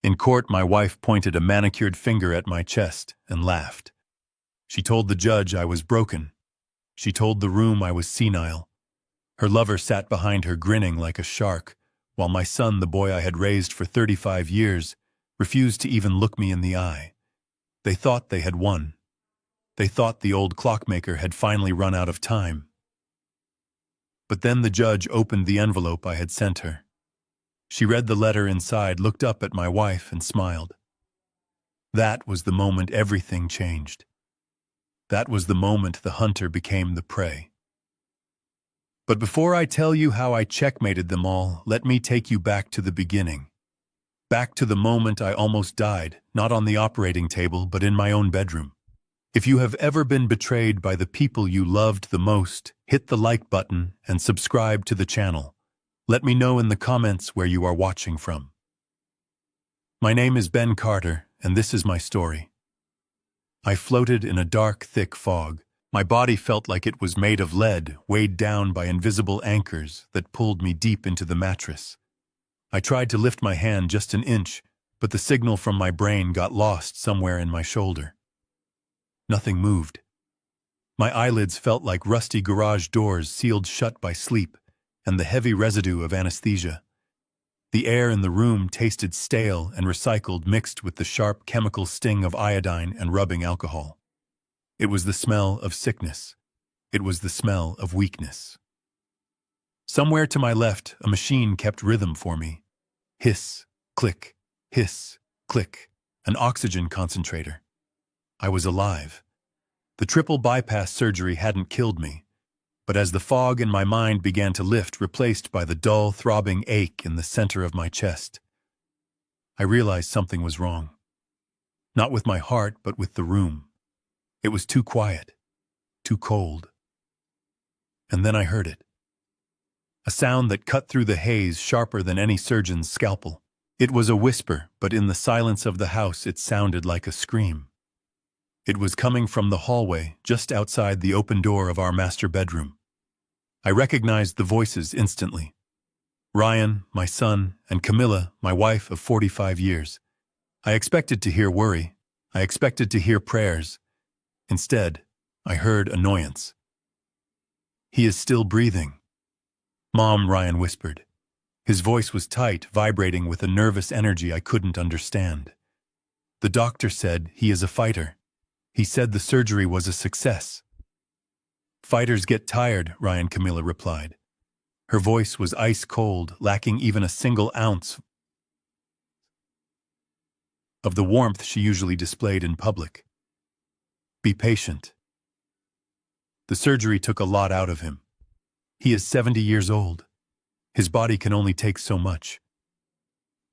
In court, my wife pointed a manicured finger at my chest and laughed. She told the judge I was broken. She told the room I was senile. Her lover sat behind her grinning like a shark, while my son, the boy I had raised for 35 years, refused to even look me in the eye. They thought they had won. They thought the old clockmaker had finally run out of time. But then the judge opened the envelope I had sent her. She read the letter inside, looked up at my wife, and smiled. That was the moment everything changed. That was the moment the hunter became the prey. But before I tell you how I checkmated them all, let me take you back to the beginning. Back to the moment I almost died, not on the operating table, but in my own bedroom. If you have ever been betrayed by the people you loved the most, hit the like button and subscribe to the channel. Let me know in the comments where you are watching from. My name is Ben Carter, and this is my story. I floated in a dark, thick fog. My body felt like it was made of lead, weighed down by invisible anchors that pulled me deep into the mattress. I tried to lift my hand just an inch, but the signal from my brain got lost somewhere in my shoulder. Nothing moved. My eyelids felt like rusty garage doors sealed shut by sleep and the heavy residue of anesthesia. The air in the room tasted stale and recycled, mixed with the sharp chemical sting of iodine and rubbing alcohol. It was the smell of sickness. It was the smell of weakness. Somewhere to my left, a machine kept rhythm for me. Hiss, click, hiss, click, an oxygen concentrator. I was alive. The triple bypass surgery hadn't killed me, but as the fog in my mind began to lift, replaced by the dull, throbbing ache in the center of my chest, I realized something was wrong. Not with my heart, but with the room. It was too quiet, too cold. And then I heard it. A sound that cut through the haze sharper than any surgeon's scalpel. It was a whisper, but in the silence of the house it sounded like a scream. It was coming from the hallway, just outside the open door of our master bedroom. I recognized the voices instantly. Ryan, my son, and Camilla, my wife of 45 years. I expected to hear worry. I expected to hear prayers. Instead, I heard annoyance. "He is still breathing." "Mom," Ryan whispered. His voice was tight, vibrating with a nervous energy I couldn't understand. "The doctor said he is a fighter. He said the surgery was a success." "Fighters get tired," Camilla replied. Her voice was ice cold, lacking even a single ounce of the warmth she usually displayed in public. "Be patient." The surgery took a lot out of him. He is 70 years old. His body can only take so much.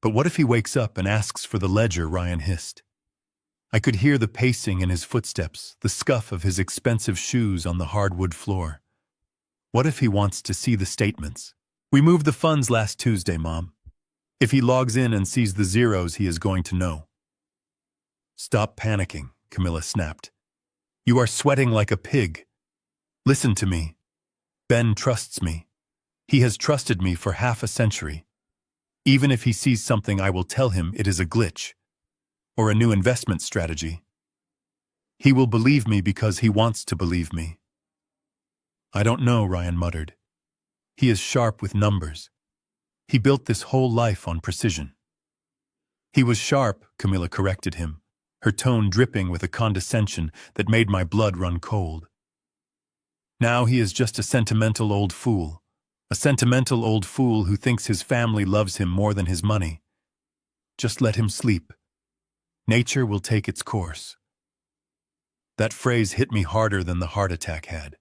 "But what if he wakes up and asks for the ledger?" Ryan hissed. I could hear the pacing in his footsteps, the scuff of his expensive shoes on the hardwood floor. "What if he wants to see the statements?" "We moved the funds last Tuesday, Mom. If he logs in and sees the zeros, he is going to know." "Stop panicking," Camilla snapped. "You are sweating like a pig. Listen to me. Ben trusts me. He has trusted me for half a century. Even if he sees something, I will tell him it is a glitch or a new investment strategy. He will believe me because he wants to believe me." "I don't know," Ryan muttered. "He is sharp with numbers. He built this whole life on precision." "He was sharp," Camilla corrected him, her tone dripping with a condescension that made my blood run cold. "Now he is just a sentimental old fool. A sentimental old fool who thinks his family loves him more than his money. Just let him sleep. Nature will take its course." That phrase hit me harder than the heart attack had.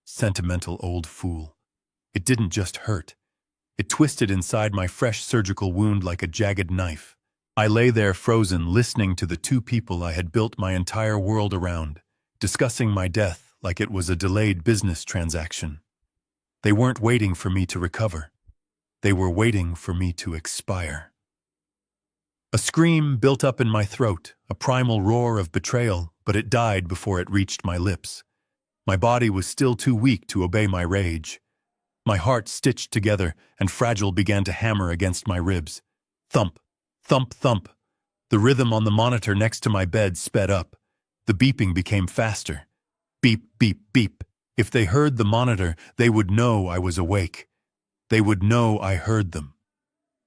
Sentimental old fool. It didn't just hurt. It twisted inside my fresh surgical wound like a jagged knife. I lay there frozen, listening to the two people I had built my entire world around, discussing my death like it was a delayed business transaction. They weren't waiting for me to recover. They were waiting for me to expire. A scream built up in my throat, a primal roar of betrayal, but it died before it reached my lips. My body was still too weak to obey my rage. My heart stitched together, and fragile began to hammer against my ribs. Thump, thump, thump. The rhythm on the monitor next to my bed sped up. The beeping became faster. Beep, beep, beep. If they heard the monitor, they would know I was awake. They would know I heard them.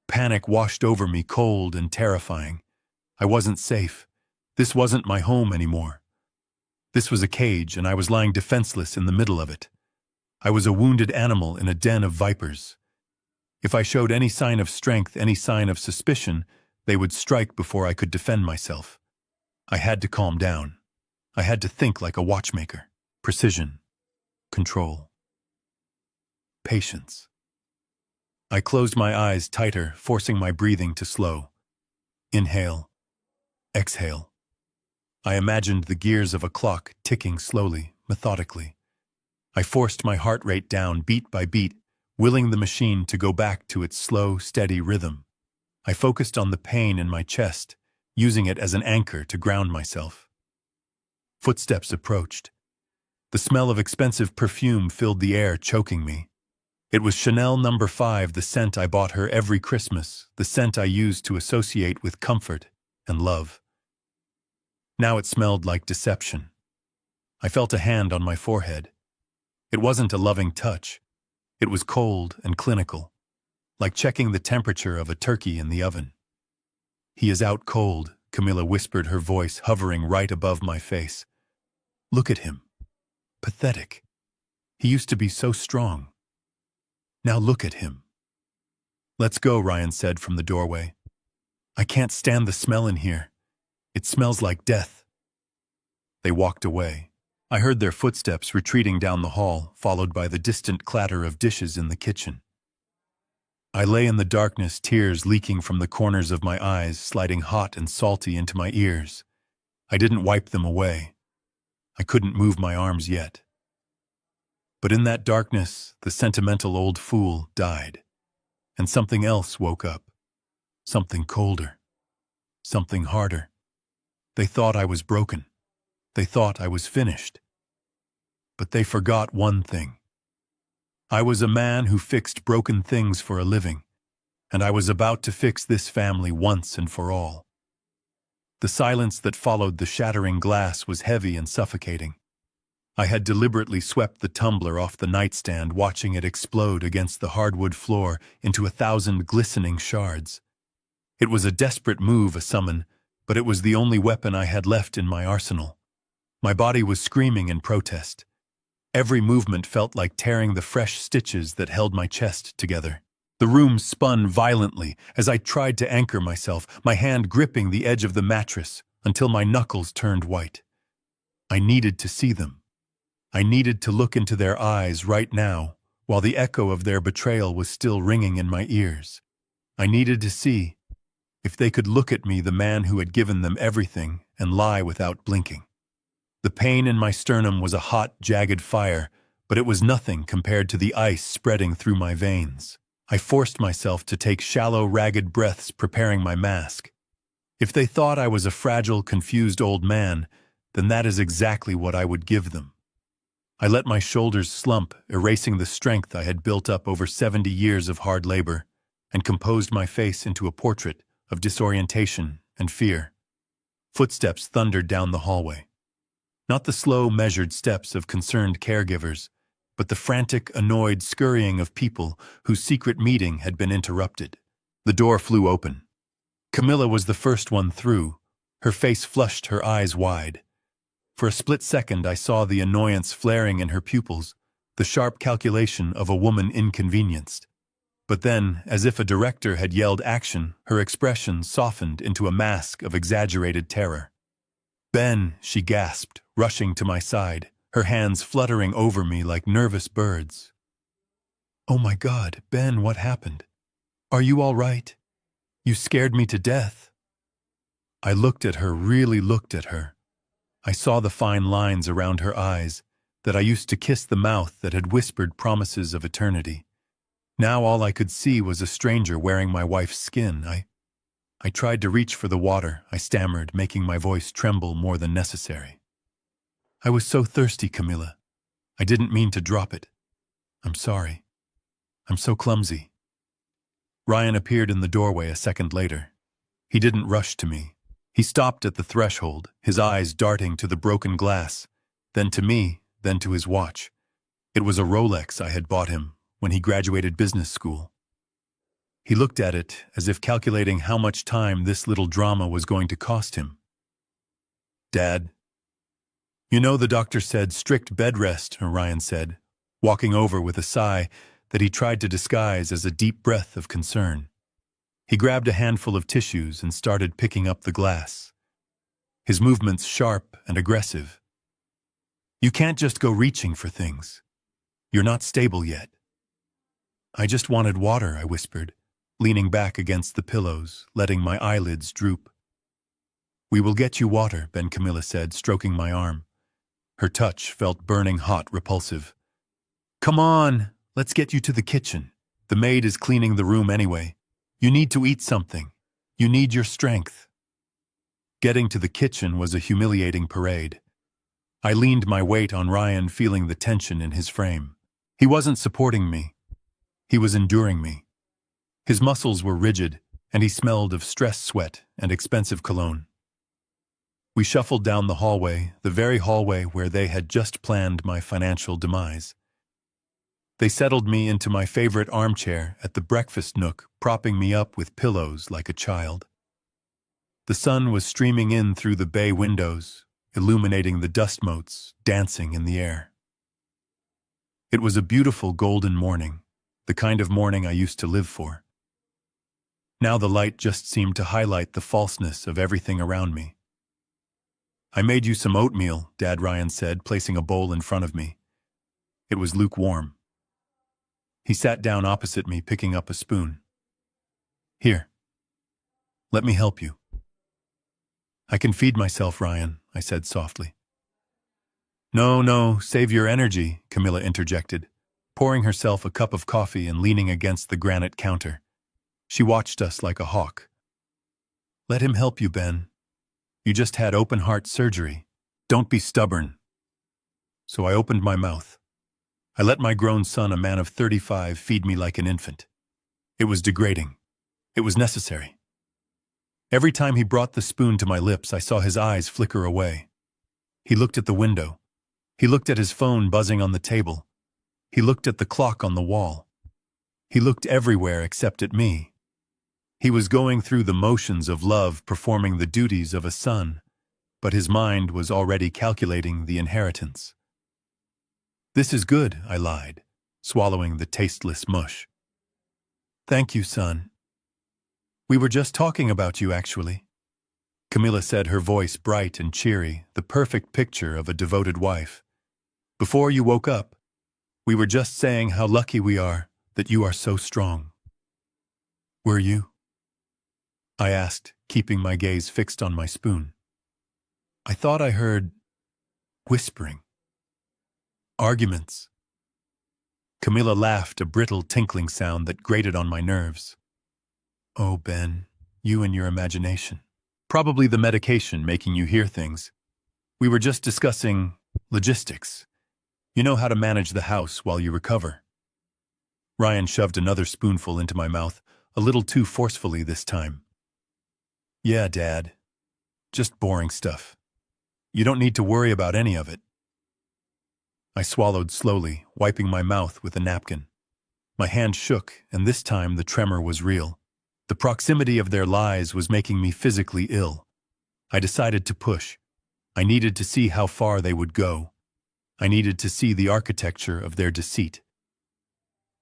Panic washed over me, cold and terrifying. I wasn't safe. This wasn't my home anymore. This was a cage, and I was lying defenseless in the middle of it. I was a wounded animal in a den of vipers. If I showed any sign of strength, any sign of suspicion, they would strike before I could defend myself. I had to calm down. I had to think like a watchmaker. Precision. Control. Patience. I closed my eyes tighter, forcing my breathing to slow. Inhale. Exhale. I imagined the gears of a clock ticking slowly, methodically. I forced my heart rate down beat by beat, willing the machine to go back to its slow, steady rhythm. I focused on the pain in my chest, using it as an anchor to ground myself. Footsteps approached. The smell of expensive perfume filled the air, choking me. It was Chanel No. 5, the scent I bought her every Christmas, the scent I used to associate with comfort and love. Now it smelled like deception. I felt a hand on my forehead. It wasn't a loving touch. It was cold and clinical, like checking the temperature of a turkey in the oven. "He is out cold," Camilla whispered, her voice hovering right above my face. "Look at him. Pathetic. He used to be so strong. Now look at him." "Let's go," Ryan said from the doorway. "I can't stand the smell in here. It smells like death." They walked away. I heard their footsteps retreating down the hall, followed by the distant clatter of dishes in the kitchen. I lay in the darkness, tears leaking from the corners of my eyes, sliding hot and salty into my ears. I didn't wipe them away. I couldn't move my arms yet. But in that darkness, the sentimental old fool died. And something else woke up. Something colder. Something harder. They thought I was broken. They thought I was finished. But they forgot one thing. I was a man who fixed broken things for a living, and I was about to fix this family once and for all. The silence that followed the shattering glass was heavy and suffocating. I had deliberately swept the tumbler off the nightstand, watching it explode against the hardwood floor into 1,000 glistening shards. It was a desperate move, a summon, but it was the only weapon I had left in my arsenal. My body was screaming in protest. Every movement felt like tearing the fresh stitches that held my chest together. The room spun violently as I tried to anchor myself, my hand gripping the edge of the mattress until my knuckles turned white. I needed to see them. I needed to look into their eyes right now, while the echo of their betrayal was still ringing in my ears. I needed to see if they could look at me, the man who had given them everything, and lie without blinking. The pain in my sternum was a hot, jagged fire, but it was nothing compared to the ice spreading through my veins. I forced myself to take shallow, ragged breaths, preparing my mask. If they thought I was a fragile, confused old man, then that is exactly what I would give them. I let my shoulders slump, erasing the strength I had built up over 70 years of hard labor, and composed my face into a portrait of disorientation and fear. Footsteps thundered down the hallway. Not the slow, measured steps of concerned caregivers, but the frantic, annoyed scurrying of people whose secret meeting had been interrupted. The door flew open. Camilla was the first one through, her face flushed, her eyes wide. For a split second I saw the annoyance flaring in her pupils, the sharp calculation of a woman inconvenienced. But then, as if a director had yelled action, her expression softened into a mask of exaggerated terror. "Ben," she gasped, rushing to my side, her hands fluttering over me like nervous birds. "Oh my God, Ben, what happened? Are you all right? You scared me to death." I looked at her, really looked at her. I saw the fine lines around her eyes, that I used to kiss the mouth that had whispered promises of eternity. Now all I could see was a stranger wearing my wife's skin. I tried to reach for the water, I stammered, making my voice tremble more than necessary. "I was so thirsty, Camilla. I didn't mean to drop it. I'm sorry. I'm so clumsy." Ryan appeared in the doorway a second later. He didn't rush to me. He stopped at the threshold, his eyes darting to the broken glass, then to me, then to his watch. It was a Rolex I had bought him when he graduated business school. He looked at it as if calculating how much time this little drama was going to cost him. "Dad." "You know the doctor said strict bed rest," Ryan said, walking over with a sigh that he tried to disguise as a deep breath of concern. He grabbed a handful of tissues and started picking up the glass. His movements sharp and aggressive. "You can't just go reaching for things. You're not stable yet." "I just wanted water," I whispered, leaning back against the pillows, letting my eyelids droop. "We will get you water," Camilla said, stroking my arm. Her touch felt burning hot, repulsive. "Come on, let's get you to the kitchen. The maid is cleaning the room anyway. You need to eat something. You need your strength." Getting to the kitchen was a humiliating parade. I leaned my weight on Ryan, feeling the tension in his frame. He wasn't supporting me. He was enduring me. His muscles were rigid, and he smelled of stress sweat and expensive cologne. We shuffled down the hallway, the very hallway where they had just planned my financial demise. They settled me into my favorite armchair at the breakfast nook, propping me up with pillows like a child. The sun was streaming in through the bay windows, illuminating the dust motes dancing in the air. It was a beautiful golden morning, the kind of morning I used to live for. Now the light just seemed to highlight the falseness of everything around me. "I made you some oatmeal," Dad Ryan said, placing a bowl in front of me. It was lukewarm. He sat down opposite me, picking up a spoon. "Here. Let me help you." "I can feed myself, Ryan," I said softly. No, save your energy," Camilla interjected, pouring herself a cup of coffee and leaning against the granite counter. She watched us like a hawk. "Let him help you, Ben. You just had open-heart surgery. Don't be stubborn." So I opened my mouth. I let my grown son, a man of 35, feed me like an infant. It was degrading. It was necessary. Every time he brought the spoon to my lips, I saw his eyes flicker away. He looked at the window. He looked at his phone buzzing on the table. He looked at the clock on the wall. He looked everywhere except at me. He was going through the motions of love, performing the duties of a son, but his mind was already calculating the inheritance. "This is good," I lied, swallowing the tasteless mush. "Thank you, son. We were just talking about you, actually," Camilla said, her voice bright and cheery, the perfect picture of a devoted wife. "Before you woke up, we were just saying how lucky we are that you are so strong." "Were you?" I asked, keeping my gaze fixed on my spoon. I thought I heard whispering. Arguments. Camilla laughed, a brittle tinkling sound that grated on my nerves. "Oh, Ben, you and your imagination. Probably the medication making you hear things. We were just discussing logistics. You know how to manage the house while you recover." Ryan shoved another spoonful into my mouth, a little too forcefully this time. "Yeah, Dad. Just boring stuff. You don't need to worry about any of it." I swallowed slowly, wiping my mouth with a napkin. My hand shook, and this time the tremor was real. The proximity of their lies was making me physically ill. I decided to push. I needed to see how far they would go. I needed to see the architecture of their deceit.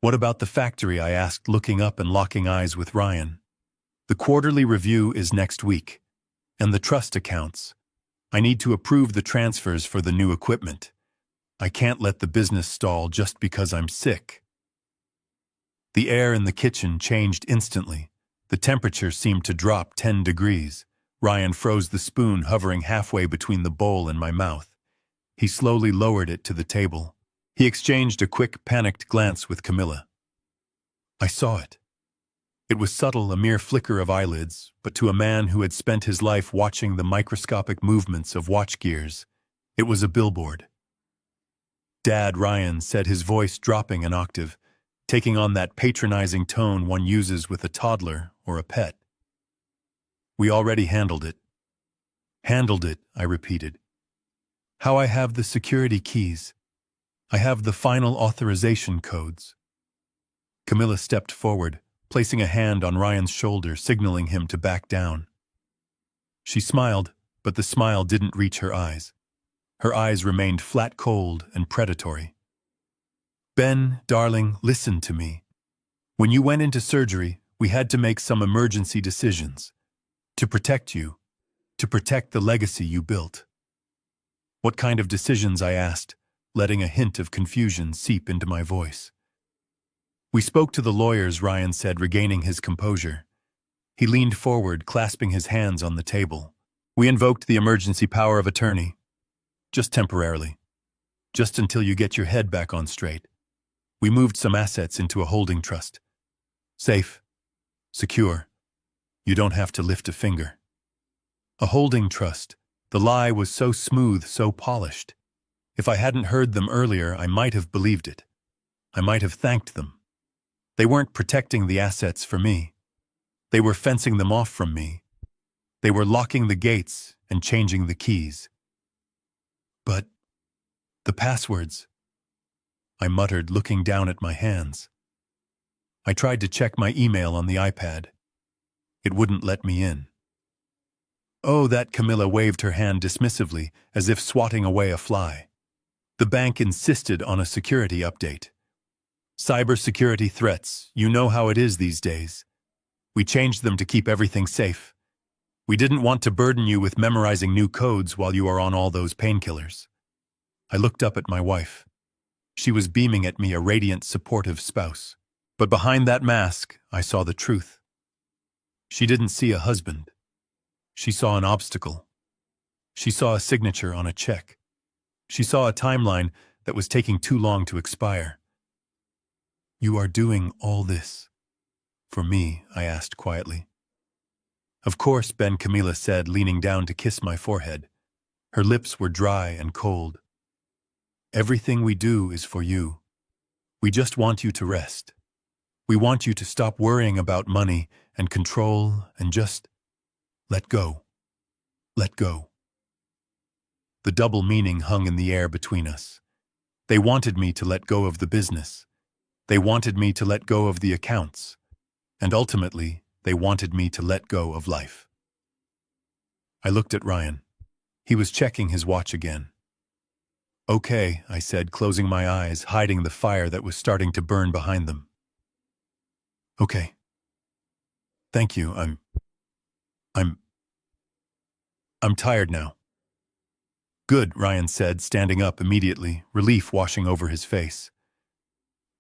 "What about the factory?" I asked, looking up and locking eyes with Ryan. "The quarterly review is next week. And the trust accounts. I need to approve the transfers for the new equipment. I can't let the business stall just because I'm sick." The air in the kitchen changed instantly. The temperature seemed to drop 10 degrees. Ryan froze the spoon, hovering halfway between the bowl and my mouth. He slowly lowered it to the table. He exchanged a quick, panicked glance with Camilla. I saw it. It was subtle, a mere flicker of eyelids, but to a man who had spent his life watching the microscopic movements of watch gears, it was a billboard. "Dad," Ryan said, his voice dropping an octave, taking on that patronizing tone one uses with a toddler or a pet. "We already handled it. Handled it, I repeated. How I have the security keys. I have the final authorization codes. Camilla stepped forward, placing a hand on Ryan's shoulder, signaling him to back down. She smiled, but the smile didn't reach her eyes. Her eyes remained flat cold and predatory. Ben, darling, listen to me. When you went into surgery, we had to make some emergency decisions. To protect you. To protect the legacy you built. What kind of decisions, I asked, letting a hint of confusion seep into my voice. We spoke to the lawyers, Ryan said, regaining his composure. He leaned forward, clasping his hands on the table. We invoked the emergency power of attorney. Just temporarily. Just until you get your head back on straight. We moved some assets into a holding trust. Safe. Secure. You don't have to lift a finger. A holding trust. The lie was so smooth, so polished. If I hadn't heard them earlier, I might have believed it. I might have thanked them. They weren't protecting the assets for me. They were fencing them off from me. They were locking the gates and changing the keys. But the passwords, I muttered, looking down at my hands. I tried to check my email on the iPad. It wouldn't let me in. Oh, that Camilla waved her hand dismissively, as if swatting away a fly. The bank insisted on a security update. Cybersecurity threats, you know how it is these days. We changed them to keep everything safe. We didn't want to burden you with memorizing new codes while you are on all those painkillers. I looked up at my wife. She was beaming at me, a radiant, supportive spouse. But behind that mask, I saw the truth. She didn't see a husband. She saw an obstacle. She saw a signature on a check. She saw a timeline that was taking too long to expire. You are doing all this for me, I asked quietly. Of course, Ben, Camilla said, leaning down to kiss my forehead. Her lips were dry and cold. Everything we do is for you. We just want you to rest. We want you to stop worrying about money and control and just let go. Let go. The double meaning hung in the air between us. They wanted me to let go of the business. They wanted me to let go of the accounts. And ultimately, they wanted me to let go of life. I looked at Ryan. He was checking his watch again. Okay, I said, closing my eyes, hiding the fire that was starting to burn behind them. Okay. Thank you, I'm tired now. Good, Ryan said, standing up immediately, relief washing over his face.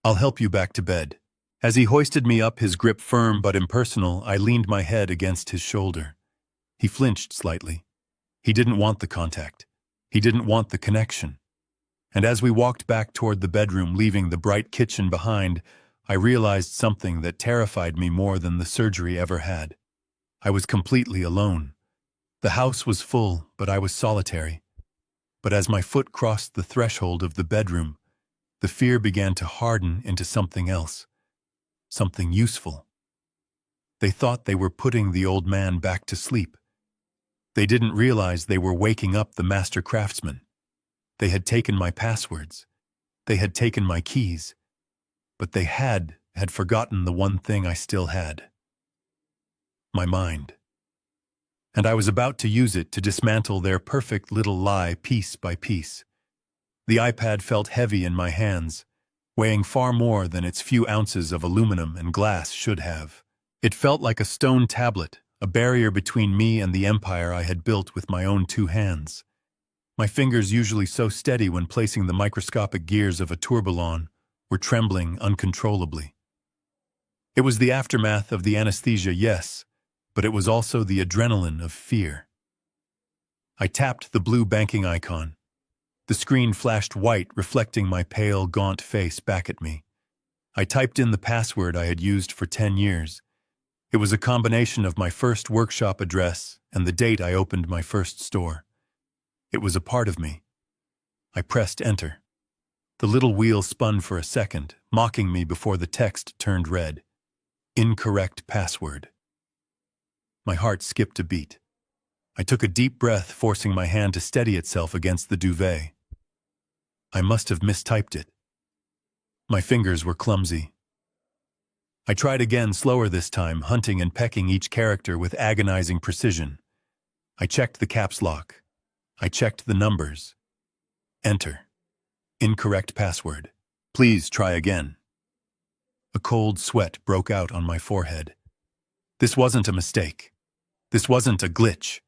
I'll help you back to bed. As he hoisted me up, his grip firm but impersonal, I leaned my head against his shoulder. He flinched slightly. He didn't want the contact. He didn't want the connection. And as we walked back toward the bedroom, leaving the bright kitchen behind, I realized something that terrified me more than the surgery ever had. I was completely alone. The house was full, but I was solitary. But as my foot crossed the threshold of the bedroom, the fear began to harden into something else, something useful. They thought they were putting the old man back to sleep. They didn't realize they were waking up the master craftsman. They had taken my passwords. They had taken my keys. But they had forgotten the one thing I still had. My mind. And I was about to use it to dismantle their perfect little lie piece by piece. The iPad felt heavy in my hands, weighing far more than its few ounces of aluminum and glass should have. It felt like a stone tablet, a barrier between me and the empire I had built with my own 2 hands. My fingers, usually so steady when placing the microscopic gears of a tourbillon, were trembling uncontrollably. It was the aftermath of the anesthesia, yes, but it was also the adrenaline of fear. I tapped the blue banking icon. The screen flashed white, reflecting my pale, gaunt face back at me. I typed in the password I had used for 10 years. It was a combination of my first workshop address and the date I opened my first store. It was a part of me. I pressed enter. The little wheel spun for a second, mocking me before the text turned red. Incorrect password. My heart skipped a beat. I took a deep breath, forcing my hand to steady itself against the duvet. I must have mistyped it. My fingers were clumsy. I tried again, slower this time, hunting and pecking each character with agonizing precision. I checked the caps lock. I checked the numbers. Enter. Incorrect password. Please try again. A cold sweat broke out on my forehead. This wasn't a mistake. This wasn't a glitch.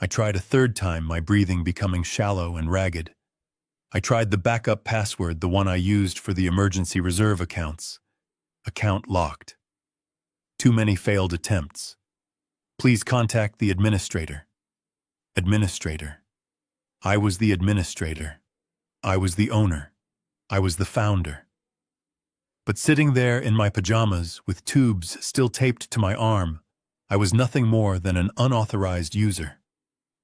I tried a third time, my breathing becoming shallow and ragged. I tried the backup password, the one I used for the emergency reserve accounts. Account locked. Too many failed attempts. Please contact the administrator. Administrator. I was the administrator. I was the owner. I was the founder. But sitting there in my pajamas, with tubes still taped to my arm, I was nothing more than an unauthorized user.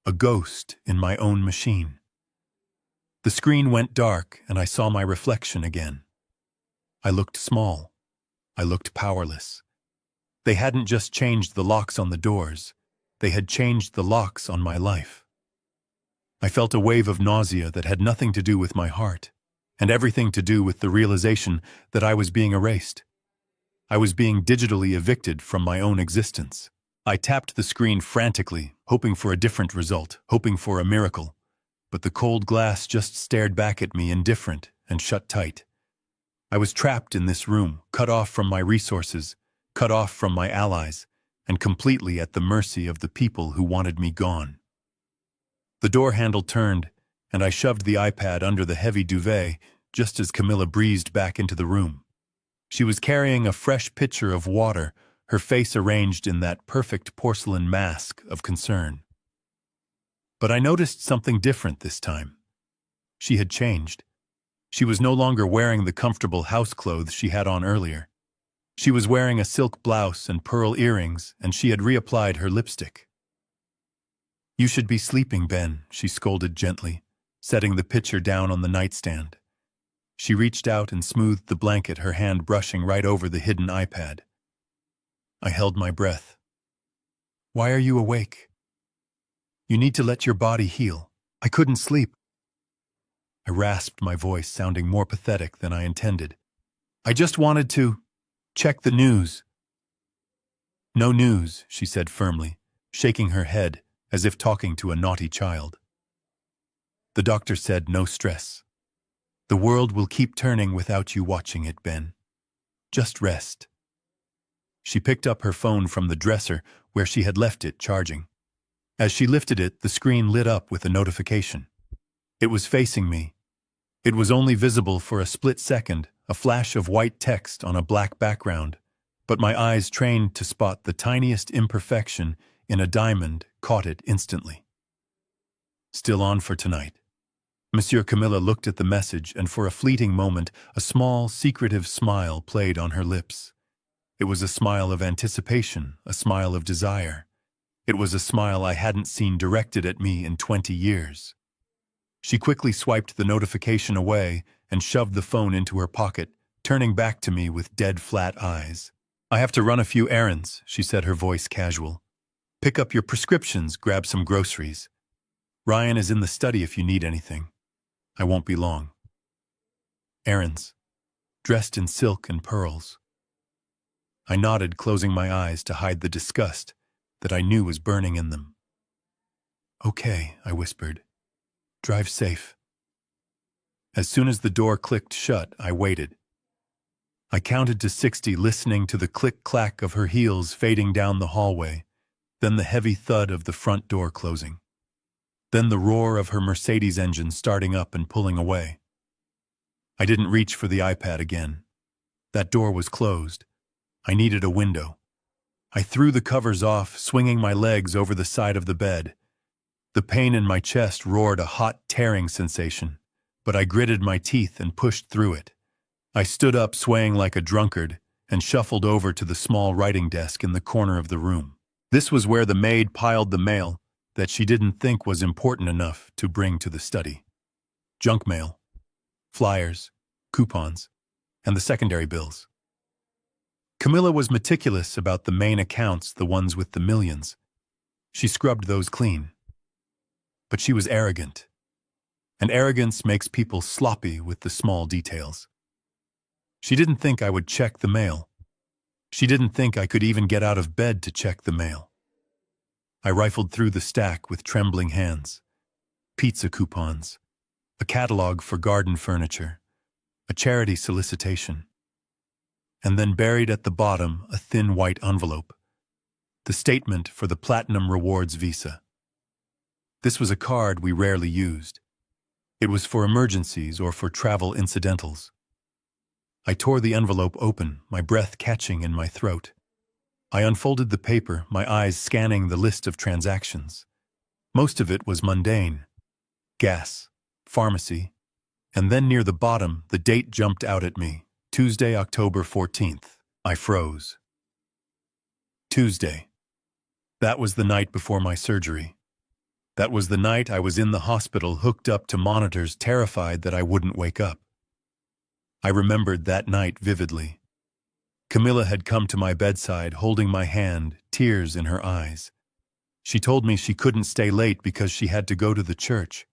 A ghost in my own machine. The screen went dark and I saw my reflection again. I looked small. I looked powerless. They hadn't just changed the locks on the doors. They had changed the locks on my life. I felt a wave of nausea that had nothing to do with my heart, and everything to do with the realization that I was being erased. I was being digitally evicted from my own existence. I tapped the screen frantically, hoping for a different result, hoping for a miracle. But the cold glass just stared back at me, indifferent and shut tight. I was trapped in this room, cut off from my resources, cut off from my allies, and completely at the mercy of the people who wanted me gone. The door handle turned, and I shoved the iPad under the heavy duvet just as Camilla breezed back into the room. She was carrying a fresh pitcher of water, her face arranged in that perfect porcelain mask of concern. But I noticed something different this time. She had changed. She was no longer wearing the comfortable house clothes she had on earlier. She was wearing a silk blouse and pearl earrings, and she had reapplied her lipstick. "You should be sleeping, Ben," she scolded gently, setting the pitcher down on the nightstand. She reached out and smoothed the blanket, her hand brushing right over the hidden iPad. I held my breath. "Why are you awake? You need to let your body heal. I couldn't sleep." I rasped my voice, sounding more pathetic than I intended. "I just wanted to check the news." "No news," she said firmly, shaking her head as if talking to a naughty child. "The doctor said no stress. The world will keep turning without you watching it, Ben. Just rest." She picked up her phone from the dresser where she had left it charging. As she lifted it, the screen lit up with a notification. It was facing me. It was only visible for a split second, a flash of white text on a black background, but my eyes, trained to spot the tiniest imperfection in a diamond, caught it instantly. "Still on for tonight." Monsieur Camilla looked at the message, and for a fleeting moment, a small, secretive smile played on her lips. It was a smile of anticipation, a smile of desire. It was a smile I hadn't seen directed at me in 20 years. She quickly swiped the notification away and shoved the phone into her pocket, turning back to me with dead flat eyes. "I have to run a few errands," she said, her voice casual. "Pick up your prescriptions, grab some groceries. Ryan is in the study if you need anything. I won't be long." Errands. Dressed in silk and pearls. I nodded, closing my eyes to hide the disgust that I knew was burning in them. "Okay," I whispered. "Drive safe." As soon as the door clicked shut, I waited. I counted to 60, listening to the click-clack of her heels fading down the hallway, then the heavy thud of the front door closing. Then the roar of her Mercedes engine starting up and pulling away. I didn't reach for the iPad again. That door was closed. I needed a window. I threw the covers off, swinging my legs over the side of the bed. The pain in my chest roared a hot, tearing sensation, but I gritted my teeth and pushed through it. I stood up, swaying like a drunkard, and shuffled over to the small writing desk in the corner of the room. This was where the maid piled the mail that she didn't think was important enough to bring to the study. Junk mail, flyers, coupons, and the secondary bills. Camilla was meticulous about the main accounts, the ones with the millions. She scrubbed those clean. But she was arrogant. And arrogance makes people sloppy with the small details. She didn't think I would check the mail. She didn't think I could even get out of bed to check the mail. I rifled through the stack with trembling hands. Pizza coupons, a catalog for garden furniture, a charity solicitation. And then buried at the bottom a thin white envelope. The statement for the Platinum Rewards Visa. This was a card we rarely used. It was for emergencies or for travel incidentals. I tore the envelope open, my breath catching in my throat. I unfolded the paper, my eyes scanning the list of transactions. Most of it was mundane. Gas, pharmacy, and then near the bottom, the date jumped out at me. Tuesday, October 14th. I froze. Tuesday. That was the night before my surgery. That was the night I was in the hospital, hooked up to monitors, terrified that I wouldn't wake up. I remembered that night vividly. Camilla had come to my bedside, holding my hand, tears in her eyes. She told me she couldn't stay late because she had to go to the church.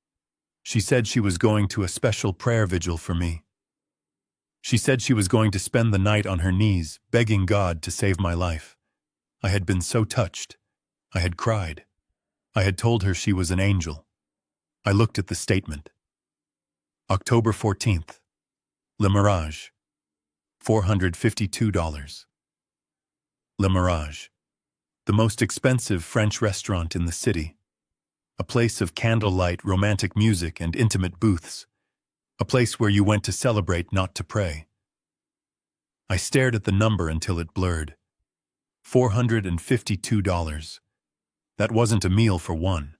She said she was going to a special prayer vigil for me. She said she was going to spend the night on her knees, begging God to save my life. I had been so touched. I had cried. I had told her she was an angel. I looked at the statement. October 14th. Le Mirage. $452. Le Mirage. The most expensive French restaurant in the city. A place of candlelight, romantic music, and intimate booths. A place where you went to celebrate, not to pray. I stared at the number until it blurred. $452. That wasn't a meal for one.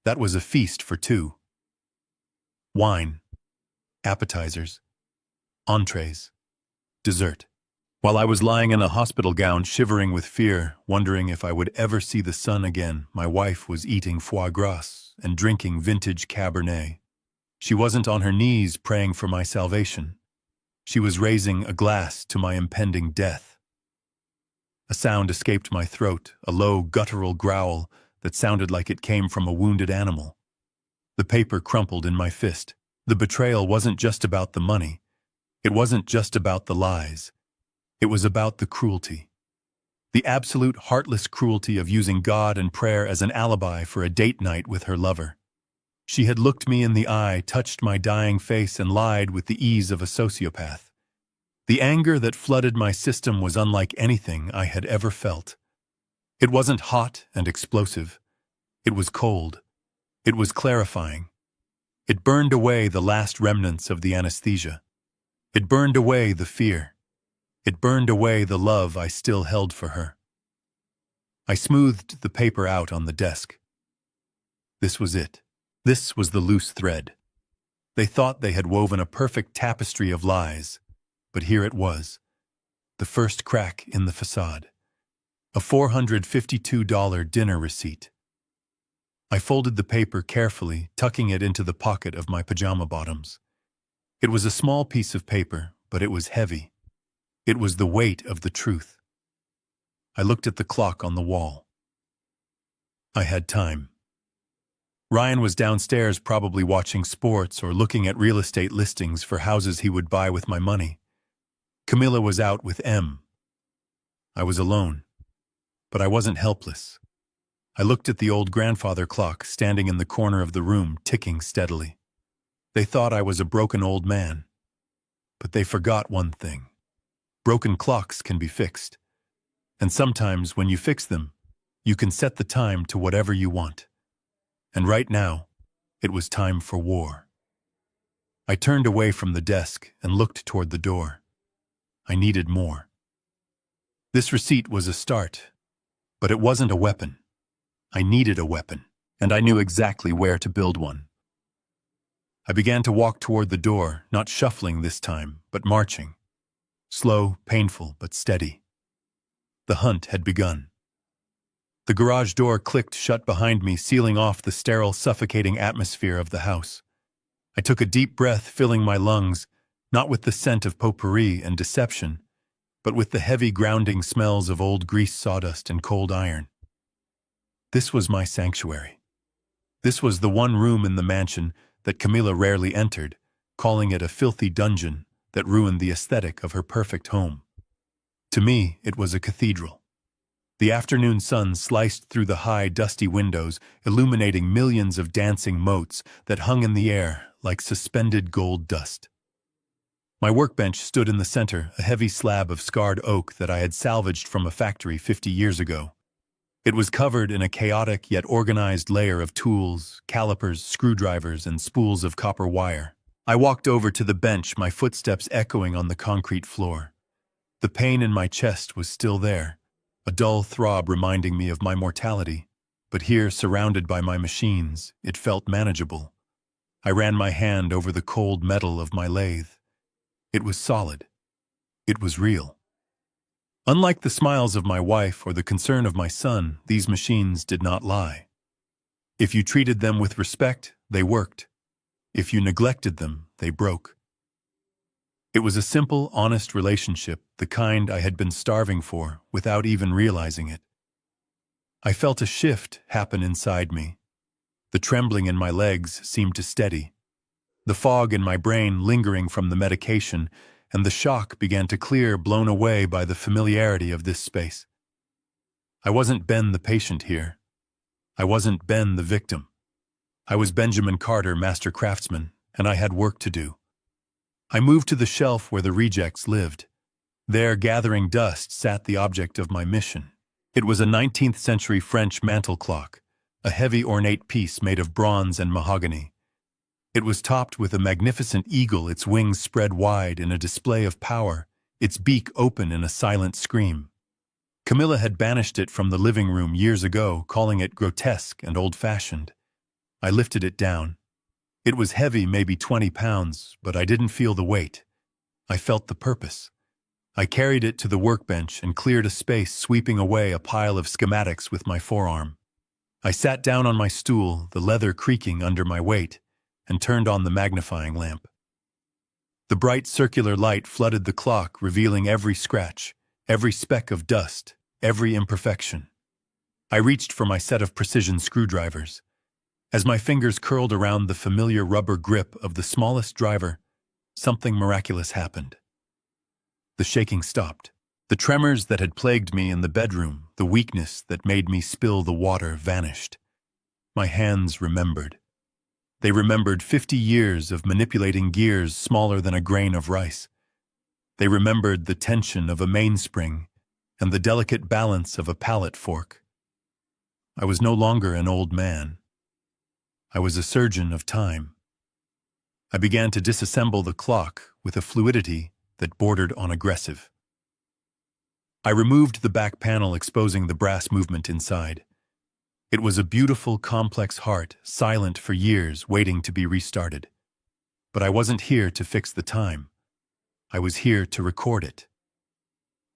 That was a feast for two. Wine, appetizers, entrees, dessert. While I was lying in a hospital gown, shivering with fear, wondering if I would ever see the sun again, my wife was eating foie gras and drinking vintage Cabernet. She wasn't on her knees praying for my salvation. She was raising a glass to my impending death. A sound escaped my throat, a low, guttural growl that sounded like it came from a wounded animal. The paper crumpled in my fist. The betrayal wasn't just about the money. It wasn't just about the lies. It was about the cruelty. The absolute heartless cruelty of using God and prayer as an alibi for a date night with her lover. She had looked me in the eye, touched my dying face, and lied with the ease of a sociopath. The anger that flooded my system was unlike anything I had ever felt. It wasn't hot and explosive. It was cold. It was clarifying. It burned away the last remnants of the anesthesia. It burned away the fear. It burned away the love I still held for her. I smoothed the paper out on the desk. This was it. This was the loose thread. They thought they had woven a perfect tapestry of lies. But here it was, the first crack in the facade. A $452 dinner receipt. I folded the paper carefully, tucking it into the pocket of my pajama bottoms. It was a small piece of paper, but it was heavy. It was the weight of the truth. I looked at the clock on the wall. I had time. Ryan was downstairs, probably watching sports or looking at real estate listings for houses he would buy with my money. Camilla was out with M. I was alone, but I wasn't helpless. I looked at the old grandfather clock standing in the corner of the room, ticking steadily. They thought I was a broken old man. But they forgot one thing. Broken clocks can be fixed. And sometimes when you fix them, you can set the time to whatever you want. And right now, it was time for war. I turned away from the desk and looked toward the door. I needed more. This receipt was a start, but it wasn't a weapon. I needed a weapon, and I knew exactly where to build one. I began to walk toward the door, not shuffling this time, but marching. Slow, painful, but steady. The hunt had begun. The garage door clicked shut behind me, sealing off the sterile, suffocating atmosphere of the house. I took a deep breath, filling my lungs, not with the scent of potpourri and deception, but with the heavy grounding smells of old grease sawdust and cold iron. This was my sanctuary. This was the one room in the mansion that Camilla rarely entered, calling it a filthy dungeon that ruined the aesthetic of her perfect home. To me, it was a cathedral. The afternoon sun sliced through the high, dusty windows, illuminating millions of dancing motes that hung in the air like suspended gold dust. My workbench stood in the center, a heavy slab of scarred oak that I had salvaged from a factory 50 years ago. It was covered in a chaotic yet organized layer of tools, calipers, screwdrivers, and spools of copper wire. I walked over to the bench, my footsteps echoing on the concrete floor. The pain in my chest was still there, a dull throb reminding me of my mortality. But here, surrounded by my machines, it felt manageable. I ran my hand over the cold metal of my lathe. It was solid. It was real. Unlike the smiles of my wife or the concern of my son, these machines did not lie. If you treated them with respect, they worked. If you neglected them, they broke. It was a simple, honest relationship, the kind I had been starving for without even realizing it. I felt a shift happen inside me. The trembling in my legs seemed to steady. The fog in my brain lingering from the medication, and the shock began to clear, blown away by the familiarity of this space. I wasn't Ben the patient here. I wasn't Ben the victim. I was Benjamin Carter, master craftsman, and I had work to do. I moved to the shelf where the rejects lived. There, gathering dust, sat the object of my mission. It was a 19th century French mantel clock, a heavy ornate piece made of bronze and mahogany. It was topped with a magnificent eagle, its wings spread wide in a display of power, its beak open in a silent scream. Camilla had banished it from the living room years ago, calling it grotesque and old-fashioned. I lifted it down. It was heavy, maybe 20 pounds, but I didn't feel the weight. I felt the purpose. I carried it to the workbench and cleared a space, sweeping away a pile of schematics with my forearm. I sat down on my stool, the leather creaking under my weight, and turned on the magnifying lamp. The bright circular light flooded the clock, revealing every scratch, every speck of dust, every imperfection. I reached for my set of precision screwdrivers. As my fingers curled around the familiar rubber grip of the smallest driver, something miraculous happened. The shaking stopped. The tremors that had plagued me in the bedroom, the weakness that made me spill the water, vanished. My hands remembered. They remembered 50 years of manipulating gears smaller than a grain of rice. They remembered the tension of a mainspring and the delicate balance of a pallet fork. I was no longer an old man. I was a surgeon of time. I began to disassemble the clock with a fluidity that bordered on aggressive. I removed the back panel, exposing the brass movement inside. It was a beautiful, complex heart, silent for years, waiting to be restarted. But I wasn't here to fix the time. I was here to record it.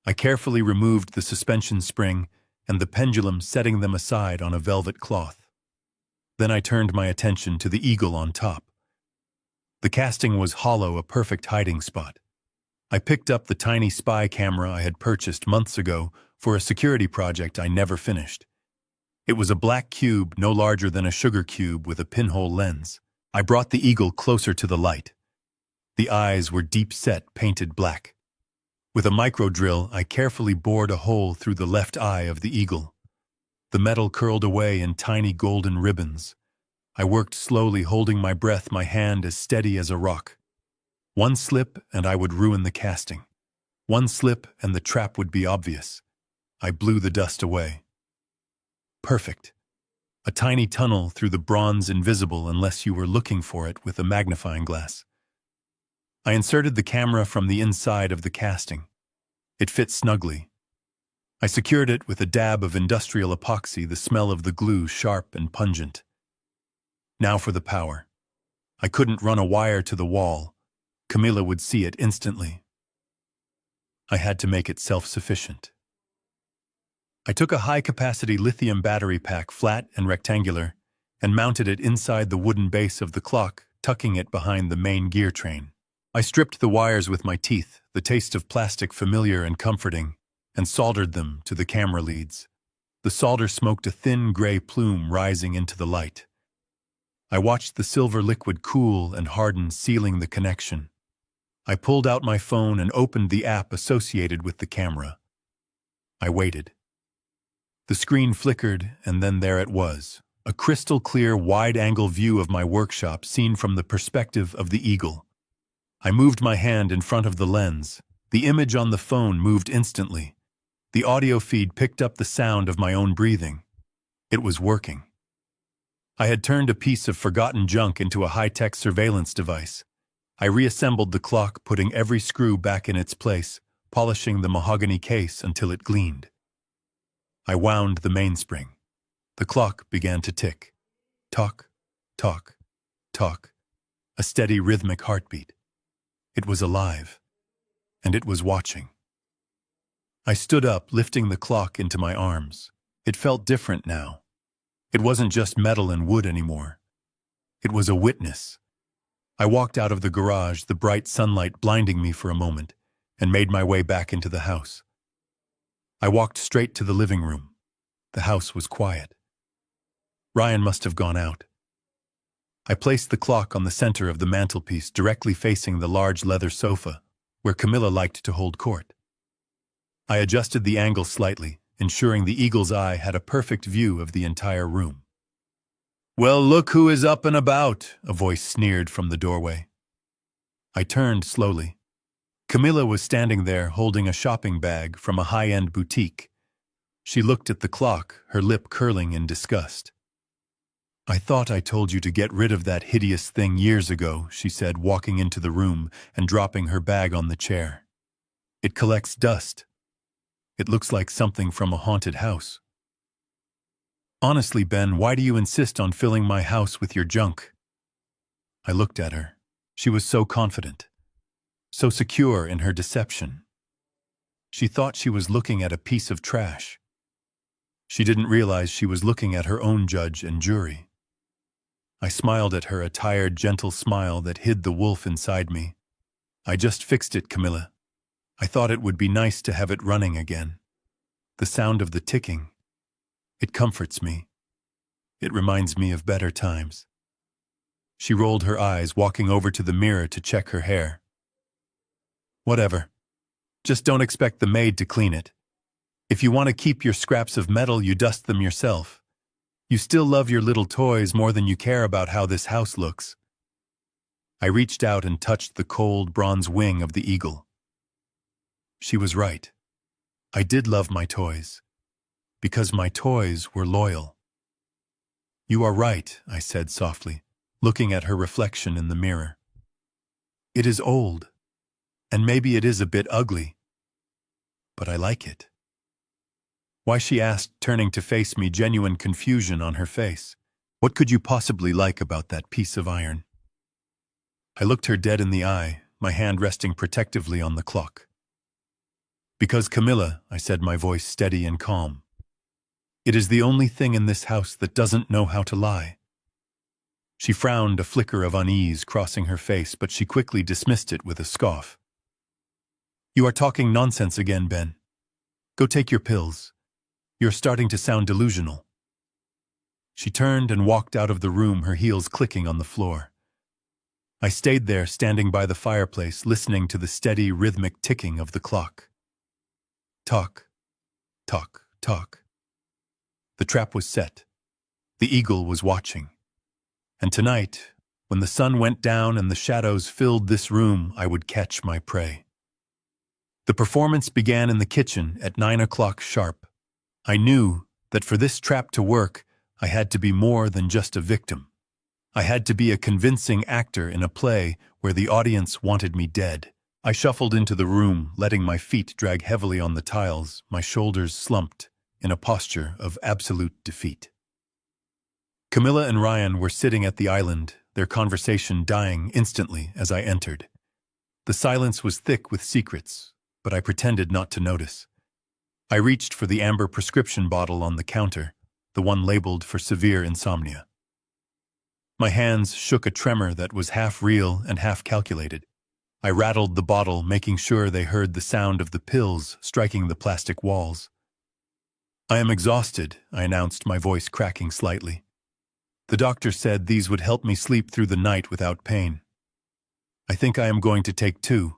I carefully removed the suspension spring and the pendulum, setting them aside on a velvet cloth. Then I turned my attention to the eagle on top. The casting was hollow, a perfect hiding spot. I picked up the tiny spy camera I had purchased months ago for a security project I never finished. It was a black cube, no larger than a sugar cube, with a pinhole lens. I brought the eagle closer to the light. The eyes were deep-set, painted black. With a micro drill, I carefully bored a hole through the left eye of the eagle. The metal curled away in tiny golden ribbons. I worked slowly, holding my breath, my hand as steady as a rock. One slip and I would ruin the casting. One slip and the trap would be obvious. I blew the dust away. Perfect. A tiny tunnel through the bronze, invisible unless you were looking for it with a magnifying glass. I inserted the camera from the inside of the casting. It fit snugly. I secured it with a dab of industrial epoxy, the smell of the glue sharp and pungent. Now for the power. I couldn't run a wire to the wall. Camilla would see it instantly. I had to make it self-sufficient. I took a high-capacity lithium battery pack, flat and rectangular, and mounted it inside the wooden base of the clock, tucking it behind the main gear train. I stripped the wires with my teeth, the taste of plastic familiar and comforting, and soldered them to the camera leads. The solder smoked a thin gray plume rising into the light. I watched the silver liquid cool and harden, sealing the connection. I pulled out my phone and opened the app associated with the camera. I waited. The screen flickered, and then there it was, a crystal-clear, wide-angle view of my workshop seen from the perspective of the eagle. I moved my hand in front of the lens. The image on the phone moved instantly. The audio feed picked up the sound of my own breathing. It was working. I had turned a piece of forgotten junk into a high-tech surveillance device. I reassembled the clock, putting every screw back in its place, polishing the mahogany case until it gleamed. I wound the mainspring. The clock began to tick. Tock, tock, tock. A steady rhythmic heartbeat. It was alive, and it was watching. I stood up, lifting the clock into my arms. It felt different now. It wasn't just metal and wood anymore. It was a witness. I walked out of the garage, the bright sunlight blinding me for a moment, and made my way back into the house. I walked straight to the living room. The house was quiet. Ryan must have gone out. I placed the clock on the center of the mantelpiece, directly facing the large leather sofa, where Camilla liked to hold court. I adjusted the angle slightly, ensuring the eagle's eye had a perfect view of the entire room. "Well, look who is up and about," a voice sneered from the doorway. I turned slowly. Camilla was standing there holding a shopping bag from a high-end boutique. She looked at the clock, her lip curling in disgust. "I thought I told you to get rid of that hideous thing years ago," she said, walking into the room and dropping her bag on the chair. "It collects dust. It looks like something from a haunted house." "Honestly, Ben, why do you insist on filling my house with your junk?" I looked at her. She was so confident, so secure in her deception. She thought she was looking at a piece of trash. She didn't realize she was looking at her own judge and jury. I smiled at her, a tired, gentle smile that hid the wolf inside me. "I just fixed it, Camilla. I thought it would be nice to have it running again. The sound of the ticking. It comforts me. It reminds me of better times." She rolled her eyes, walking over to the mirror to check her hair. "Whatever. Just don't expect the maid to clean it. If you want to keep your scraps of metal, you dust them yourself. You still love your little toys more than you care about how this house looks." I reached out and touched the cold bronze wing of the eagle. She was right. I did love my toys, because my toys were loyal. "You are right," I said softly, looking at her reflection in the mirror. "It is old, and maybe it is a bit ugly, but I like it." "Why?" she asked, turning to face me, genuine confusion on her face. "What could you possibly like about that piece of iron?" I looked her dead in the eye, my hand resting protectively on the clock. "Because, Camilla," I said, my voice steady and calm, "it is the only thing in this house that doesn't know how to lie." She frowned, a flicker of unease crossing her face, but she quickly dismissed it with a scoff. "You are talking nonsense again, Ben. Go take your pills. You're starting to sound delusional." She turned and walked out of the room, her heels clicking on the floor. I stayed there, standing by the fireplace, listening to the steady, rhythmic ticking of the clock. Tock, tock, tock. The trap was set. The eagle was watching. And tonight, when the sun went down and the shadows filled this room, I would catch my prey. The performance began in the kitchen at 9 o'clock sharp. I knew that for this trap to work, I had to be more than just a victim. I had to be a convincing actor in a play where the audience wanted me dead. I shuffled into the room, letting my feet drag heavily on the tiles, my shoulders slumped in a posture of absolute defeat. Camilla and Ryan were sitting at the island, their conversation dying instantly as I entered. The silence was thick with secrets, but I pretended not to notice. I reached for the amber prescription bottle on the counter, the one labeled for severe insomnia. My hands shook a tremor that was half real and half calculated. I rattled the bottle, making sure they heard the sound of the pills striking the plastic walls. I am exhausted, I announced, my voice cracking slightly. The doctor said these would help me sleep through the night without pain. I think I am going to take 2.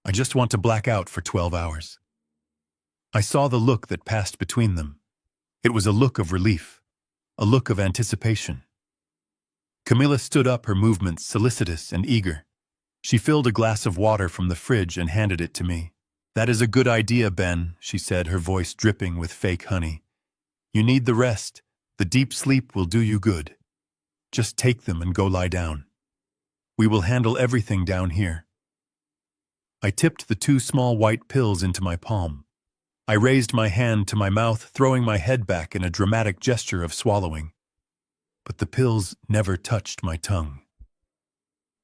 I just want to black out for 12 hours. I saw the look that passed between them. It was a look of relief, a look of anticipation. Camilla stood up, her movements solicitous and eager. She filled a glass of water from the fridge and handed it to me. "That is a good idea, Ben," she said, her voice dripping with fake honey. "You need the rest. The deep sleep will do you good. Just take them and go lie down. We will handle everything down here." I tipped the 2 small white pills into my palm. I raised my hand to my mouth, throwing my head back in a dramatic gesture of swallowing. But the pills never touched my tongue.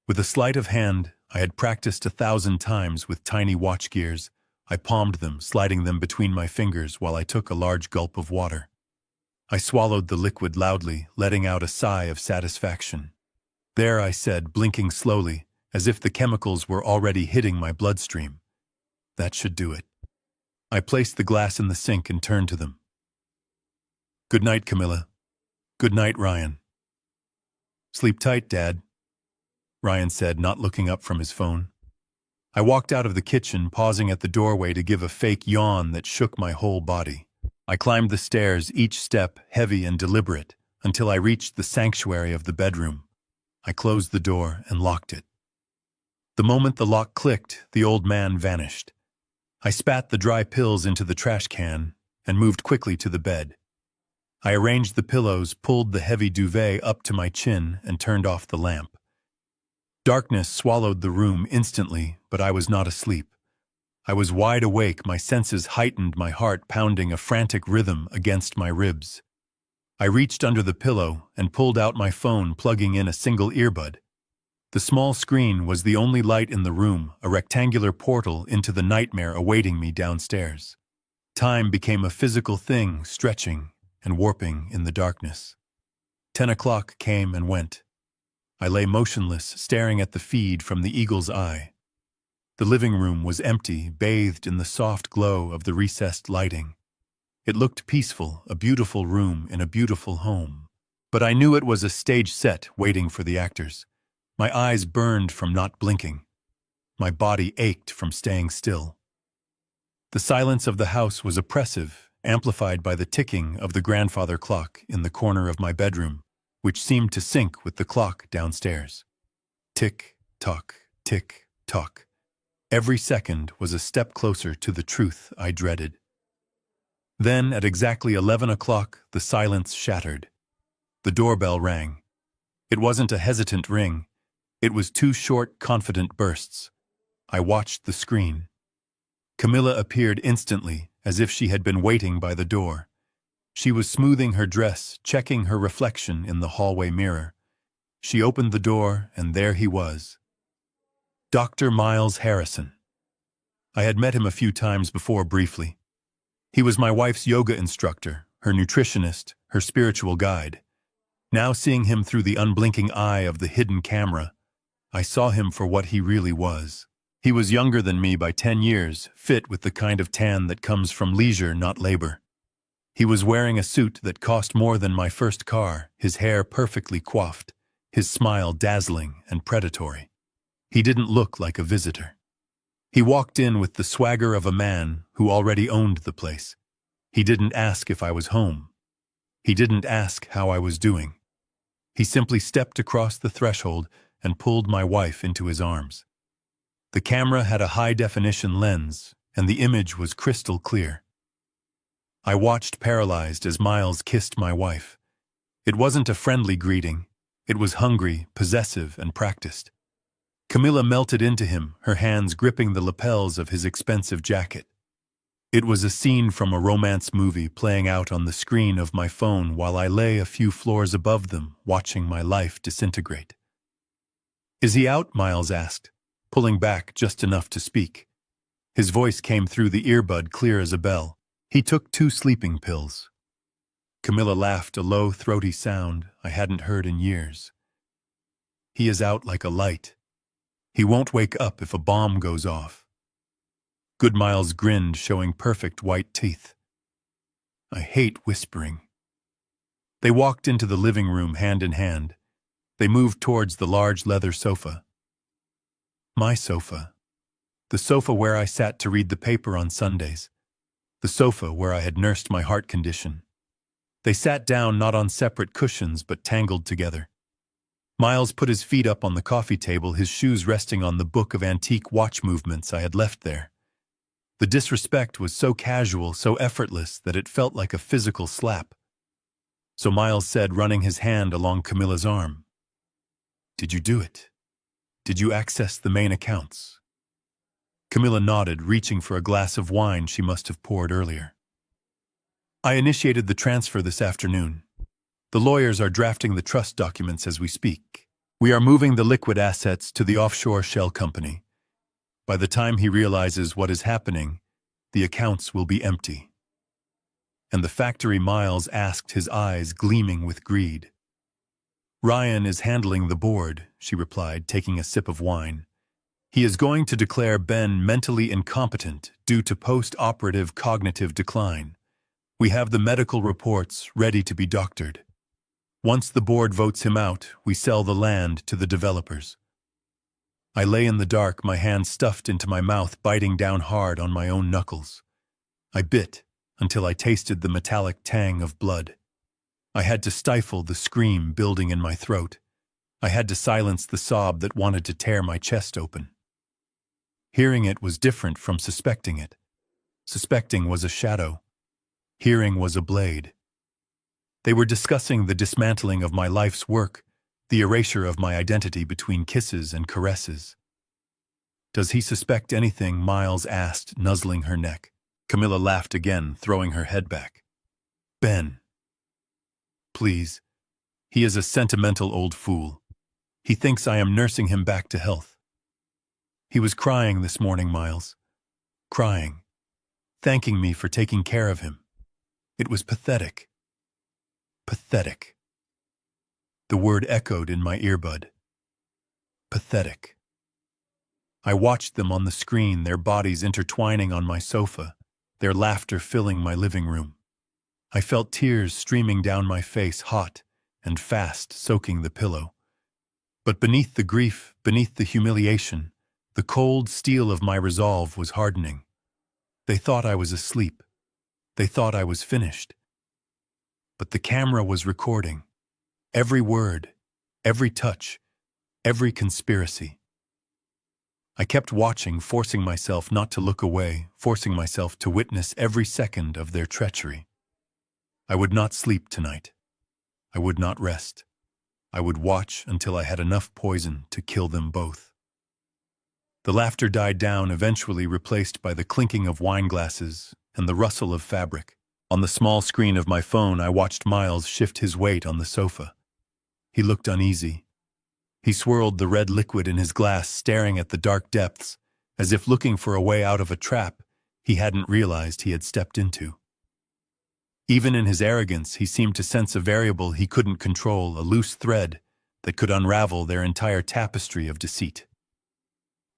With a sleight of hand I had practiced 1,000 times with tiny watch gears, I palmed them, sliding them between my fingers while I took a large gulp of water. I swallowed the liquid loudly, letting out a sigh of satisfaction. "There," I said, blinking slowly, as if the chemicals were already hitting my bloodstream. "That should do it." I placed the glass in the sink and turned to them. "Good night, Camilla. Good night, Ryan." "Sleep tight, Dad," Ryan said, not looking up from his phone. I walked out of the kitchen, pausing at the doorway to give a fake yawn that shook my whole body. I climbed the stairs, each step heavy and deliberate, until I reached the sanctuary of the bedroom. I closed the door and locked it. The moment the lock clicked, the old man vanished. I spat the dry pills into the trash can and moved quickly to the bed. I arranged the pillows, pulled the heavy duvet up to my chin, and turned off the lamp. Darkness swallowed the room instantly, but I was not asleep. I was wide awake, my senses heightened, my heart pounding a frantic rhythm against my ribs. I reached under the pillow and pulled out my phone, plugging in a single earbud. The small screen was the only light in the room, a rectangular portal into the nightmare awaiting me downstairs. Time became a physical thing, stretching and warping in the darkness. 10 o'clock came and went. I lay motionless, staring at the feed from the eagle's eye. The living room was empty, bathed in the soft glow of the recessed lighting. It looked peaceful, a beautiful room in a beautiful home. But I knew it was a stage set waiting for the actors. My eyes burned from not blinking. My body ached from staying still. The silence of the house was oppressive, amplified by the ticking of the grandfather clock in the corner of my bedroom, which seemed to sync with the clock downstairs. Tick-tock, tick-tock. Every second was a step closer to the truth I dreaded. Then, at exactly 11 o'clock, the silence shattered. The doorbell rang. It wasn't a hesitant ring. It was 2 short, confident bursts. I watched the screen. Camilla appeared instantly, as if she had been waiting by the door. She was smoothing her dress, checking her reflection in the hallway mirror. She opened the door, and there he was. Dr. Miles Harrison. I had met him a few times before, briefly. He was my wife's yoga instructor, her nutritionist, her spiritual guide. Now, seeing him through the unblinking eye of the hidden camera, I saw him for what he really was. He was younger than me by 10 years, fit with the kind of tan that comes from leisure, not labor. He was wearing a suit that cost more than my first car, his hair perfectly coiffed, his smile dazzling and predatory. He didn't look like a visitor. He walked in with the swagger of a man who already owned the place. He didn't ask if I was home. He didn't ask how I was doing. He simply stepped across the threshold and pulled my wife into his arms. The camera had a high-definition lens, and the image was crystal clear. I watched paralyzed as Miles kissed my wife. It wasn't a friendly greeting. It was hungry, possessive, and practiced. Camilla melted into him, her hands gripping the lapels of his expensive jacket. It was a scene from a romance movie playing out on the screen of my phone while I lay a few floors above them, watching my life disintegrate. "Is he out?" Miles asked, pulling back just enough to speak. His voice came through the earbud clear as a bell. "He took 2 sleeping pills." Camilla laughed, a low, throaty sound I hadn't heard in years. "He is out like a light. He won't wake up if a bomb goes off." Good Miles grinned, showing perfect white teeth. I hate whispering. They walked into the living room hand in hand. They moved towards the large leather sofa. My sofa. The sofa where I sat to read the paper on Sundays. The sofa where I had nursed my heart condition. They sat down not on separate cushions but tangled together. Miles put his feet up on the coffee table, his shoes resting on the book of antique watch movements I had left there. The disrespect was so casual, so effortless, that it felt like a physical slap. So Miles said, running his hand along Camilla's arm, "Did you do it? Did you access the main accounts?" Camilla nodded, reaching for a glass of wine she must have poured earlier. "I initiated the transfer this afternoon. The lawyers are drafting the trust documents as we speak. We are moving the liquid assets to the offshore shell company. By the time he realizes what is happening, the accounts will be empty." And the factory Miles asked, his eyes gleaming with greed. "Ryan is handling the board," she replied, taking a sip of wine. "He is going to declare Ben mentally incompetent due to post-operative cognitive decline. We have the medical reports ready to be doctored. Once the board votes him out, we sell the land to the developers." I lay in the dark, my hand stuffed into my mouth, biting down hard on my own knuckles. I bit until I tasted the metallic tang of blood. I had to stifle the scream building in my throat. I had to silence the sob that wanted to tear my chest open. Hearing it was different from suspecting it. Suspecting was a shadow. Hearing was a blade. They were discussing the dismantling of my life's work, the erasure of my identity between kisses and caresses. "Does he suspect anything?" Miles asked, nuzzling her neck. Camilla laughed again, throwing her head back. "Ben. Please. He is a sentimental old fool. He thinks I am nursing him back to health. He was crying this morning, Miles. Crying. Thanking me for taking care of him. It was pathetic. Pathetic." The word echoed in my earbud. Pathetic. I watched them on the screen, their bodies intertwining on my sofa, their laughter filling my living room. I felt tears streaming down my face, hot and fast, soaking the pillow. But beneath the grief, beneath the humiliation, the cold steel of my resolve was hardening. They thought I was asleep. They thought I was finished. But the camera was recording. Every word, every touch, every conspiracy. I kept watching, forcing myself not to look away, forcing myself to witness every second of their treachery. I would not sleep tonight. I would not rest. I would watch until I had enough poison to kill them both. The laughter died down, eventually replaced by the clinking of wine glasses and the rustle of fabric. On the small screen of my phone, I watched Miles shift his weight on the sofa. He looked uneasy. He swirled the red liquid in his glass, staring at the dark depths, as if looking for a way out of a trap he hadn't realized he had stepped into. Even in his arrogance, he seemed to sense a variable he couldn't control, a loose thread that could unravel their entire tapestry of deceit.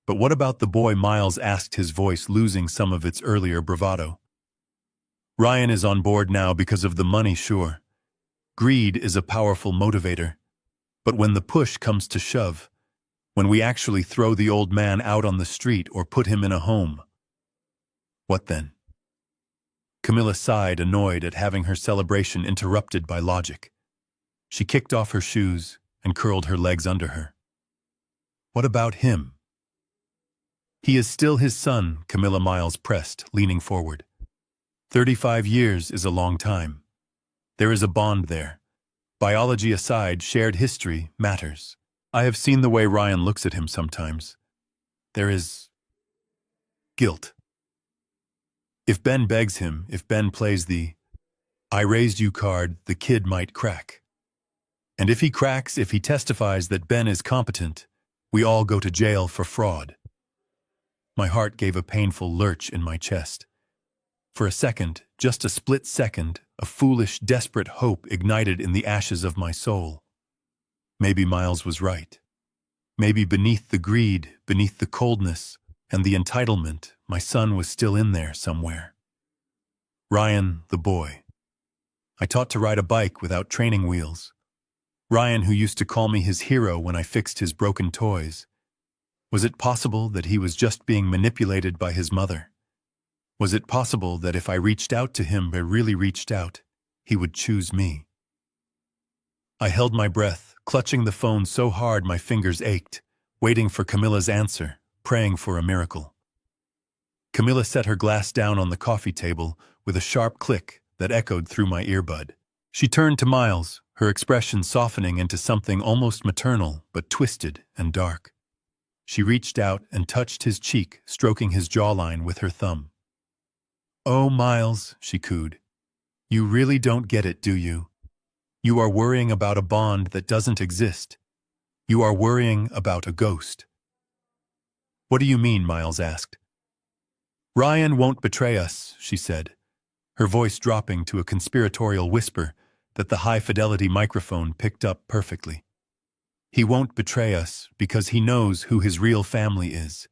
"But what about the boy?" Miles asked, his voice losing some of its earlier bravado. "Ryan is on board now because of the money, sure. Greed is a powerful motivator. But when the push comes to shove, when we actually throw the old man out on the street or put him in a home, what then?" Camilla sighed, annoyed at having her celebration interrupted by logic. She kicked off her shoes and curled her legs under her. "What about him?" "He is still his son," Camilla. Miles pressed, leaning forward. 35 years is a long time. There is a bond there. Biology aside, shared history matters. I have seen the way Ryan looks at him sometimes. There is guilt. If Ben begs him, if Ben plays the "I raised you" card, the kid might crack. And if he cracks, if he testifies that Ben is competent, we all go to jail for fraud. My heart gave a painful lurch in my chest. For a second, just a split second, a foolish, desperate hope ignited in the ashes of my soul. Maybe Miles was right. Maybe beneath the greed, beneath the coldness, and the entitlement, my son was still in there somewhere. Ryan, the boy. I taught to ride a bike without training wheels. Ryan, who used to call me his hero when I fixed his broken toys. Was it possible that he was just being manipulated by his mother? Was it possible that if I reached out to him, I really reached out, he would choose me? I held my breath, clutching the phone so hard my fingers ached, waiting for Camilla's answer, praying for a miracle. Camilla set her glass down on the coffee table with a sharp click that echoed through my earbud. She turned to Miles, her expression softening into something almost maternal but twisted and dark. She reached out and touched his cheek, stroking his jawline with her thumb. "Oh, Miles," she cooed. "You really don't get it, do you? You are worrying about a bond that doesn't exist. You are worrying about a ghost." "What do you mean?" Miles asked. "Ryan won't betray us," she said, her voice dropping to a conspiratorial whisper that the high-fidelity microphone picked up perfectly. "He won't betray us because he knows who his real family is.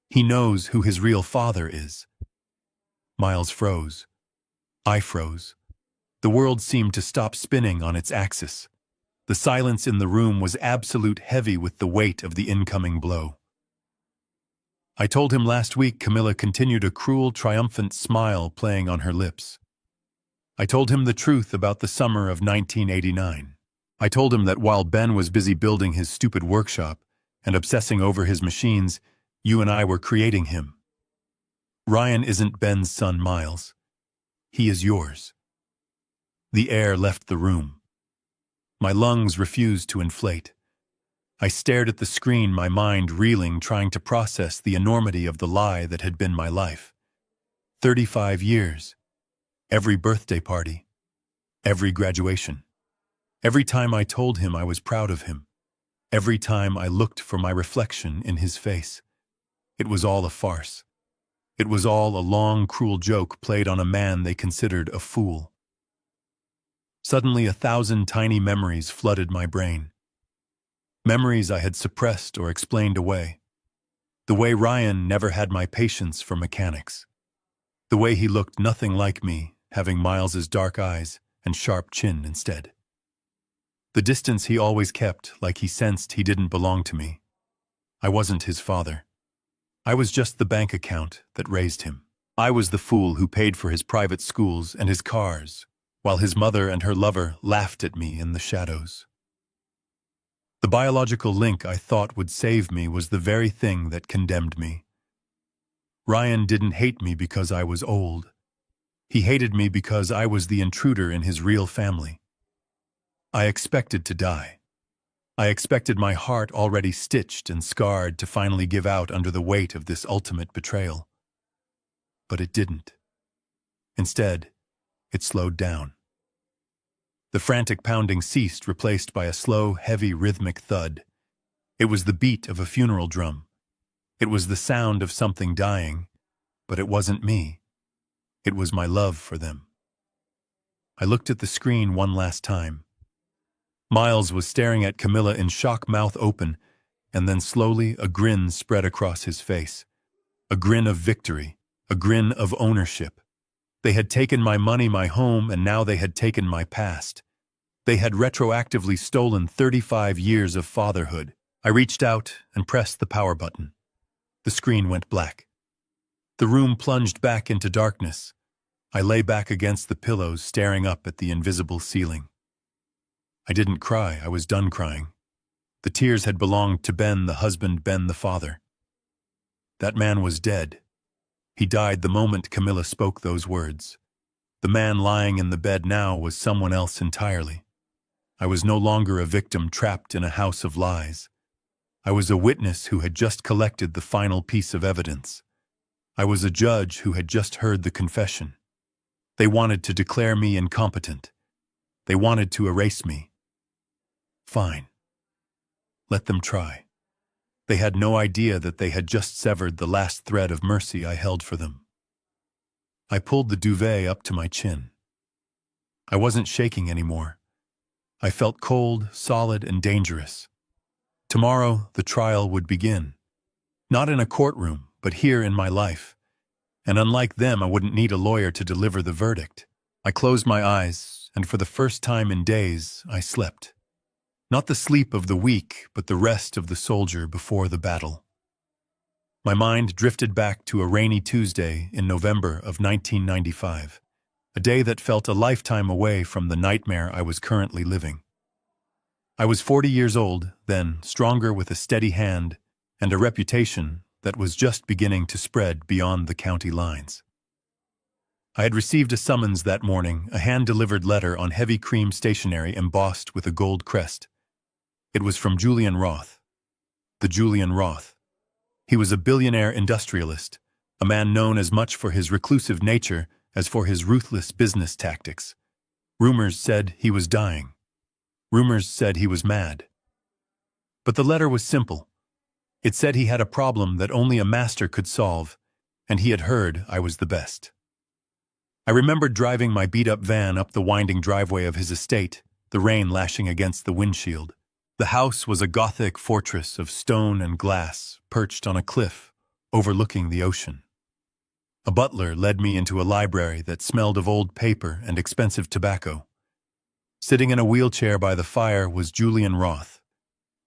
He knows who his real father is." Miles froze. I froze. The world seemed to stop spinning on its axis. The silence in the room was absolute, heavy with the weight of the incoming blow. "I told him last week," Camilla continued, a cruel, triumphant smile playing on her lips. "I told him the truth about the summer of 1989. I told him that while Ben was busy building his stupid workshop and obsessing over his machines, you and I were creating him. Ryan isn't Ben's son, Miles. He is yours." The air left the room. My lungs refused to inflate. I stared at the screen, my mind reeling, trying to process the enormity of the lie that had been my life. 35 years. Every birthday party. Every graduation. Every time I told him I was proud of him. Every time I looked for my reflection in his face. It was all a farce. It was all a long, cruel joke played on a man they considered a fool. Suddenly 1,000 tiny memories flooded my brain. Memories I had suppressed or explained away. The way Ryan never had my patience for mechanics. The way he looked nothing like me, having Miles's dark eyes and sharp chin instead. The distance he always kept, like he sensed he didn't belong to me. I wasn't his father. I was just the bank account that raised him. I was the fool who paid for his private schools and his cars, while his mother and her lover laughed at me in the shadows. The biological link I thought would save me was the very thing that condemned me. Ryan didn't hate me because I was old. He hated me because I was the intruder in his real family. I expected to die. I expected my heart, already stitched and scarred, to finally give out under the weight of this ultimate betrayal. But it didn't. Instead, it slowed down. The frantic pounding ceased, replaced by a slow, heavy, rhythmic thud. It was the beat of a funeral drum. It was the sound of something dying, but it wasn't me. It was my love for them. I looked at the screen one last time. Miles was staring at Camilla in shock, mouth open, and then slowly a grin spread across his face. A grin of victory, a grin of ownership. They had taken my money, my home, and now they had taken my past. They had retroactively stolen 35 years of fatherhood. I reached out and pressed the power button. The screen went black. The room plunged back into darkness. I lay back against the pillows, staring up at the invisible ceiling. I didn't cry. I was done crying. The tears had belonged to Ben, the husband, Ben, the father. That man was dead. He died the moment Camilla spoke those words. The man lying in the bed now was someone else entirely. I was no longer a victim trapped in a house of lies. I was a witness who had just collected the final piece of evidence. I was a judge who had just heard the confession. They wanted to declare me incompetent. They wanted to erase me. Fine. Let them try. They had no idea that they had just severed the last thread of mercy I held for them. I pulled the duvet up to my chin. I wasn't shaking anymore. I felt cold, solid, and dangerous. Tomorrow, the trial would begin. Not in a courtroom, but here in my life. And unlike them, I wouldn't need a lawyer to deliver the verdict. I closed my eyes and for the first time in days, I slept. Not the sleep of the weak, but the rest of the soldier before the battle. My mind drifted back to a rainy Tuesday in November of 1995, a day that felt a lifetime away from the nightmare I was currently living. I was 40 years old, then, stronger with a steady hand and a reputation that was just beginning to spread beyond the county lines. I had received a summons that morning, a hand-delivered letter on heavy cream stationery embossed with a gold crest. It was from Julian Roth. The Julian Roth. He was a billionaire industrialist, a man known as much for his reclusive nature as for his ruthless business tactics. Rumors said he was dying. Rumors said he was mad. But the letter was simple. It said he had a problem that only a master could solve, and he had heard I was the best. I remembered driving my beat-up van up the winding driveway of his estate, the rain lashing against the windshield. The house was a Gothic fortress of stone and glass, perched on a cliff, overlooking the ocean. A butler led me into a library that smelled of old paper and expensive tobacco. Sitting in a wheelchair by the fire was Julian Roth.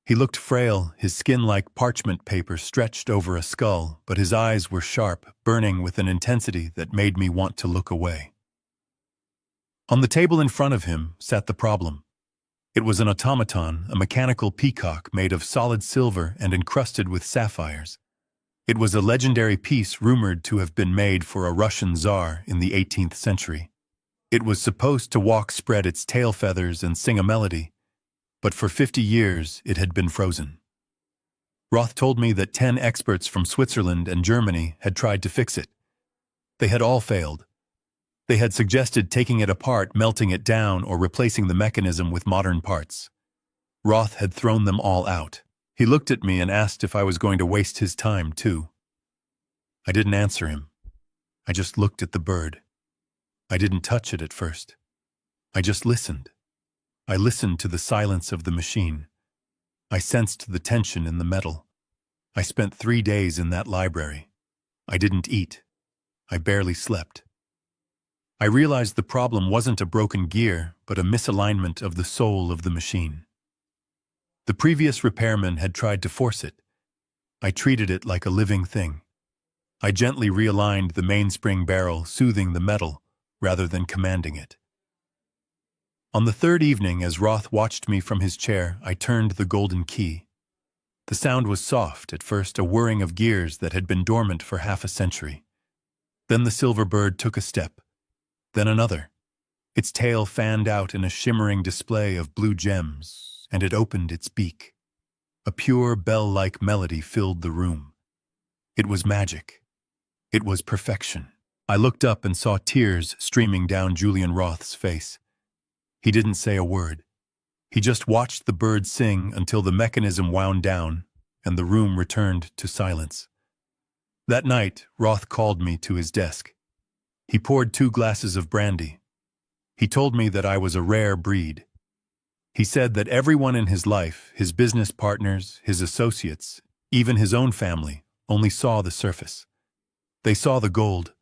He looked frail, his skin like parchment paper stretched over a skull, but his eyes were sharp, burning with an intensity that made me want to look away. On the table in front of him sat the problem. It was an automaton, a mechanical peacock made of solid silver and encrusted with sapphires. It was a legendary piece rumored to have been made for a Russian czar in the 18th century. It was supposed to walk, spread its tail feathers, and sing a melody, but for 50 years it had been frozen. Roth told me that 10 experts from Switzerland and Germany had tried to fix it. They had all failed. They had suggested taking it apart, melting it down, or replacing the mechanism with modern parts. Roth had thrown them all out. He looked at me and asked if I was going to waste his time, too. I didn't answer him. I just looked at the bird. I didn't touch it at first. I just listened. I listened to the silence of the machine. I sensed the tension in the metal. I spent 3 days in that library. I didn't eat. I barely slept. I realized the problem wasn't a broken gear, but a misalignment of the soul of the machine. The previous repairman had tried to force it. I treated it like a living thing. I gently realigned the mainspring barrel, soothing the metal, rather than commanding it. On the third evening, as Roth watched me from his chair, I turned the golden key. The sound was soft, at first a whirring of gears that had been dormant for half a century. Then the silver bird took a step, then another. Its tail fanned out in a shimmering display of blue gems, and it opened its beak. A pure bell-like melody filled the room. It was magic. It was perfection. I looked up and saw tears streaming down Julian Roth's face. He didn't say a word. He just watched the bird sing until the mechanism wound down and the room returned to silence. That night, Roth called me to his desk. He poured 2 glasses of brandy. He told me that I was a rare breed. He said that everyone in his life, his business partners, his associates, even his own family, only saw the surface. They saw the gold,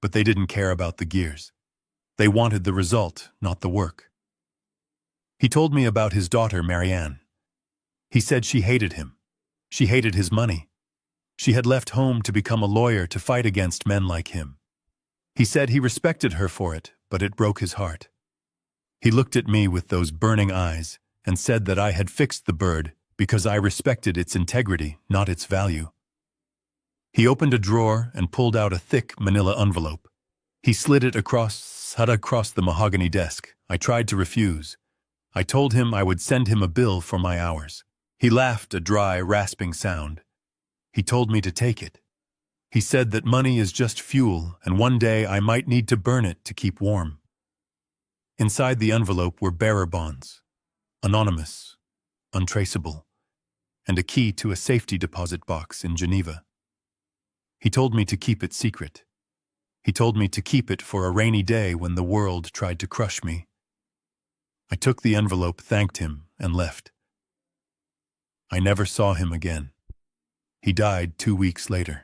but they didn't care about the gears. They wanted the result, not the work. He told me about his daughter, Marianne. He said she hated him. She hated his money. She had left home to become a lawyer to fight against men like him. He said he respected her for it, but it broke his heart. He looked at me with those burning eyes and said that I had fixed the bird because I respected its integrity, not its value. He opened a drawer and pulled out a thick manila envelope. He slid it across the mahogany desk. I tried to refuse. I told him I would send him a bill for my hours. He laughed, a dry, rasping sound. He told me to take it. He said that money is just fuel, and one day I might need to burn it to keep warm. Inside the envelope were bearer bonds, anonymous, untraceable, and a key to a safety deposit box in Geneva. He told me to keep it secret. He told me to keep it for a rainy day when the world tried to crush me. I took the envelope, thanked him, and left. I never saw him again. He died 2 weeks later.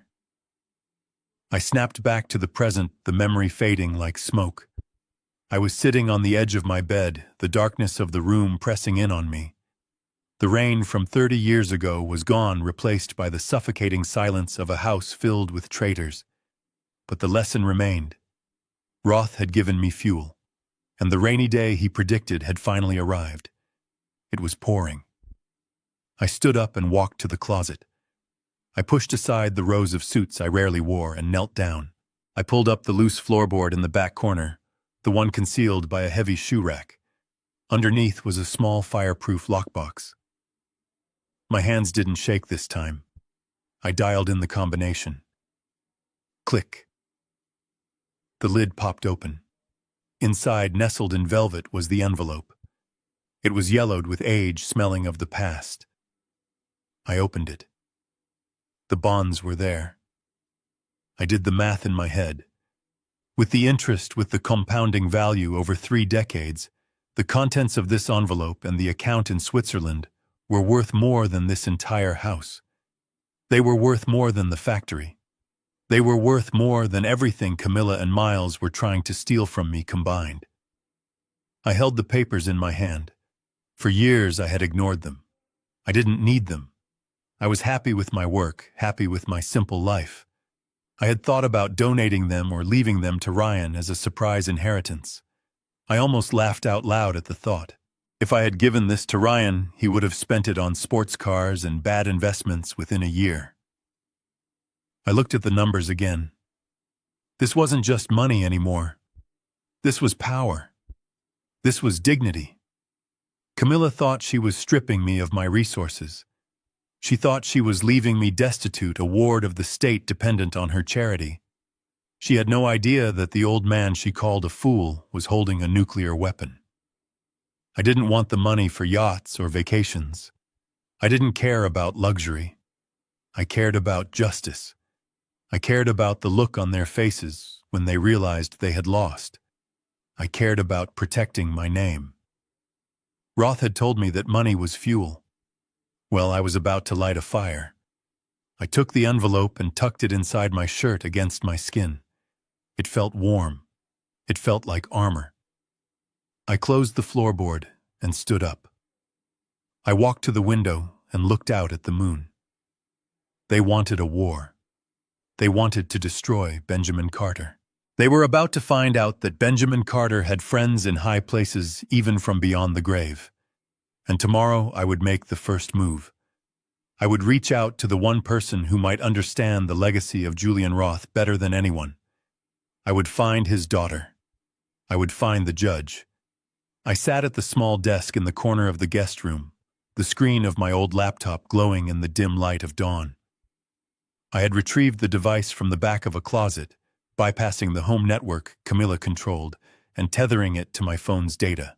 I snapped back to the present, the memory fading like smoke. I was sitting on the edge of my bed, the darkness of the room pressing in on me. The rain from 30 years ago was gone, replaced by the suffocating silence of a house filled with traitors. But the lesson remained. Roth had given me fuel, and the rainy day he predicted had finally arrived. It was pouring. I stood up and walked to the closet. I pushed aside the rows of suits I rarely wore and knelt down. I pulled up the loose floorboard in the back corner, the one concealed by a heavy shoe rack. Underneath was a small fireproof lockbox. My hands didn't shake this time. I dialed in the combination. Click. The lid popped open. Inside, nestled in velvet, was the envelope. It was yellowed with age, smelling of the past. I opened it. The bonds were there. I did the math in my head. With the interest, with the compounding value over 3 decades, the contents of this envelope and the account in Switzerland were worth more than this entire house. They were worth more than the factory. They were worth more than everything Camilla and Miles were trying to steal from me combined. I held the papers in my hand. For years I had ignored them. I didn't need them. I was happy with my work, happy with my simple life. I had thought about donating them or leaving them to Ryan as a surprise inheritance. I almost laughed out loud at the thought. If I had given this to Ryan, he would have spent it on sports cars and bad investments within a year. I looked at the numbers again. This wasn't just money anymore. This was power. This was dignity. Camilla thought she was stripping me of my resources. She thought she was leaving me destitute, a ward of the state dependent on her charity. She had no idea that the old man she called a fool was holding a nuclear weapon. I didn't want the money for yachts or vacations. I didn't care about luxury. I cared about justice. I cared about the look on their faces when they realized they had lost. I cared about protecting my name. Roth had told me that money was fuel. Well, I was about to light a fire. I took the envelope and tucked it inside my shirt against my skin. It felt warm. It felt like armor. I closed the floorboard and stood up. I walked to the window and looked out at the moon. They wanted a war. They wanted to destroy Benjamin Carter. They were about to find out that Benjamin Carter had friends in high places even from beyond the grave. And tomorrow I would make the first move. I would reach out to the one person who might understand the legacy of Julian Roth better than anyone. I would find his daughter. I would find the judge. I sat at the small desk in the corner of the guest room, the screen of my old laptop glowing in the dim light of dawn. I had retrieved the device from the back of a closet, bypassing the home network Camilla controlled and tethering it to my phone's data.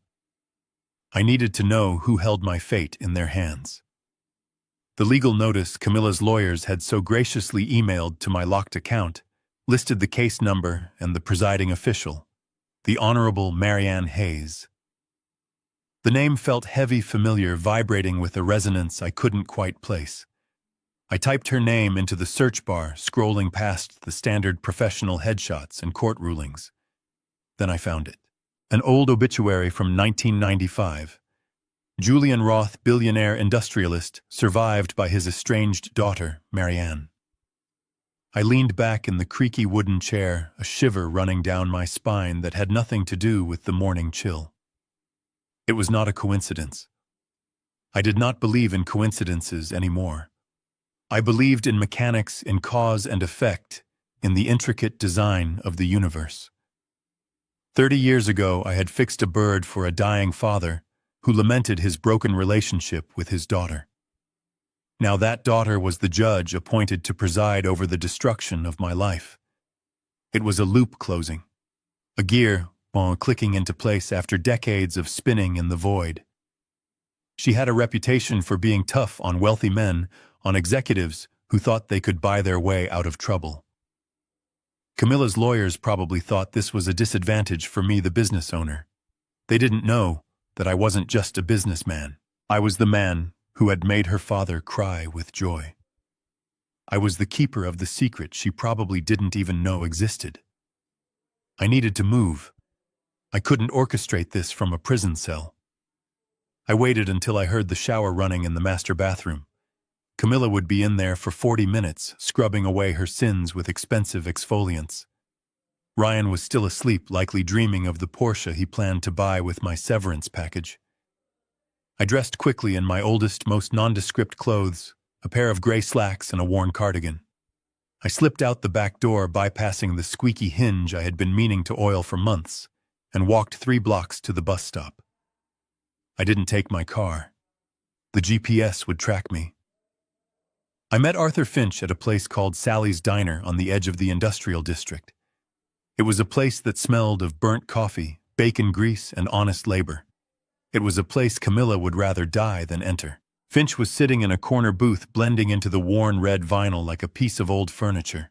I needed to know who held my fate in their hands. The legal notice Camilla's lawyers had so graciously emailed to my locked account listed the case number and the presiding official, the Honorable Marianne Hayes. The name felt heavy, familiar, vibrating with a resonance I couldn't quite place. I typed her name into the search bar, scrolling past the standard professional headshots and court rulings. Then I found it. An old obituary from 1995. Julian Roth, billionaire industrialist, survived by his estranged daughter, Marianne. I leaned back in the creaky wooden chair, a shiver running down my spine that had nothing to do with the morning chill. It was not a coincidence. I did not believe in coincidences anymore. I believed in mechanics, in cause and effect, in the intricate design of the universe. 30 years ago, I had fixed a bird for a dying father who lamented his broken relationship with his daughter. Now that daughter was the judge appointed to preside over the destruction of my life. It was a loop closing, a gear clicking into place after decades of spinning in the void. She had a reputation for being tough on wealthy men, on executives who thought they could buy their way out of trouble. Camilla's lawyers probably thought this was a disadvantage for me, the business owner. They didn't know that I wasn't just a businessman. I was the man who had made her father cry with joy. I was the keeper of the secret she probably didn't even know existed. I needed to move. I couldn't orchestrate this from a prison cell. I waited until I heard the shower running in the master bathroom. Camilla would be in there for 40 minutes, scrubbing away her sins with expensive exfoliants. Ryan was still asleep, likely dreaming of the Porsche he planned to buy with my severance package. I dressed quickly in my oldest, most nondescript clothes, a pair of gray slacks and a worn cardigan. I slipped out the back door, bypassing the squeaky hinge I had been meaning to oil for months, and walked 3 blocks to the bus stop. I didn't take my car. The GPS would track me. I met Arthur Finch at a place called Sally's Diner on the edge of the industrial district. It was a place that smelled of burnt coffee, bacon grease, and honest labor. It was a place Camilla would rather die than enter. Finch was sitting in a corner booth, blending into the worn red vinyl like a piece of old furniture.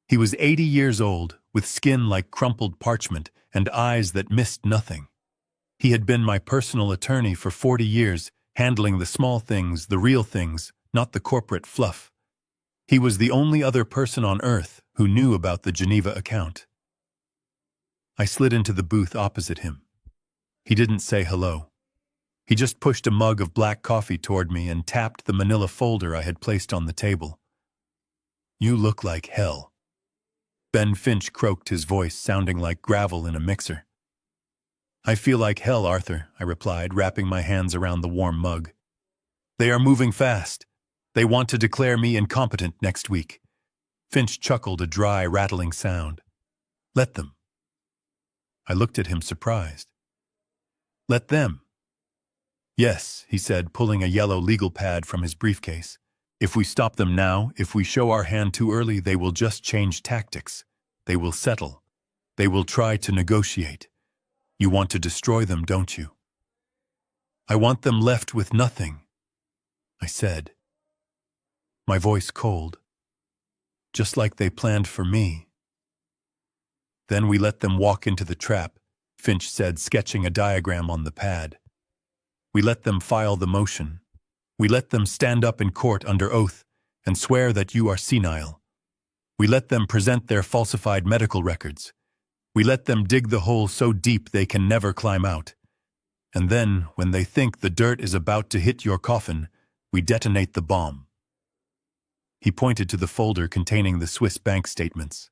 He was 80 years old, with skin like crumpled parchment and eyes that missed nothing. He had been my personal attorney for 40 years, handling the small things, the real things, not the corporate fluff. He was the only other person on earth who knew about the Geneva account. I slid into the booth opposite him. He didn't say hello. He just pushed a mug of black coffee toward me and tapped the manila folder I had placed on the table. "You look like hell." Ben Finch croaked, his voice sounding like gravel in a mixer. "I feel like hell, Arthur," I replied, wrapping my hands around the warm mug. "They are moving fast. They want to declare me incompetent next week." Finch chuckled, a dry, rattling sound. "Let them." I looked at him, surprised. "Let them?" "Yes," he said, pulling a yellow legal pad from his briefcase. "If we stop them now, if we show our hand too early, they will just change tactics. They will settle. They will try to negotiate. You want to destroy them, don't you?" "I want them left with nothing," I said, my voice cold. "Just like they planned for me." "Then we let them walk into the trap," Finch said, sketching a diagram on the pad. "We let them file the motion. We let them stand up in court under oath and swear that you are senile. We let them present their falsified medical records. We let them dig the hole so deep they can never climb out. And then, when they think the dirt is about to hit your coffin, we detonate the bomb." He pointed to the folder containing the Swiss bank statements.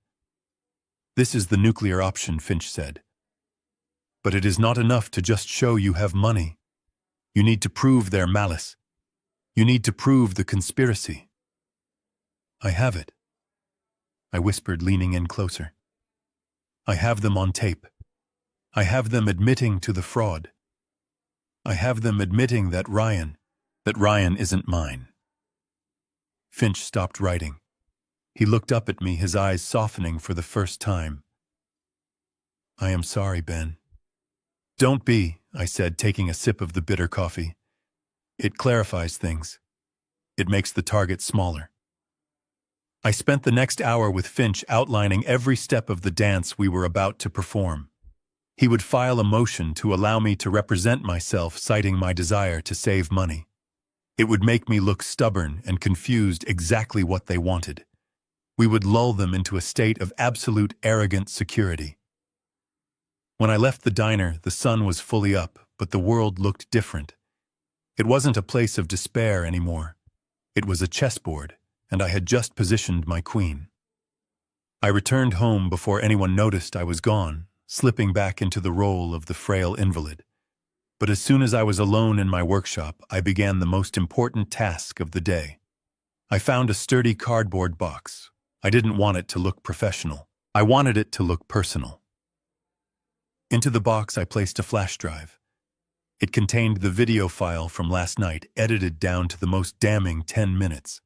"This is the nuclear option," Finch said. "But it is not enough to just show you have money. You need to prove their malice. You need to prove the conspiracy." "I have it," I whispered, leaning in closer. "I have them on tape. I have them admitting to the fraud. I have them admitting that Ryan isn't mine." Finch stopped writing. He looked up at me, his eyes softening for the first time. "I am sorry, Ben." "Don't be," I said, taking a sip of the bitter coffee. "It clarifies things. It makes the target smaller." I spent the next hour with Finch, outlining every step of the dance we were about to perform. He would file a motion to allow me to represent myself, citing my desire to save money. It would make me look stubborn and confused, exactly what they wanted. We would lull them into a state of absolute arrogant security. When I left the diner, the sun was fully up, but the world looked different. It wasn't a place of despair anymore. It was a chessboard, and I had just positioned my queen. I returned home before anyone noticed I was gone, slipping back into the role of the frail invalid. But as soon as I was alone in my workshop, I began the most important task of the day. I found a sturdy cardboard box. I didn't want it to look professional. I wanted it to look personal. Into the box I placed a flash drive. It contained the video file from last night, edited down to the most damning 10 minutes.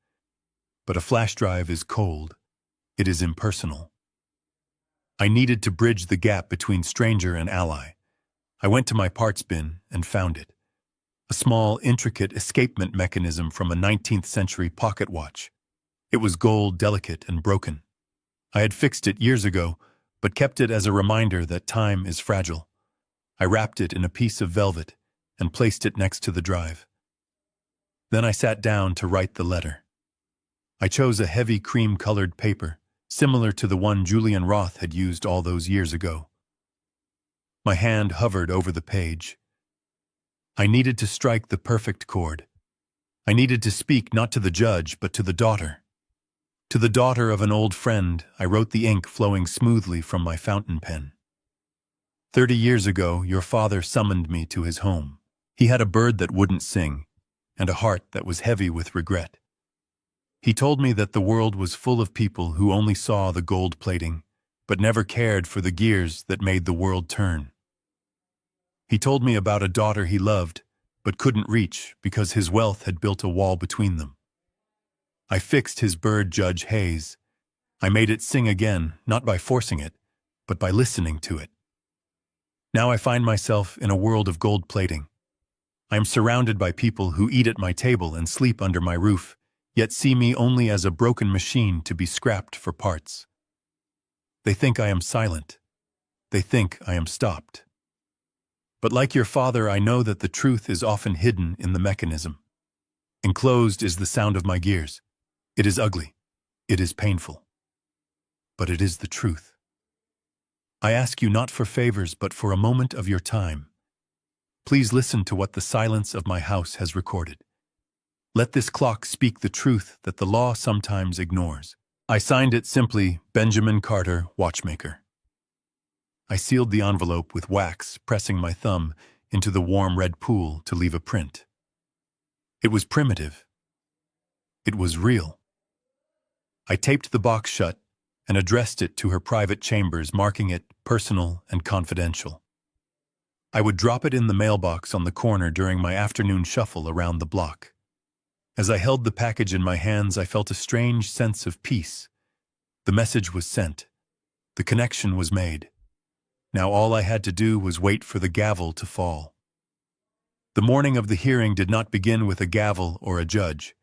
But a flash drive is cold. It is impersonal. I needed to bridge the gap between stranger and ally. I went to my parts bin and found it. A small, intricate escapement mechanism from a 19th century pocket watch. It was gold, delicate, and broken. I had fixed it years ago, but kept it as a reminder that time is fragile. I wrapped it in a piece of velvet and placed it next to the drive. Then I sat down to write the letter. I chose a heavy cream-colored paper, similar to the one Julian Roth had used all those years ago. My hand hovered over the page. I needed to strike the perfect chord. I needed to speak not to the judge, but to the daughter. To the daughter of an old friend, I wrote, the ink flowing smoothly from my fountain pen. 30 years ago, your father summoned me to his home. He had a bird that wouldn't sing, and a heart that was heavy with regret. He told me that the world was full of people who only saw the gold plating, but never cared for the gears that made the world turn. He told me about a daughter he loved, but couldn't reach because his wealth had built a wall between them. I fixed his bird, Judge Hayes. I made it sing again, not by forcing it, but by listening to it. Now I find myself in a world of gold plating. I am surrounded by people who eat at my table and sleep under my roof, yet see me only as a broken machine to be scrapped for parts. They think I am silent. They think I am stopped. But like your father, I know that the truth is often hidden in the mechanism. Enclosed is the sound of my gears. It is ugly. It is painful. But it is the truth. I ask you not for favors, but for a moment of your time. Please listen to what the silence of my house has recorded. Let this clock speak the truth that the law sometimes ignores. I signed it simply, Benjamin Carter, watchmaker. I sealed the envelope with wax, pressing my thumb into the warm red pool to leave a print. It was primitive. It was real. I taped the box shut and addressed it to her private chambers, marking it personal and confidential. I would drop it in the mailbox on the corner during my afternoon shuffle around the block. As I held the package in my hands, I felt a strange sense of peace. The message was sent. The connection was made. Now all I had to do was wait for the gavel to fall. The morning of the hearing did not begin with a gavel or a judge.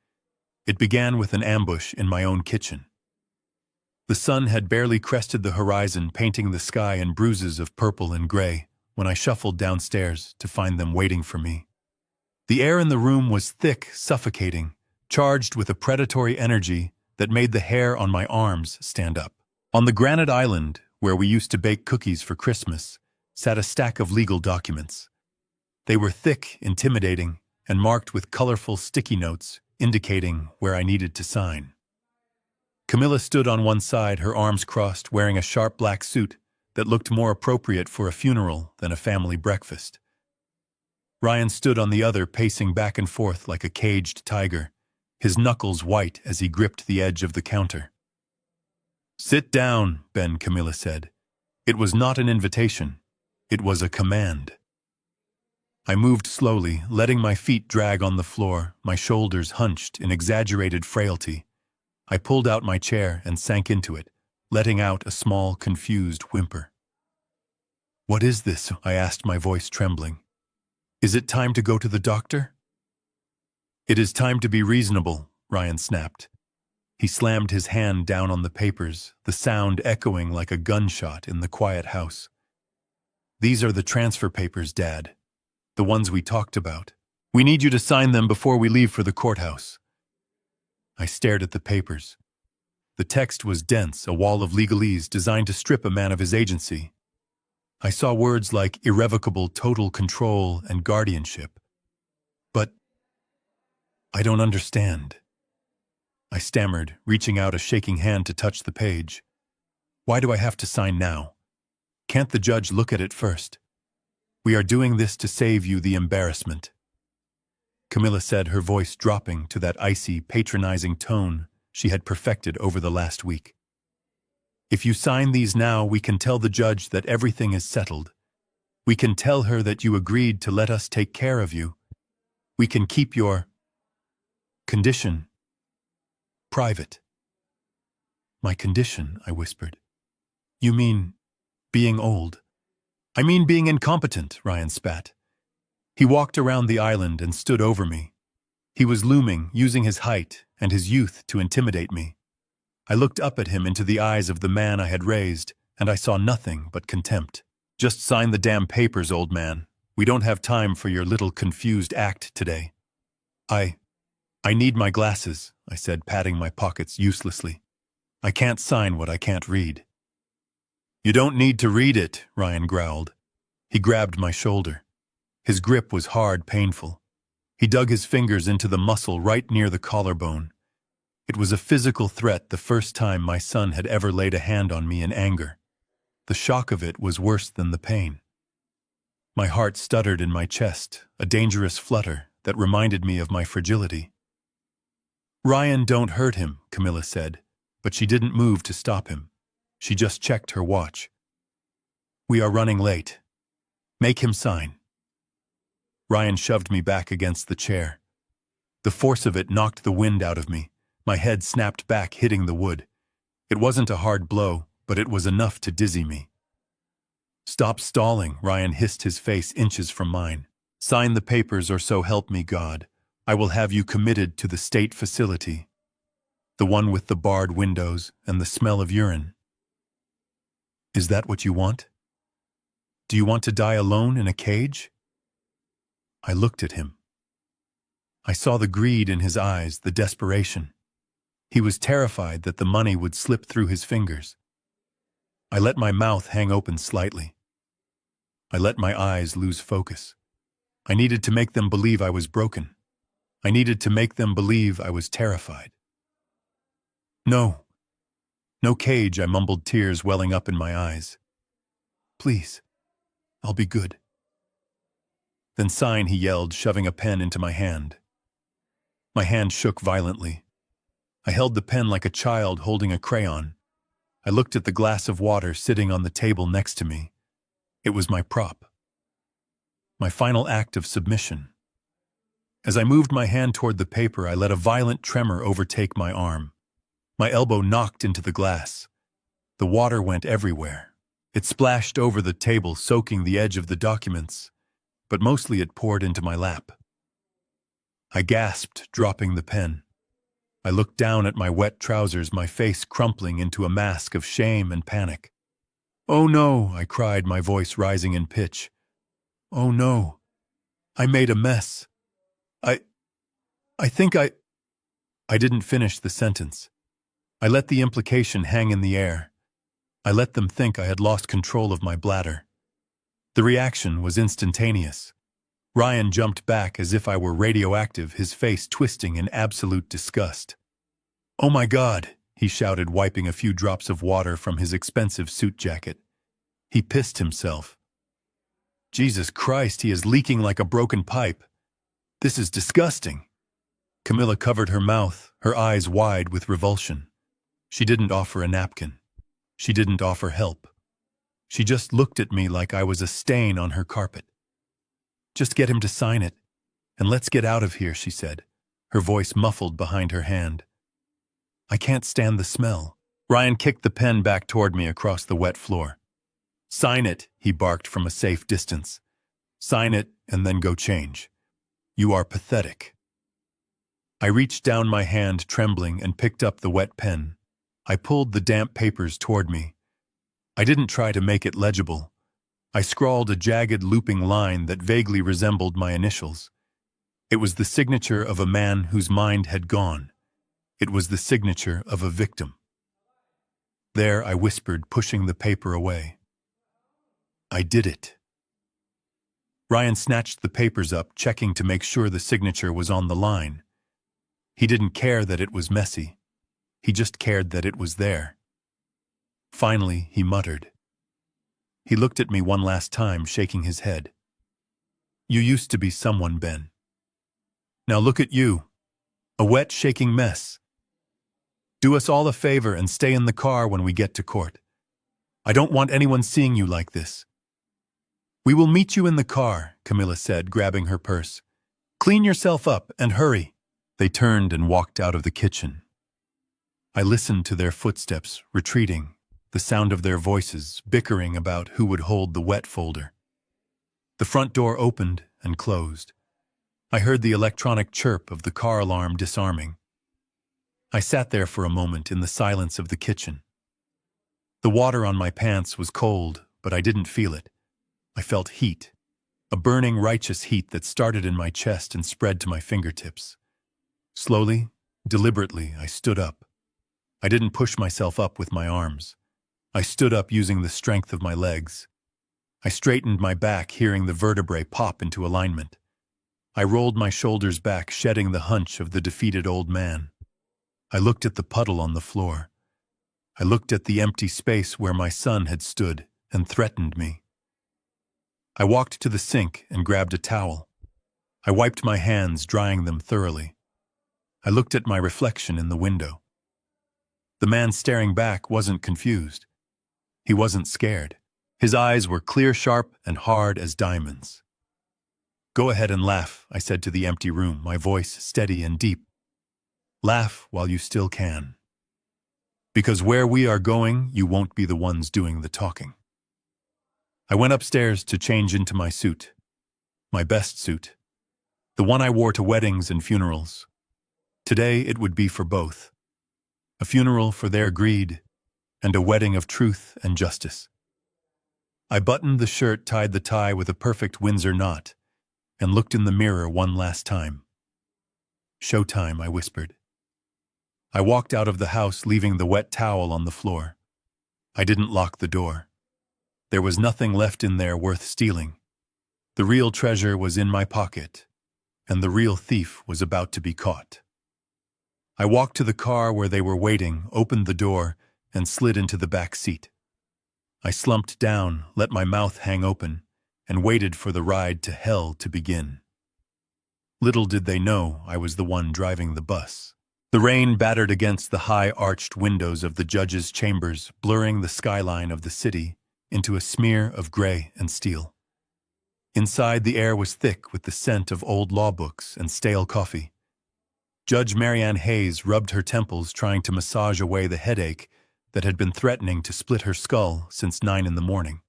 It began with an ambush in my own kitchen. The sun had barely crested the horizon, painting the sky in bruises of purple and gray, when I shuffled downstairs to find them waiting for me. The air in the room was thick, suffocating, charged with a predatory energy that made the hair on my arms stand up. On the granite island, where we used to bake cookies for Christmas, sat a stack of legal documents. They were thick, intimidating, and marked with colorful sticky notes indicating where I needed to sign. Camilla stood on one side, her arms crossed, wearing a sharp black suit that looked more appropriate for a funeral than a family breakfast. Ryan stood on the other, pacing back and forth like a caged tiger, his knuckles white as he gripped the edge of the counter. "Sit down," Ben, Camilla said. It was not an invitation. It was a command. I moved slowly, letting my feet drag on the floor, my shoulders hunched in exaggerated frailty. I pulled out my chair and sank into it, letting out a small, confused whimper. "What is this?" I asked, my voice trembling. "Is it time to go to the doctor?" "It is time to be reasonable," Ryan snapped. He slammed his hand down on the papers, the sound echoing like a gunshot in the quiet house. "These are the transfer papers, Dad. The ones we talked about. We need you to sign them before we leave for the courthouse." I stared at the papers. The text was dense, a wall of legalese designed to strip a man of his agency. I saw words like irrevocable total control and guardianship. But I don't understand. I stammered, reaching out a shaking hand to touch the page. "Why do I have to sign now? Can't the judge look at it first? We are doing this to save you the embarrassment." Camilla said, her voice dropping to that icy, patronizing tone she had perfected over the last week. "If you sign these now, we can tell the judge that everything is settled. We can tell her that you agreed to let us take care of you. We can keep your condition private." "My condition," I whispered. "You mean being old?" "I mean being incompetent," Ryan spat. He walked around the island and stood over me. He was looming, using his height and his youth to intimidate me. I looked up at him into the eyes of the man I had raised, and I saw nothing but contempt. "Just sign the damn papers, old man. We don't have time for your little confused act today." I need my glasses," I said, patting my pockets uselessly. "I can't sign what I can't read." "You don't need to read it," Ryan growled. He grabbed my shoulder. His grip was hard, painful. He dug his fingers into the muscle right near the collarbone. It was a physical threat, the first time my son had ever laid a hand on me in anger. The shock of it was worse than the pain. My heart stuttered in my chest, a dangerous flutter that reminded me of my fragility. "Ryan, don't hurt him," Camilla said, but she didn't move to stop him. She just checked her watch. "We are running late. Make him sign." Ryan shoved me back against the chair. The force of it knocked the wind out of me. My head snapped back, hitting the wood. It wasn't a hard blow, but it was enough to dizzy me. "Stop stalling," Ryan hissed, his face inches from mine. "Sign the papers, or so help me God. I will have you committed to the state facility. The one with the barred windows and the smell of urine." "Is that what you want? Do you want to die alone in a cage?" I looked at him. I saw the greed in his eyes, the desperation. He was terrified that the money would slip through his fingers. I let my mouth hang open slightly. I let my eyes lose focus. I needed to make them believe I was broken. I needed to make them believe I was terrified. "No. No cage," I mumbled, tears welling up in my eyes. "Please. I'll be good." "Then sign," he yelled, shoving a pen into my hand. My hand shook violently. I held the pen like a child holding a crayon. I looked at the glass of water sitting on the table next to me. It was my prop. My final act of submission. As I moved my hand toward the paper, I let a violent tremor overtake my arm. My elbow knocked into the glass. The water went everywhere. It splashed over the table, soaking the edge of the documents, but mostly it poured into my lap. I gasped, dropping the pen. I looked down at my wet trousers, my face crumpling into a mask of shame and panic. "Oh no," I cried, my voice rising in pitch. "Oh no. I made a mess. I think I didn't finish the sentence. I let the implication hang in the air. I let them think I had lost control of my bladder. The reaction was instantaneous. Ryan jumped back as if I were radioactive, his face twisting in absolute disgust. "Oh my God," he shouted, wiping a few drops of water from his expensive suit jacket. He pissed himself. "Jesus Christ, he is leaking like a broken pipe. This is disgusting." Camilla covered her mouth, her eyes wide with revulsion. She didn't offer a napkin. She didn't offer help. She just looked at me like I was a stain on her carpet. "Just get him to sign it, and let's get out of here," she said, her voice muffled behind her hand. "I can't stand the smell." Ryan kicked the pen back toward me across the wet floor. "Sign it," he barked from a safe distance. "Sign it, and then go change. You are pathetic." I reached down my hand, trembling, and picked up the wet pen. I pulled the damp papers toward me. I didn't try to make it legible. I scrawled a jagged, looping line that vaguely resembled my initials. It was the signature of a man whose mind had gone. It was the signature of a victim. "There," I whispered, pushing the paper away. "I did it." Ryan snatched the papers up, checking to make sure the signature was on the line. He didn't care that it was messy. He just cared that it was there. Finally, he muttered. He looked at me one last time, shaking his head. "You used to be someone, Ben. Now look at you. A wet, shaking mess. Do us all a favor and stay in the car when we get to court. I don't want anyone seeing you like this." "We will meet you in the car," Camilla said, grabbing her purse. "Clean yourself up and hurry." They turned and walked out of the kitchen. I listened to their footsteps, retreating, the sound of their voices, bickering about who would hold the wet folder. The front door opened and closed. I heard the electronic chirp of the car alarm disarming. I sat there for a moment in the silence of the kitchen. The water on my pants was cold, but I didn't feel it. I felt heat, a burning, righteous heat that started in my chest and spread to my fingertips. Slowly, deliberately, I stood up. I didn't push myself up with my arms. I stood up using the strength of my legs. I straightened my back, hearing the vertebrae pop into alignment. I rolled my shoulders back, shedding the hunch of the defeated old man. I looked at the puddle on the floor. I looked at the empty space where my son had stood and threatened me. I walked to the sink and grabbed a towel. I wiped my hands, drying them thoroughly. I looked at my reflection in the window. The man staring back wasn't confused. He wasn't scared. His eyes were clear, sharp, and hard as diamonds. "Go ahead and laugh," I said to the empty room, my voice steady and deep. "Laugh while you still can. Because where we are going, you won't be the ones doing the talking." I went upstairs to change into my suit. My best suit. The one I wore to weddings and funerals. Today it would be for both. A funeral for their greed, and a wedding of truth and justice. I buttoned the shirt, tied the tie with a perfect Windsor knot, and looked in the mirror one last time. "Showtime," I whispered. I walked out of the house, leaving the wet towel on the floor. I didn't lock the door. There was nothing left in there worth stealing. The real treasure was in my pocket, and the real thief was about to be caught. I walked to the car where they were waiting, opened the door, and slid into the back seat. I slumped down, let my mouth hang open, and waited for the ride to hell to begin. Little did they know I was the one driving the bus. The rain battered against the high arched windows of the judge's chambers, blurring the skyline of the city into a smear of gray and steel. Inside, the air was thick with the scent of old law books and stale coffee. Judge Marianne Hayes rubbed her temples, trying to massage away the headache that had been threatening to split her skull since 9 in the morning.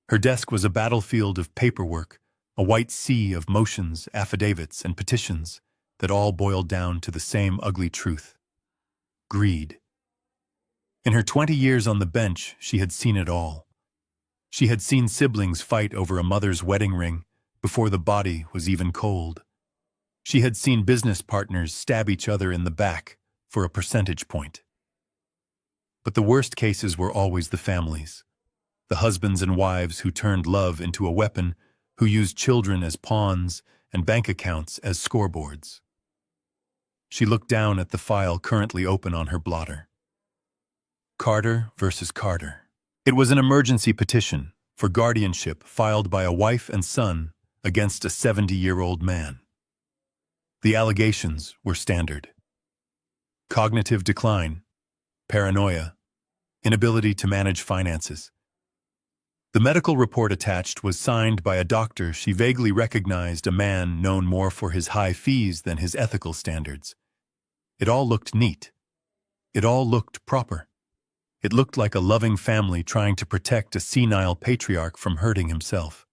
Her desk was a battlefield of paperwork, a white sea of motions, affidavits, and petitions that all boiled down to the same ugly truth: greed. In her 20 years on the bench, she had seen it all. She had seen siblings fight over a mother's wedding ring before the body was even cold. She had seen business partners stab each other in the back for a percentage point. But the worst cases were always the families, the husbands and wives who turned love into a weapon, who used children as pawns and bank accounts as scoreboards. She looked down at the file currently open on her blotter. Carter versus Carter. It was an emergency petition for guardianship filed by a wife and son against a 70-year-old man. The allegations were standard: cognitive decline, paranoia, inability to manage finances. The medical report attached was signed by a doctor she vaguely recognized, a man known more for his high fees than his ethical standards. It all looked neat. It all looked proper. It looked like a loving family trying to protect a senile patriarch from hurting himself.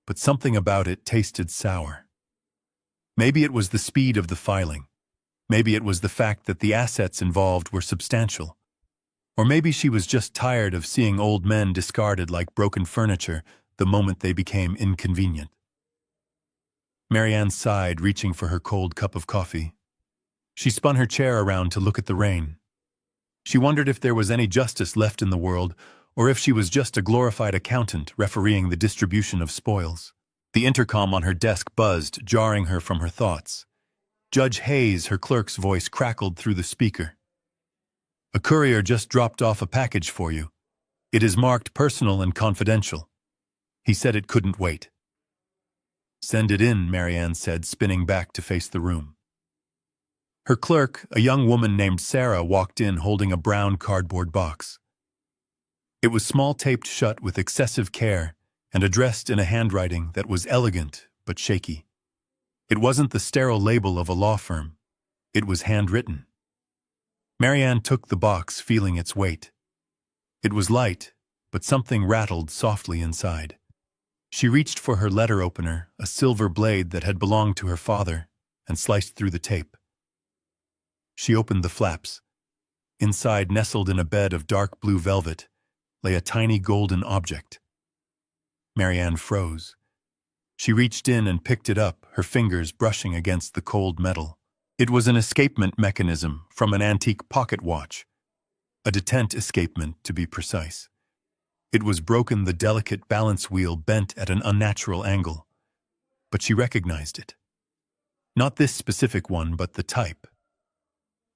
But something about it tasted sour. Maybe it was the speed of the filing. Maybe it was the fact that the assets involved were substantial. Or maybe she was just tired of seeing old men discarded like broken furniture the moment they became inconvenient. Marianne sighed, reaching for her cold cup of coffee. She spun her chair around to look at the rain. She wondered if there was any justice left in the world, or if she was just a glorified accountant refereeing the distribution of spoils. The intercom on her desk buzzed, jarring her from her thoughts. Judge Hayes, her clerk's voice crackled through the speaker. "A courier just dropped off a package for you. It is marked personal and confidential." He said it couldn't wait. "Send it in," Marianne said, spinning back to face the room. Her clerk, a young woman named Sarah, walked in holding a brown cardboard box. It was small, taped shut with excessive care, and addressed in a handwriting that was elegant but shaky. It wasn't the sterile label of a law firm. It was handwritten. Marianne took the box, feeling its weight. It was light, but something rattled softly inside. She reached for her letter opener, a silver blade that had belonged to her father, and sliced through the tape. She opened the flaps. Inside, nestled in a bed of dark blue velvet, lay a tiny golden object. Marianne froze. She reached in and picked it up, her fingers brushing against the cold metal. It was an escapement mechanism from an antique pocket watch. A detent escapement, to be precise. It was broken, the delicate balance wheel bent at an unnatural angle. But she recognized it. Not this specific one, but the type.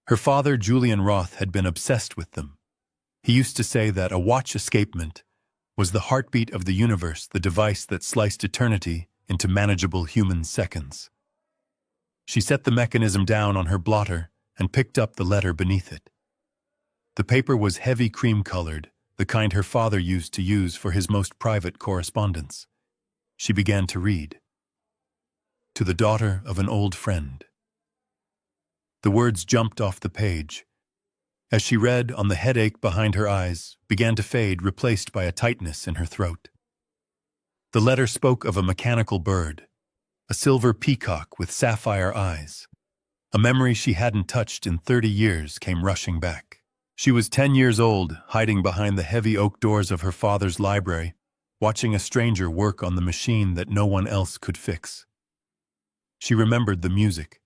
Her father, Julian Roth, had been obsessed with them. He used to say that a watch escapement was the heartbeat of the universe, the device that sliced eternity into manageable human seconds. She set the mechanism down on her blotter and picked up the letter beneath it. The paper was heavy cream-colored, the kind her father used to use for his most private correspondence. She began to read. To the daughter of an old friend. The words jumped off the page. As she read, on the headache behind her eyes began to fade, replaced by a tightness in her throat. The letter spoke of a mechanical bird, a silver peacock with sapphire eyes. A memory she hadn't touched in 30 years came rushing back. She was 10 years old, hiding behind the heavy oak doors of her father's library, watching a stranger work on the machine that no one else could fix. She remembered the music.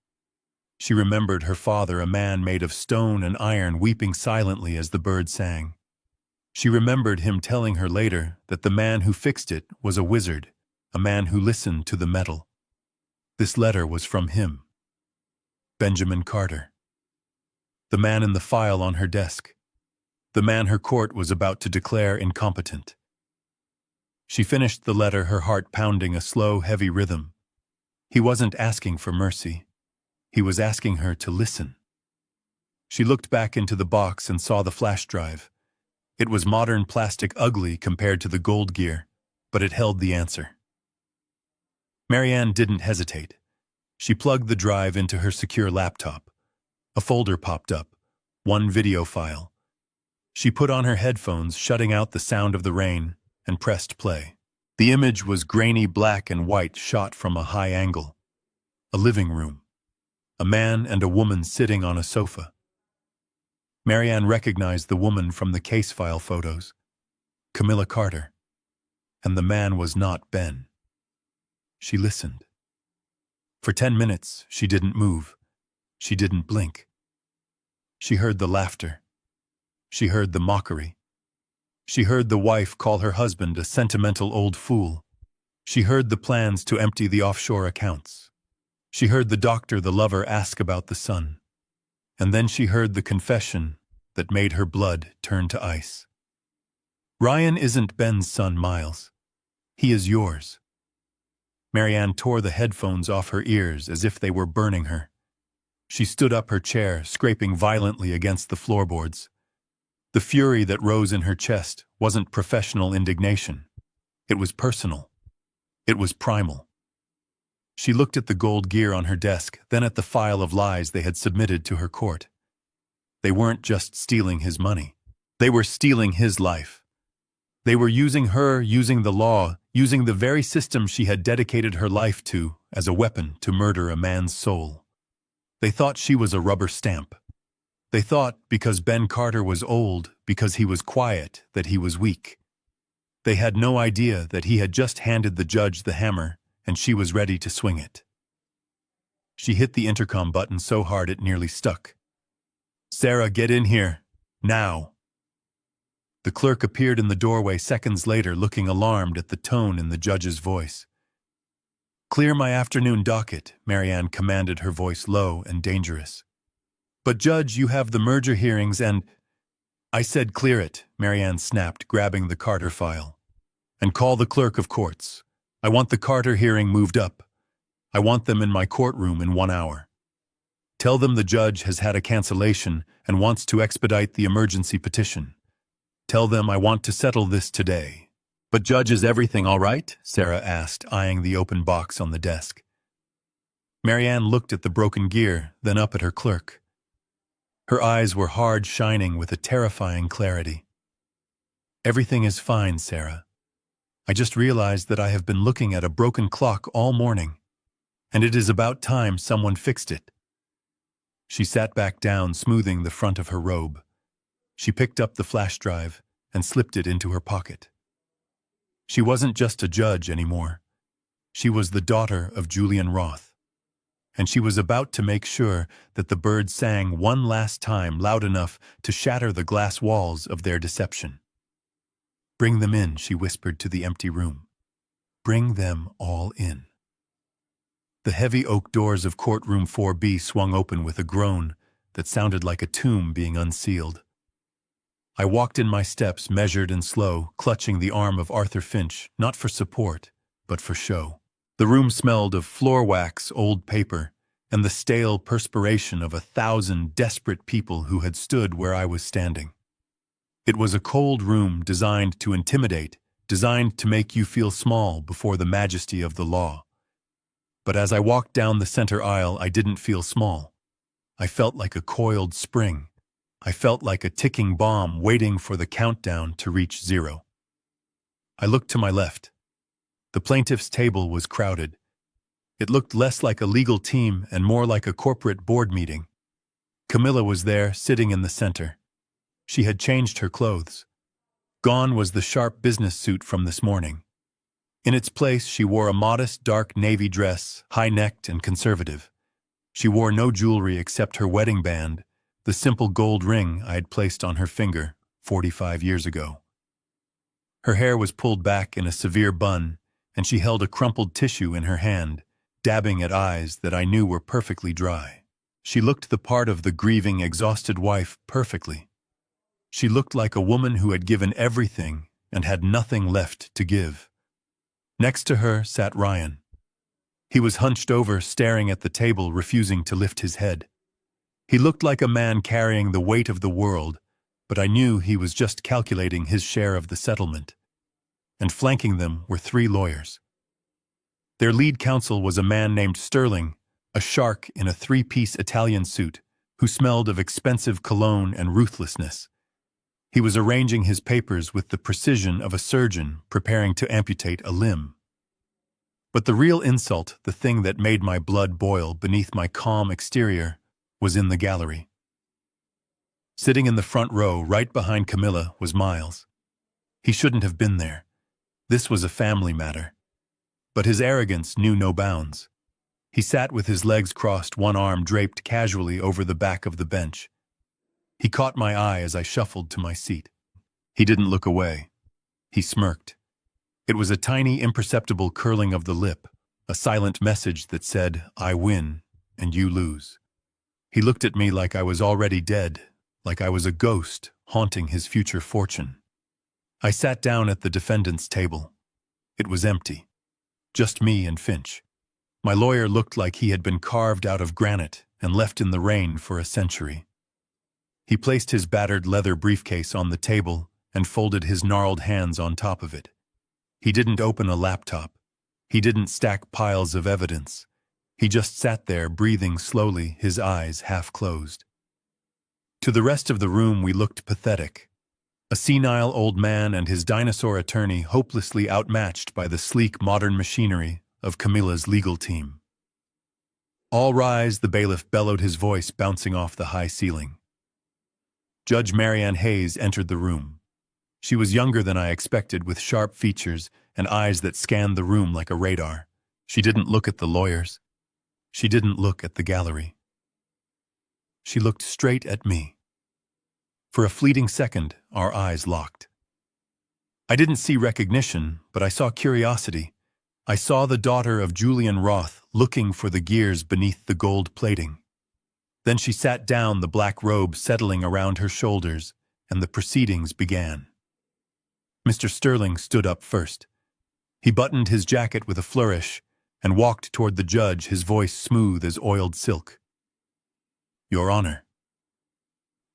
She remembered her father, a man made of stone and iron, weeping silently as the bird sang. She remembered him telling her later that the man who fixed it was a wizard, a man who listened to the metal. This letter was from him. Benjamin Carter. The man in the file on her desk. The man her court was about to declare incompetent. She finished the letter, her heart pounding a slow, heavy rhythm. He wasn't asking for mercy. He was asking her to listen. She looked back into the box and saw the flash drive. It was modern plastic, ugly compared to the gold gear, but it held the answer. Marianne didn't hesitate. She plugged the drive into her secure laptop. A folder popped up, one video file. She put on her headphones, shutting out the sound of the rain, and pressed play. The image was grainy black and white, shot from a high angle. A living room. A man and a woman sitting on a sofa. Marianne recognized the woman from the case file photos. Camilla Carter. And the man was not Ben. She listened. For 10 minutes, she didn't move. She didn't blink. She heard the laughter. She heard the mockery. She heard the wife call her husband a sentimental old fool. She heard the plans to empty the offshore accounts. She heard the doctor, the lover, ask about the son. And then she heard the confession that made her blood turn to ice. Ryan isn't Ben's son, Miles. He is yours. Marianne tore the headphones off her ears as if they were burning her. She stood up, her chair scraping violently against the floorboards. The fury that rose in her chest wasn't professional indignation. It was personal. It was primal. She looked at the gold gear on her desk, then at the file of lies they had submitted to her court. They weren't just stealing his money. They were stealing his life. They were using her, using the law, using the very system she had dedicated her life to as a weapon to murder a man's soul. They thought she was a rubber stamp. They thought because Ben Carter was old, because he was quiet, that he was weak. They had no idea that he had just handed the judge the hammer and she was ready to swing it. She hit the intercom button so hard it nearly stuck. "Sarah, get in here. Now." The clerk appeared in the doorway seconds later, looking alarmed at the tone in the judge's voice. "Clear my afternoon docket," Marianne commanded, her voice low and dangerous. "But Judge, you have the merger hearings and—" "I said clear it," Marianne snapped, grabbing the Carter file. "And call the clerk of courts. I want the Carter hearing moved up. I want them in my courtroom in 1 hour. Tell them the judge has had a cancellation and wants to expedite the emergency petition. Tell them I want to settle this today." "But Judge, is everything all right?" Sarah asked, eyeing the open box on the desk. Marianne looked at the broken gear, then up at her clerk. Her eyes were hard, shining with a terrifying clarity. "Everything is fine, Sarah. I just realized that I have been looking at a broken clock all morning, and it is about time someone fixed it." She sat back down, smoothing the front of her robe. She picked up the flash drive and slipped it into her pocket. She wasn't just a judge anymore. She was the daughter of Julian Roth. And she was about to make sure that the bird sang one last time, loud enough to shatter the glass walls of their deception. Bring them in, she whispered to the empty room. Bring them all in. The heavy oak doors of courtroom 4B swung open with a groan that sounded like a tomb being unsealed. I walked in my steps, measured and slow, clutching the arm of Arthur Finch, not for support, but for show. The room smelled of floor wax, old paper, and the stale perspiration of 1,000 desperate people who had stood where I was standing. It was a cold room designed to intimidate, designed to make you feel small before the majesty of the law. But as I walked down the center aisle, I didn't feel small. I felt like a coiled spring. I felt like a ticking bomb waiting for the countdown to reach zero. I looked to my left. The plaintiff's table was crowded. It looked less like a legal team and more like a corporate board meeting. Camilla was there, sitting in the center. She had changed her clothes. Gone was the sharp business suit from this morning. In its place, she wore a modest dark navy dress, high-necked and conservative. She wore no jewelry except her wedding band, the simple gold ring I had placed on her finger 45 years ago. Her hair was pulled back in a severe bun, and she held a crumpled tissue in her hand, dabbing at eyes that I knew were perfectly dry. She looked the part of the grieving, exhausted wife perfectly. She looked like a woman who had given everything and had nothing left to give. Next to her sat Ryan. He was hunched over, staring at the table, refusing to lift his head. He looked like a man carrying the weight of the world, but I knew he was just calculating his share of the settlement. And flanking them were 3 lawyers. Their lead counsel was a man named Sterling, a shark in a 3-piece Italian suit, who smelled of expensive cologne and ruthlessness. He was arranging his papers with the precision of a surgeon preparing to amputate a limb. But the real insult, the thing that made my blood boil beneath my calm exterior, was in the gallery. Sitting in the front row, right behind Camilla, was Miles. He shouldn't have been there. This was a family matter. But his arrogance knew no bounds. He sat with his legs crossed, one arm draped casually over the back of the bench. He caught my eye as I shuffled to my seat. He didn't look away. He smirked. It was a tiny, imperceptible curling of the lip, a silent message that said, "I win, and you lose." He looked at me like I was already dead, like I was a ghost haunting his future fortune. I sat down at the defendant's table. It was empty. Just me and Finch. My lawyer looked like he had been carved out of granite and left in the rain for a century. He placed his battered leather briefcase on the table and folded his gnarled hands on top of it. He didn't open a laptop. He didn't stack piles of evidence. He just sat there, breathing slowly, his eyes half closed. To the rest of the room, we looked pathetic. A senile old man and his dinosaur attorney, hopelessly outmatched by the sleek modern machinery of Camilla's legal team. "All rise," the bailiff bellowed, his voice bouncing off the high ceiling. Judge Marianne Hayes entered the room. She was younger than I expected, with sharp features and eyes that scanned the room like a radar. She didn't look at the lawyers. She didn't look at the gallery. She looked straight at me. For a fleeting second, our eyes locked. I didn't see recognition, but I saw curiosity. I saw the daughter of Julian Roth looking for the gears beneath the gold plating. Then she sat down, the black robe settling around her shoulders, and the proceedings began. Mr. Sterling stood up first. He buttoned his jacket with a flourish and walked toward the judge, his voice smooth as oiled silk. "Your Honor."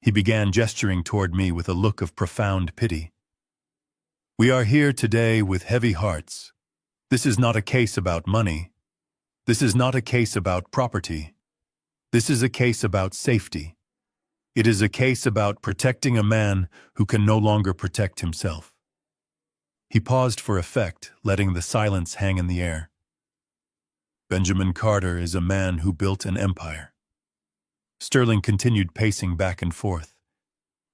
He began, gesturing toward me with a look of profound pity. "We are here today with heavy hearts. This is not a case about money. This is not a case about property. This is a case about safety. It is a case about protecting a man who can no longer protect himself." He paused for effect, letting the silence hang in the air. "Benjamin Carter is a man who built an empire." Sterling continued, pacing back and forth.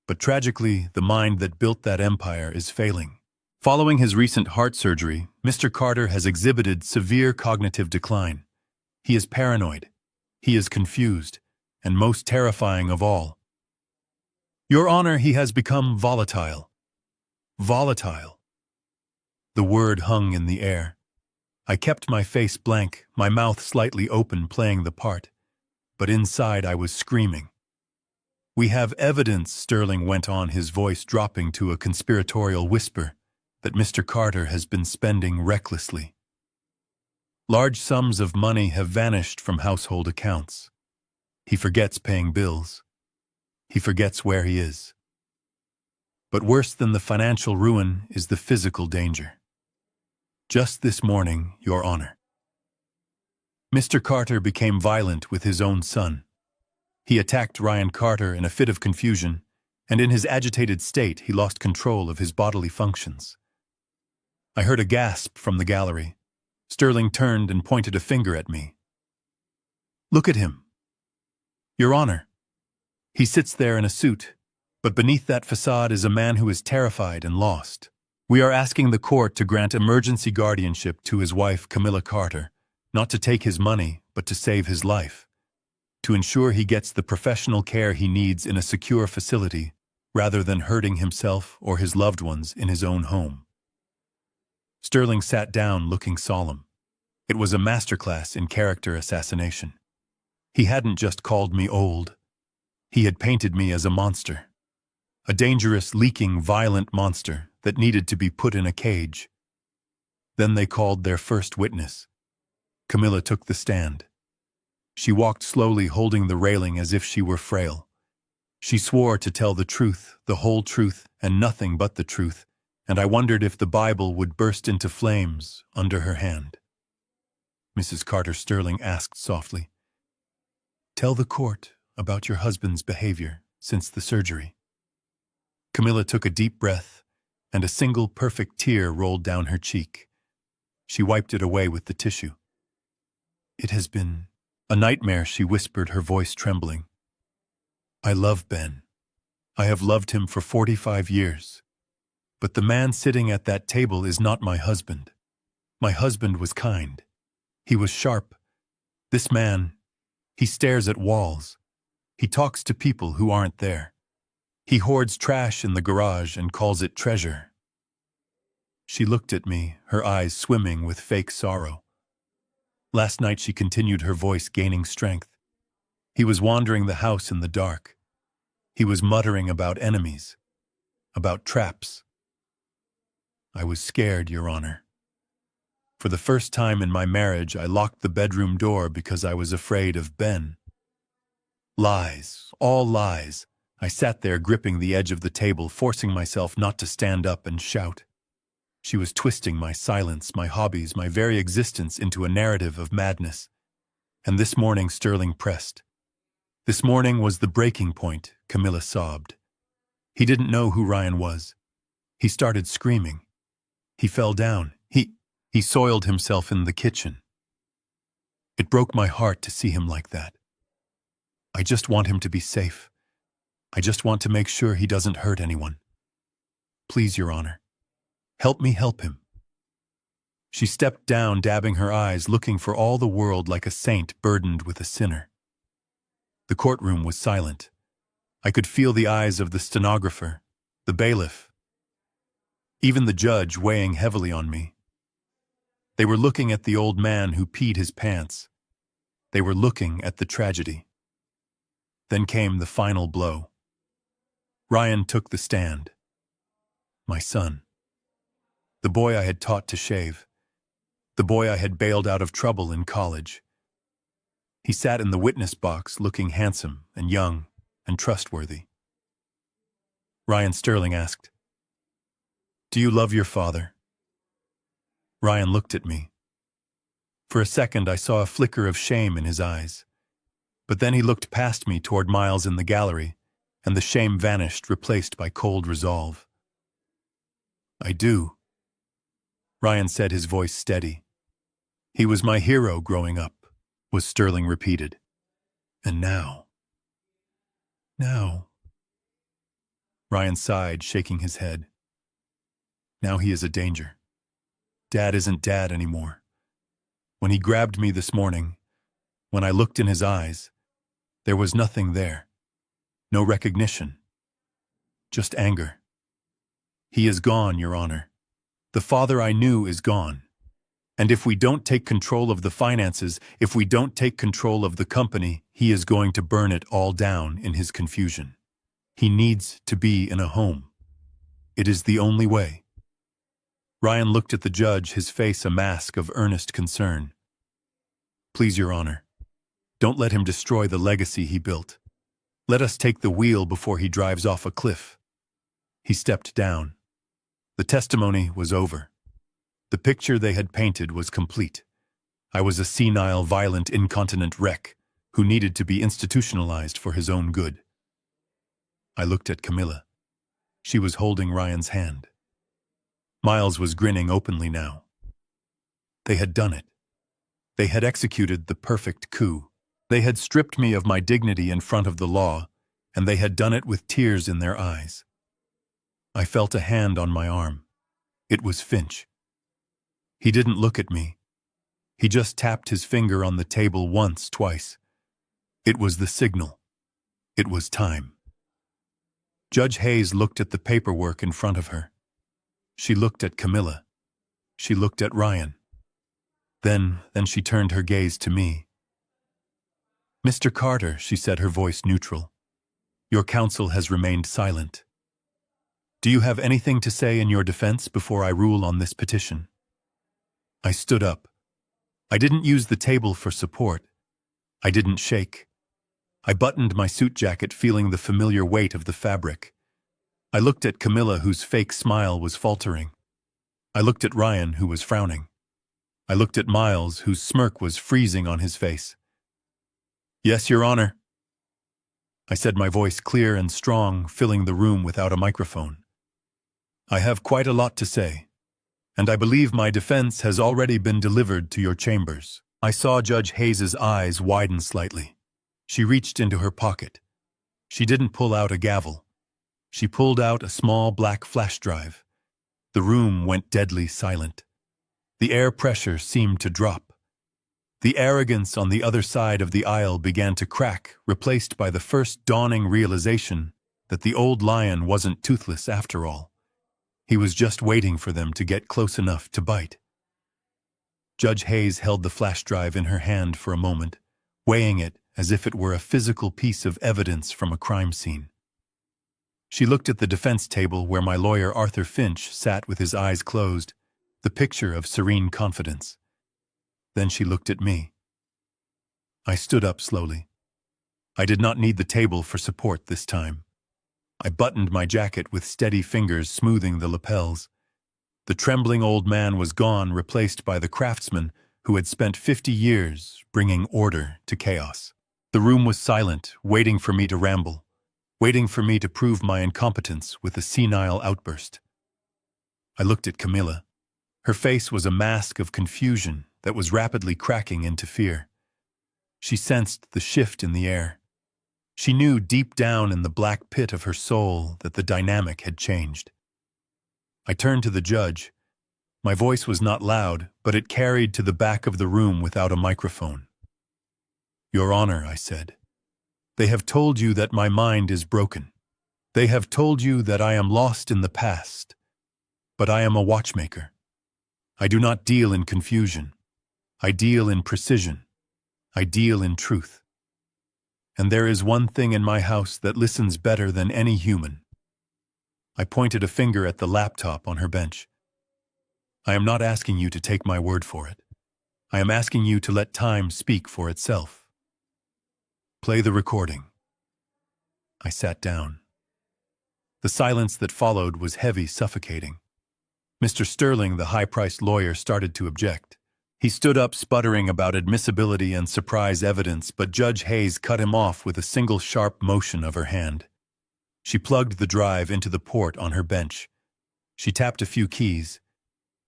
"But tragically, the mind that built that empire is failing. Following his recent heart surgery, Mr. Carter has exhibited severe cognitive decline. He is paranoid. He is confused, and most terrifying of all, Your Honor, he has become volatile. Volatile. The word hung in the air. I kept my face blank, my mouth slightly open, playing the part. But inside I was screaming. "We have evidence," Sterling went on, his voice dropping to a conspiratorial whisper, "that Mr. Carter has been spending recklessly. Large sums of money have vanished from household accounts. He forgets paying bills. He forgets where he is. But worse than the financial ruin is the physical danger. Just this morning, Your Honor, Mr. Carter became violent with his own son. He attacked Ryan Carter in a fit of confusion, and in his agitated state he lost control of his bodily functions." I heard a gasp from the gallery. Sterling turned and pointed a finger at me. "Look at him. Your Honor. He sits there in a suit, but beneath that facade is a man who is terrified and lost. We are asking the court to grant emergency guardianship to his wife, Camilla Carter, not to take his money, but to save his life, to ensure he gets the professional care he needs in a secure facility, rather than hurting himself or his loved ones in his own home." Sterling sat down, looking solemn. It was a masterclass in character assassination. He hadn't just called me old. He had painted me as a monster. A dangerous, leaking, violent monster that needed to be put in a cage. Then they called their first witness. Camilla took the stand. She walked slowly, holding the railing as if she were frail. She swore to tell the truth, the whole truth, and nothing but the truth, and I wondered if the Bible would burst into flames under her hand. Mrs. Carter, Sterling asked softly, "Tell the court about your husband's behavior since the surgery." Camilla took a deep breath, and a single perfect tear rolled down her cheek. She wiped it away with the tissue. "It has been a nightmare," she whispered, her voice trembling. "I love Ben. I have loved him for 45 years. But the man sitting at that table is not my husband. My husband was kind. He was sharp. This man, he stares at walls. He talks to people who aren't there. He hoards trash in the garage and calls it treasure." She looked at me, her eyes swimming with fake sorrow. Last night, she continued, her voice gaining strength. "He was wandering the house in the dark. He was muttering about enemies, about traps. I was scared, Your Honor. For the first time in my marriage, I locked the bedroom door because I was afraid of Ben. Lies, all lies. I sat there gripping the edge of the table, forcing myself not to stand up and shout. She was twisting my silence, my hobbies, my very existence into a narrative of madness. And this morning, Sterling pressed. This morning was the breaking point, Camilla sobbed. He didn't know who Ryan was. He started screaming. He fell down. He soiled himself in the kitchen. It broke my heart to see him like that. I just want him to be safe. I just want to make sure he doesn't hurt anyone. Please, Your Honor, help me help him." She stepped down, dabbing her eyes, looking for all the world like a saint burdened with a sinner. The courtroom was silent. I could feel the eyes of the stenographer, the bailiff, even the judge weighing heavily on me. They were looking at the old man who peed his pants. They were looking at the tragedy. Then came the final blow. Ryan took the stand. My son. The boy I had taught to shave. The boy I had bailed out of trouble in college. He sat in the witness box looking handsome and young and trustworthy. Ryan, Sterling asked, "Do you love your father?" Ryan looked at me. For a second I saw a flicker of shame in his eyes. But then he looked past me toward Miles in the gallery, and the shame vanished, replaced by cold resolve. "I do," Ryan said, his voice steady. "He was my hero growing up," was Sterling repeated. "And now..." Ryan sighed, shaking his head. "Now he is a danger. Dad isn't Dad anymore. When he grabbed me this morning, when I looked in his eyes, there was nothing there. No recognition. Just anger. He is gone, Your Honor. The father I knew is gone. And if we don't take control of the finances, if we don't take control of the company, he is going to burn it all down in his confusion. He needs to be in a home. It is the only way. Ryan looked at the judge, his face a mask of earnest concern. Please, Your Honor, don't let him destroy the legacy he built. Let us take the wheel before he drives off a cliff. He stepped down. The testimony was over. The picture they had painted was complete. I was a senile, violent, incontinent wreck who needed to be institutionalized for his own good. I looked at Camilla. She was holding Ryan's hand. Miles was grinning openly now. They had done it. They had executed the perfect coup. They had stripped me of my dignity in front of the law, and they had done it with tears in their eyes. I felt a hand on my arm. It was Finch. He didn't look at me. He just tapped his finger on the table once, twice. It was the signal. It was time. Judge Hayes looked at the paperwork in front of her. She looked at Camilla. She looked at Ryan. Then she turned her gaze to me. Mr. Carter, she said, her voice neutral. Your counsel has remained silent. Do you have anything to say in your defense before I rule on this petition? I stood up. I didn't use the table for support. I didn't shake. I buttoned my suit jacket, feeling the familiar weight of the fabric. I looked at Camilla, whose fake smile was faltering. I looked at Ryan, who was frowning. I looked at Miles, whose smirk was freezing on his face. Yes, Your Honor. I said, my voice clear and strong, filling the room without a microphone. I have quite a lot to say, and I believe my defense has already been delivered to your chambers. I saw Judge Hayes's eyes widen slightly. She reached into her pocket. She didn't pull out a gavel. She pulled out a small black flash drive. The room went deadly silent. The air pressure seemed to drop. The arrogance on the other side of the aisle began to crack, replaced by the first dawning realization that the old lion wasn't toothless after all. He was just waiting for them to get close enough to bite. Judge Hayes held the flash drive in her hand for a moment, weighing it as if it were a physical piece of evidence from a crime scene. She looked at the defense table where my lawyer Arthur Finch sat with his eyes closed, the picture of serene confidence. Then she looked at me. I stood up slowly. I did not need the table for support this time. I buttoned my jacket with steady fingers, smoothing the lapels. The trembling old man was gone, replaced by the craftsman who had spent 50 years bringing order to chaos. The room was silent, waiting for me to ramble, waiting for me to prove my incompetence with a senile outburst. I looked at Camilla. Her face was a mask of confusion that was rapidly cracking into fear. She sensed the shift in the air. She knew deep down in the black pit of her soul that the dynamic had changed. I turned to the judge. My voice was not loud, but it carried to the back of the room without a microphone. Your Honor, I said, they have told you that my mind is broken. They have told you that I am lost in the past. But I am a watchmaker. I do not deal in confusion. I deal in precision. I deal in truth. And there is one thing in my house that listens better than any human. I pointed a finger at the laptop on her bench. I am not asking you to take my word for it. I am asking you to let time speak for itself. Play the recording. I sat down. The silence that followed was heavy, suffocating. Mr. Sterling, the high-priced lawyer, started to object. He stood up, sputtering about admissibility and surprise evidence, but Judge Hayes cut him off with a single sharp motion of her hand. She plugged the drive into the port on her bench. She tapped a few keys.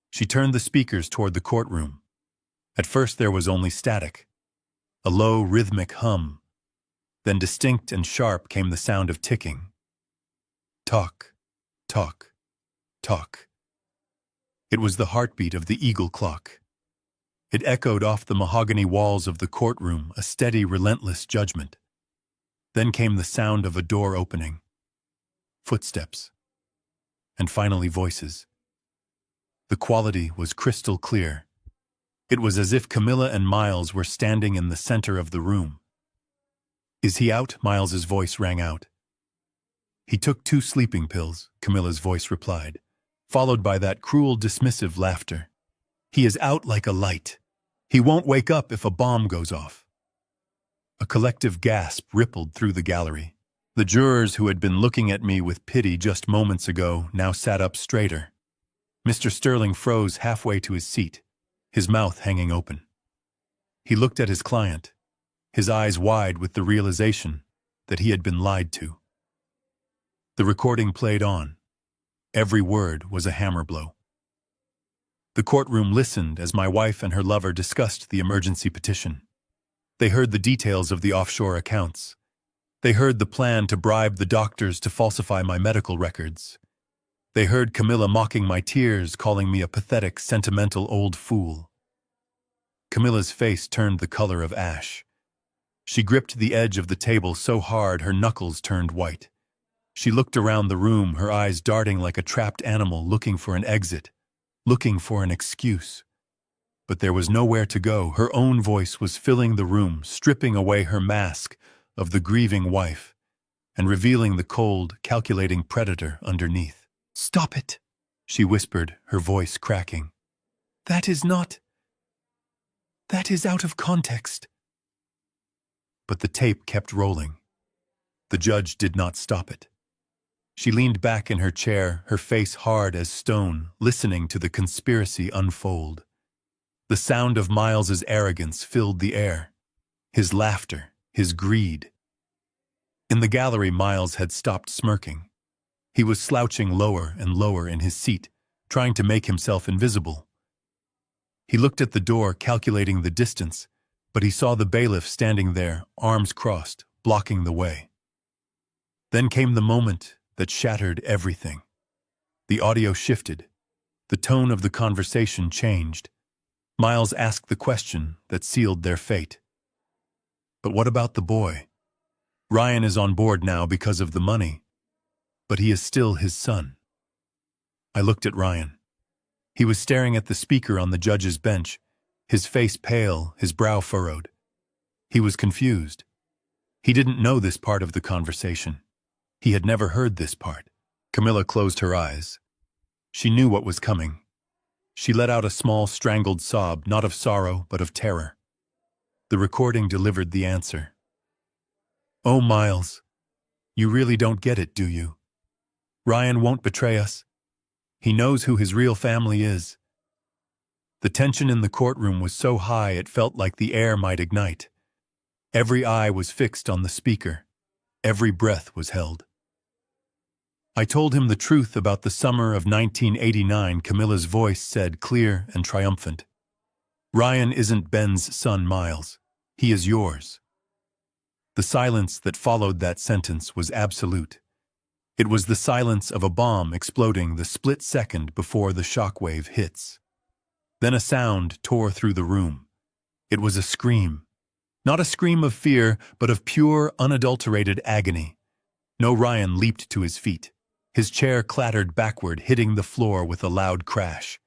She turned the speakers toward the courtroom. At first there was only static, a low, rhythmic hum. Then distinct and sharp came the sound of ticking. Talk, talk, talk. It was the heartbeat of the eagle clock. It echoed off the mahogany walls of the courtroom, a steady, relentless judgment. Then came the sound of a door opening, footsteps, and finally voices. The quality was crystal clear. It was as if Camilla and Miles were standing in the center of the room. "Is he out?" Miles's voice rang out. "He took 2 sleeping pills," Camilla's voice replied, followed by that cruel, dismissive laughter. "He is out like a light. He won't wake up if a bomb goes off." A collective gasp rippled through the gallery. The jurors who had been looking at me with pity just moments ago now sat up straighter. Mr. Sterling froze halfway to his seat, his mouth hanging open. He looked at his client, his eyes wide with the realization that he had been lied to. The recording played on. Every word was a hammer blow. The courtroom listened as my wife and her lover discussed the emergency petition. They heard the details of the offshore accounts. They heard the plan to bribe the doctors to falsify my medical records. They heard Camilla mocking my tears, calling me a pathetic, sentimental old fool. Camilla's face turned the color of ash. She gripped the edge of the table so hard her knuckles turned white. She looked around the room, her eyes darting like a trapped animal looking for an exit, looking for an excuse. But there was nowhere to go. Her own voice was filling the room, stripping away her mask of the grieving wife and revealing the cold, calculating predator underneath. "Stop it," she whispered, her voice cracking. That is out of context." But the tape kept rolling. The judge did not stop it. She leaned back in her chair, her face hard as stone, listening to the conspiracy unfold. The sound of Miles's arrogance filled the air. His laughter, his greed. In the gallery, Miles had stopped smirking. He was slouching lower and lower in his seat, trying to make himself invisible. He looked at the door, calculating the distance, but he saw the bailiff standing there, arms crossed, blocking the way. Then came the moment that shattered everything. The audio shifted. The tone of the conversation changed. Miles asked the question that sealed their fate. "But what about the boy? Ryan is on board now because of the money, but he is still his son." I looked at Ryan. He was staring at the speaker on the judge's bench, his face pale, his brow furrowed. He was confused. He didn't know this part of the conversation. He had never heard this part. Camilla closed her eyes. She knew what was coming. She let out a small, strangled sob, not of sorrow, but of terror. The recording delivered the answer. "Oh, Miles, you really don't get it, do you? Ryan won't betray us. He knows who his real family is." The tension in the courtroom was so high it felt like the air might ignite. Every eye was fixed on the speaker. Every breath was held. I told him the truth about the summer of 1989, Camilla's voice said, clear and triumphant. "Ryan isn't Ben's son, Miles. He is yours." The silence that followed that sentence was absolute. It was the silence of a bomb exploding the split second before the shockwave hits. Then a sound tore through the room. It was a scream. Not a scream of fear, but of pure, unadulterated agony. No, Ryan leaped to his feet. His chair clattered backward, hitting the floor with a loud crash.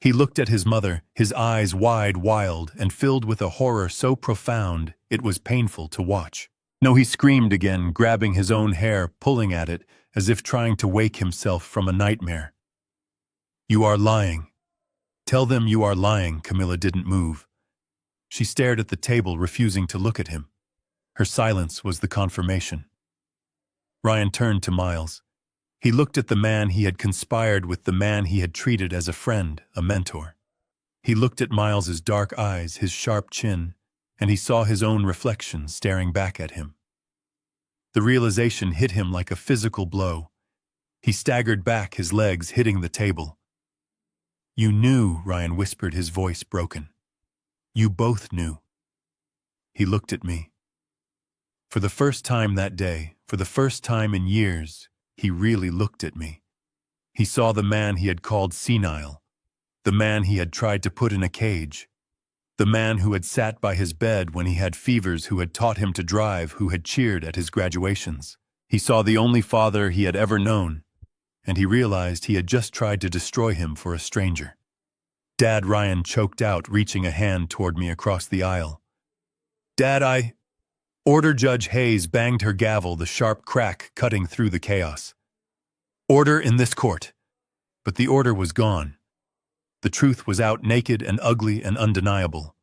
He looked at his mother, his eyes wide, wild, and filled with a horror so profound it was painful to watch. No, he screamed again, grabbing his own hair, pulling at it, as if trying to wake himself from a nightmare. "You are lying. Tell them you are lying." Camilla didn't move. She stared at the table, refusing to look at him. Her silence was the confirmation. Ryan turned to Miles. He looked at the man he had conspired with, the man he had treated as a friend, a mentor. He looked at Miles's dark eyes, his sharp chin, and he saw his own reflection staring back at him. The realization hit him like a physical blow. He staggered back, his legs hitting the table. "You knew," Ryan whispered, his voice broken. "You both knew." He looked at me. For the first time that day, for the first time in years, he really looked at me. He saw the man he had called senile, the man he had tried to put in a cage, the man who had sat by his bed when he had fevers, who had taught him to drive, who had cheered at his graduations. He saw the only father he had ever known, and he realized he had just tried to destroy him for a stranger. Dad, Ryan choked out, reaching a hand toward me across the aisle. Dad, Order. Judge Hayes banged her gavel, the sharp crack cutting through the chaos. Order in this court. But the order was gone. The truth was out, naked and ugly and undeniable.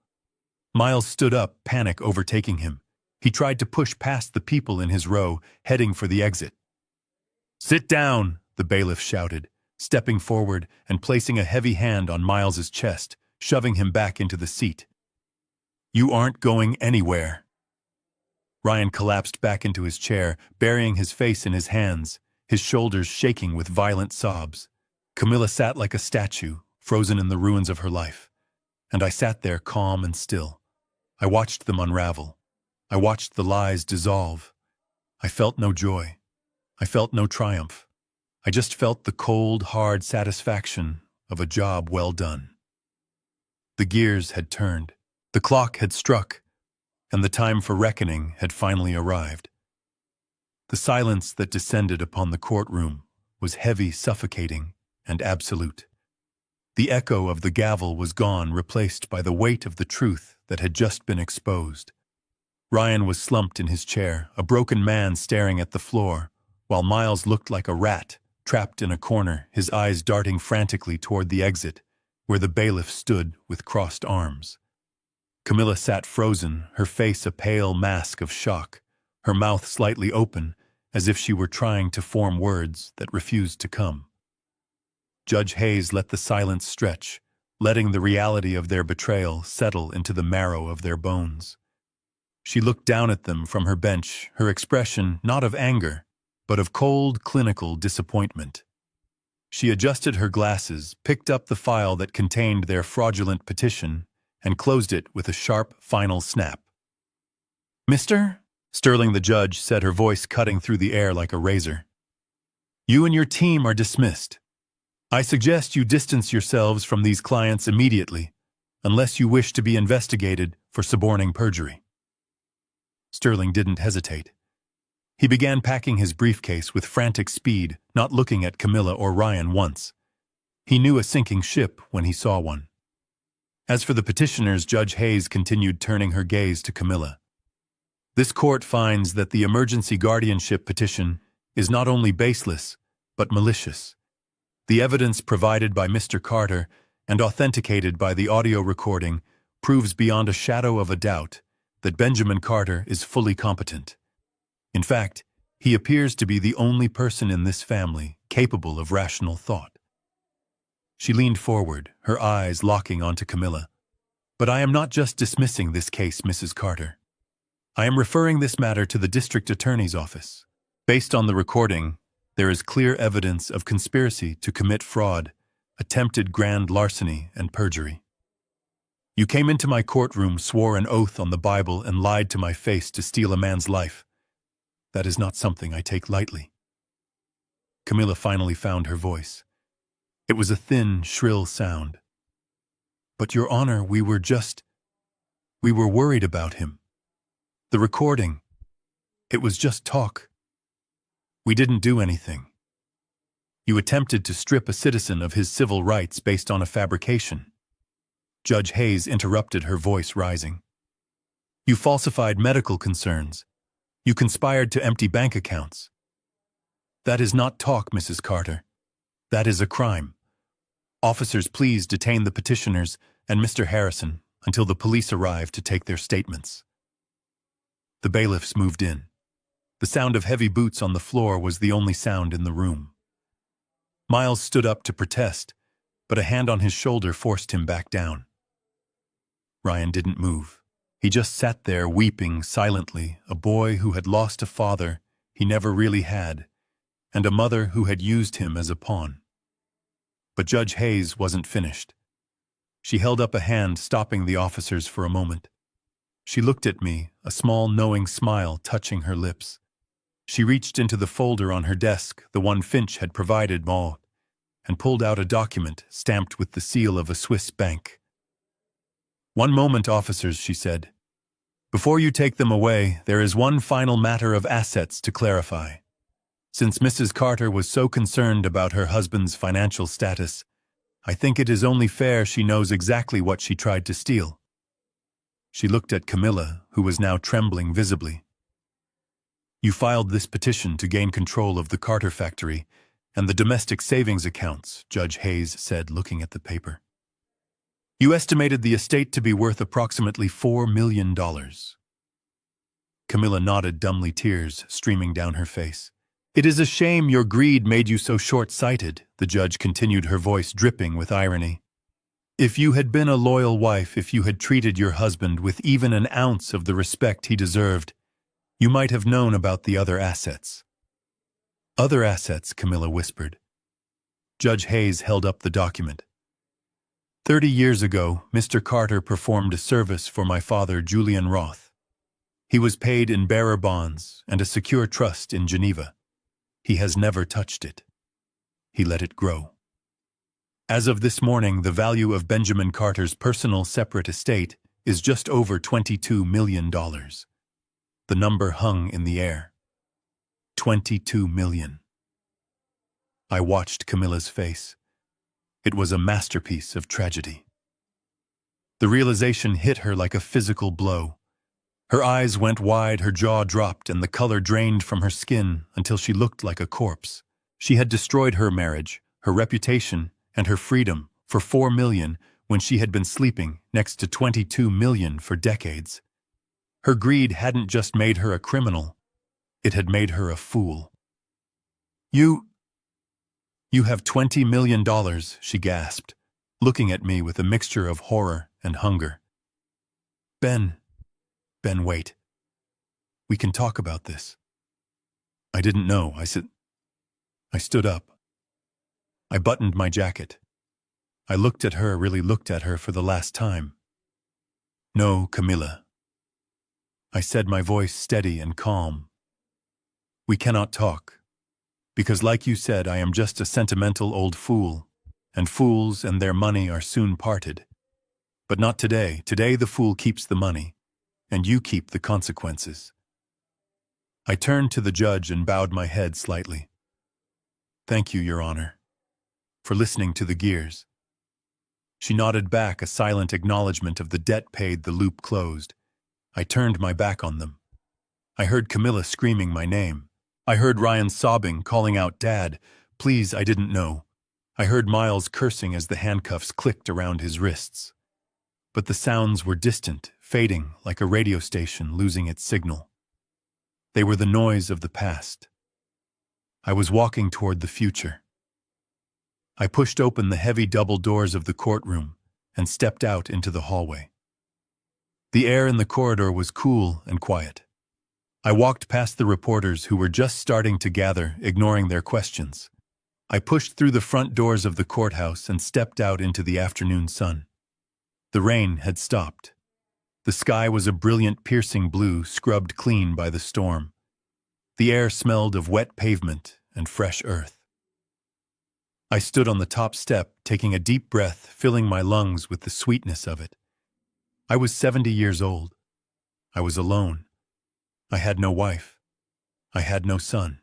Miles stood up, panic overtaking him. He tried to push past the people in his row, heading for the exit. Sit down, the bailiff shouted, stepping forward and placing a heavy hand on Miles's chest, shoving him back into the seat. You aren't going anywhere. Ryan collapsed back into his chair, burying his face in his hands, his shoulders shaking with violent sobs. Camilla sat like a statue, frozen in the ruins of her life. And I sat there calm and still. I watched them unravel. I watched the lies dissolve. I felt no joy. I felt no triumph. I just felt the cold, hard satisfaction of a job well done. The gears had turned. The clock had struck, and the time for reckoning had finally arrived. The silence that descended upon the courtroom was heavy, suffocating, and absolute. The echo of the gavel was gone, replaced by the weight of the truth that had just been exposed. Ryan was slumped in his chair, a broken man staring at the floor, while Miles looked like a rat, trapped in a corner, his eyes darting frantically toward the exit, where the bailiff stood with crossed arms. Camilla sat frozen, her face a pale mask of shock, her mouth slightly open, as if she were trying to form words that refused to come. Judge Hayes let the silence stretch, letting the reality of their betrayal settle into the marrow of their bones. She looked down at them from her bench, her expression not of anger, but of cold, clinical disappointment. She adjusted her glasses, picked up the file that contained their fraudulent petition, and closed it with a sharp, final snap. Mr. Sterling, the judge said, her voice cutting through the air like a razor. You and your team are dismissed. I suggest you distance yourselves from these clients immediately, unless you wish to be investigated for suborning perjury. Sterling didn't hesitate. He began packing his briefcase with frantic speed, not looking at Camilla or Ryan once. He knew a sinking ship when he saw one. As for the petitioners, Judge Hayes continued, turning her gaze to Camilla. This court finds that the emergency guardianship petition is not only baseless, but malicious. The evidence provided by Mr. Carter and authenticated by the audio recording proves beyond a shadow of a doubt that Benjamin Carter is fully competent. In fact, he appears to be the only person in this family capable of rational thought. She leaned forward, her eyes locking onto Camilla. But I am not just dismissing this case, Mrs. Carter. I am referring this matter to the district attorney's office. Based on the recording, there is clear evidence of conspiracy to commit fraud, attempted grand larceny, and perjury. You came into my courtroom, swore an oath on the Bible, and lied to my face to steal a man's life. That is not something I take lightly. Camilla finally found her voice. It was a thin, shrill sound. But, Your Honor, we were worried about him. The recording, it was just talk. We didn't do anything. You attempted to strip a citizen of his civil rights based on a fabrication. Judge Hayes interrupted, her voice rising. You falsified medical concerns. You conspired to empty bank accounts. That is not talk, Mrs. Carter. That is a crime. Officers, please detain the petitioners and Mr. Harrison until the police arrive to take their statements. The bailiffs moved in. The sound of heavy boots on the floor was the only sound in the room. Miles stood up to protest, but a hand on his shoulder forced him back down. Ryan didn't move. He just sat there weeping silently, a boy who had lost a father he never really had, and a mother who had used him as a pawn. But Judge Hayes wasn't finished. She held up a hand, stopping the officers for a moment. She looked at me, a small knowing smile touching her lips. She reached into the folder on her desk, the one Finch had provided Maud, and pulled out a document stamped with the seal of a Swiss bank. One moment, officers, she said. Before you take them away, there is one final matter of assets to clarify. Since Mrs. Carter was so concerned about her husband's financial status, I think it is only fair she knows exactly what she tried to steal." She looked at Camilla, who was now trembling visibly. "You filed this petition to gain control of the Carter factory and the domestic savings accounts," Judge Hayes said, looking at the paper. "You estimated the estate to be worth approximately $4 million. Camilla nodded dumbly, tears streaming down her face. "It is a shame your greed made you so short-sighted," the judge continued, her voice dripping with irony. "If you had been a loyal wife, if you had treated your husband with even an ounce of the respect he deserved, you might have known about the other assets." "Other assets," Camilla whispered. Judge Hayes held up the document. 30 years ago, Mr. Carter performed a service for my father, Julian Roth. He was paid in bearer bonds and a secure trust in Geneva. He has never touched it. He let it grow. As of this morning, the value of Benjamin Carter's personal separate estate is just over $22 million. The number hung in the air. 22 million. I watched Camilla's face. It was a masterpiece of tragedy. The realization hit her like a physical blow. Her eyes went wide, her jaw dropped, and the color drained from her skin until she looked like a corpse. She had destroyed her marriage, her reputation, and her freedom for $4 million when she had been sleeping next to $22 million for decades. Her greed hadn't just made her a criminal, it had made her a fool. You have $20 million, she gasped, looking at me with a mixture of horror and hunger. Ben, wait. We can talk about this." I didn't know. I stood up. I buttoned my jacket. I looked at her, really looked at her for the last time. "No, Camilla," I said, my voice steady and calm. "We cannot talk. Because like you said, I am just a sentimental old fool, and fools and their money are soon parted. But not today. Today the fool keeps the money, and you keep the consequences." I turned to the judge and bowed my head slightly. "Thank you, Your Honor, for listening to the gears." She nodded back, a silent acknowledgement of the debt paid, the loop closed. I turned my back on them. I heard Camilla screaming my name. I heard Ryan sobbing, calling out, "Dad, please, I didn't know." I heard Miles cursing as the handcuffs clicked around his wrists. But the sounds were distant, fading like a radio station losing its signal. They were the noise of the past. I was walking toward the future. I pushed open the heavy double doors of the courtroom and stepped out into the hallway. The air in the corridor was cool and quiet. I walked past the reporters who were just starting to gather, ignoring their questions. I pushed through the front doors of the courthouse and stepped out into the afternoon sun. The rain had stopped. The sky was a brilliant, piercing blue, scrubbed clean by the storm. The air smelled of wet pavement and fresh earth. I stood on the top step, taking a deep breath, filling my lungs with the sweetness of it. I was 70 years old. I was alone. I had no wife. I had no son.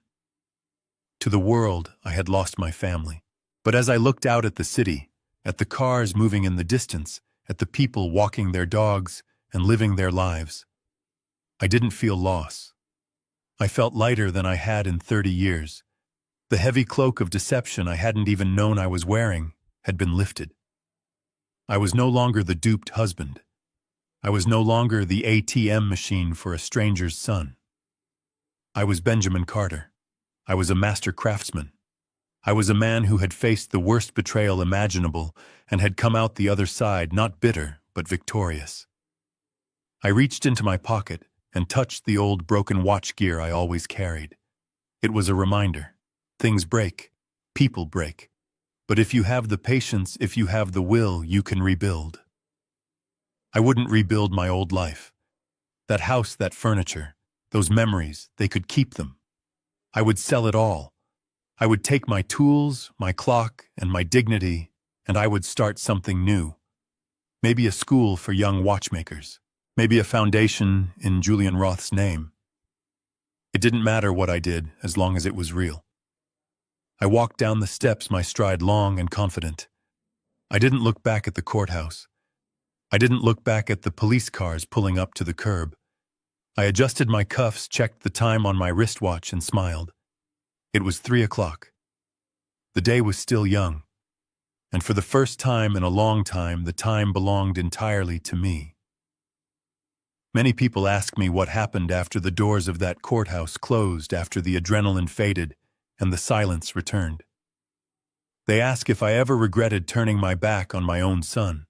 To the world, I had lost my family. But as I looked out at the city, at the cars moving in the distance, at the people walking their dogs and living their lives, I didn't feel loss. I felt lighter than I had in 30 years. The heavy cloak of deception I hadn't even known I was wearing had been lifted. I was no longer the duped husband. I was no longer the ATM machine for a stranger's son. I was Benjamin Carter. I was a master craftsman. I was a man who had faced the worst betrayal imaginable and had come out the other side not bitter, but victorious. I reached into my pocket and touched the old broken watch gear I always carried. It was a reminder. Things break. People break. But if you have the patience, if you have the will, you can rebuild. I wouldn't rebuild my old life. That house, that furniture, those memories, they could keep them. I would sell it all. I would take my tools, my clock, and my dignity, and I would start something new. Maybe a school for young watchmakers. Maybe a foundation in Julian Roth's name. It didn't matter what I did as long as it was real. I walked down the steps, my stride long and confident. I didn't look back at the courthouse. I didn't look back at the police cars pulling up to the curb. I adjusted my cuffs, checked the time on my wristwatch, and smiled. It was 3 o'clock. The day was still young, and for the first time in a long time, the time belonged entirely to me. Many people ask me what happened after the doors of that courthouse closed, after the adrenaline faded and the silence returned. They ask if I ever regretted turning my back on my own son,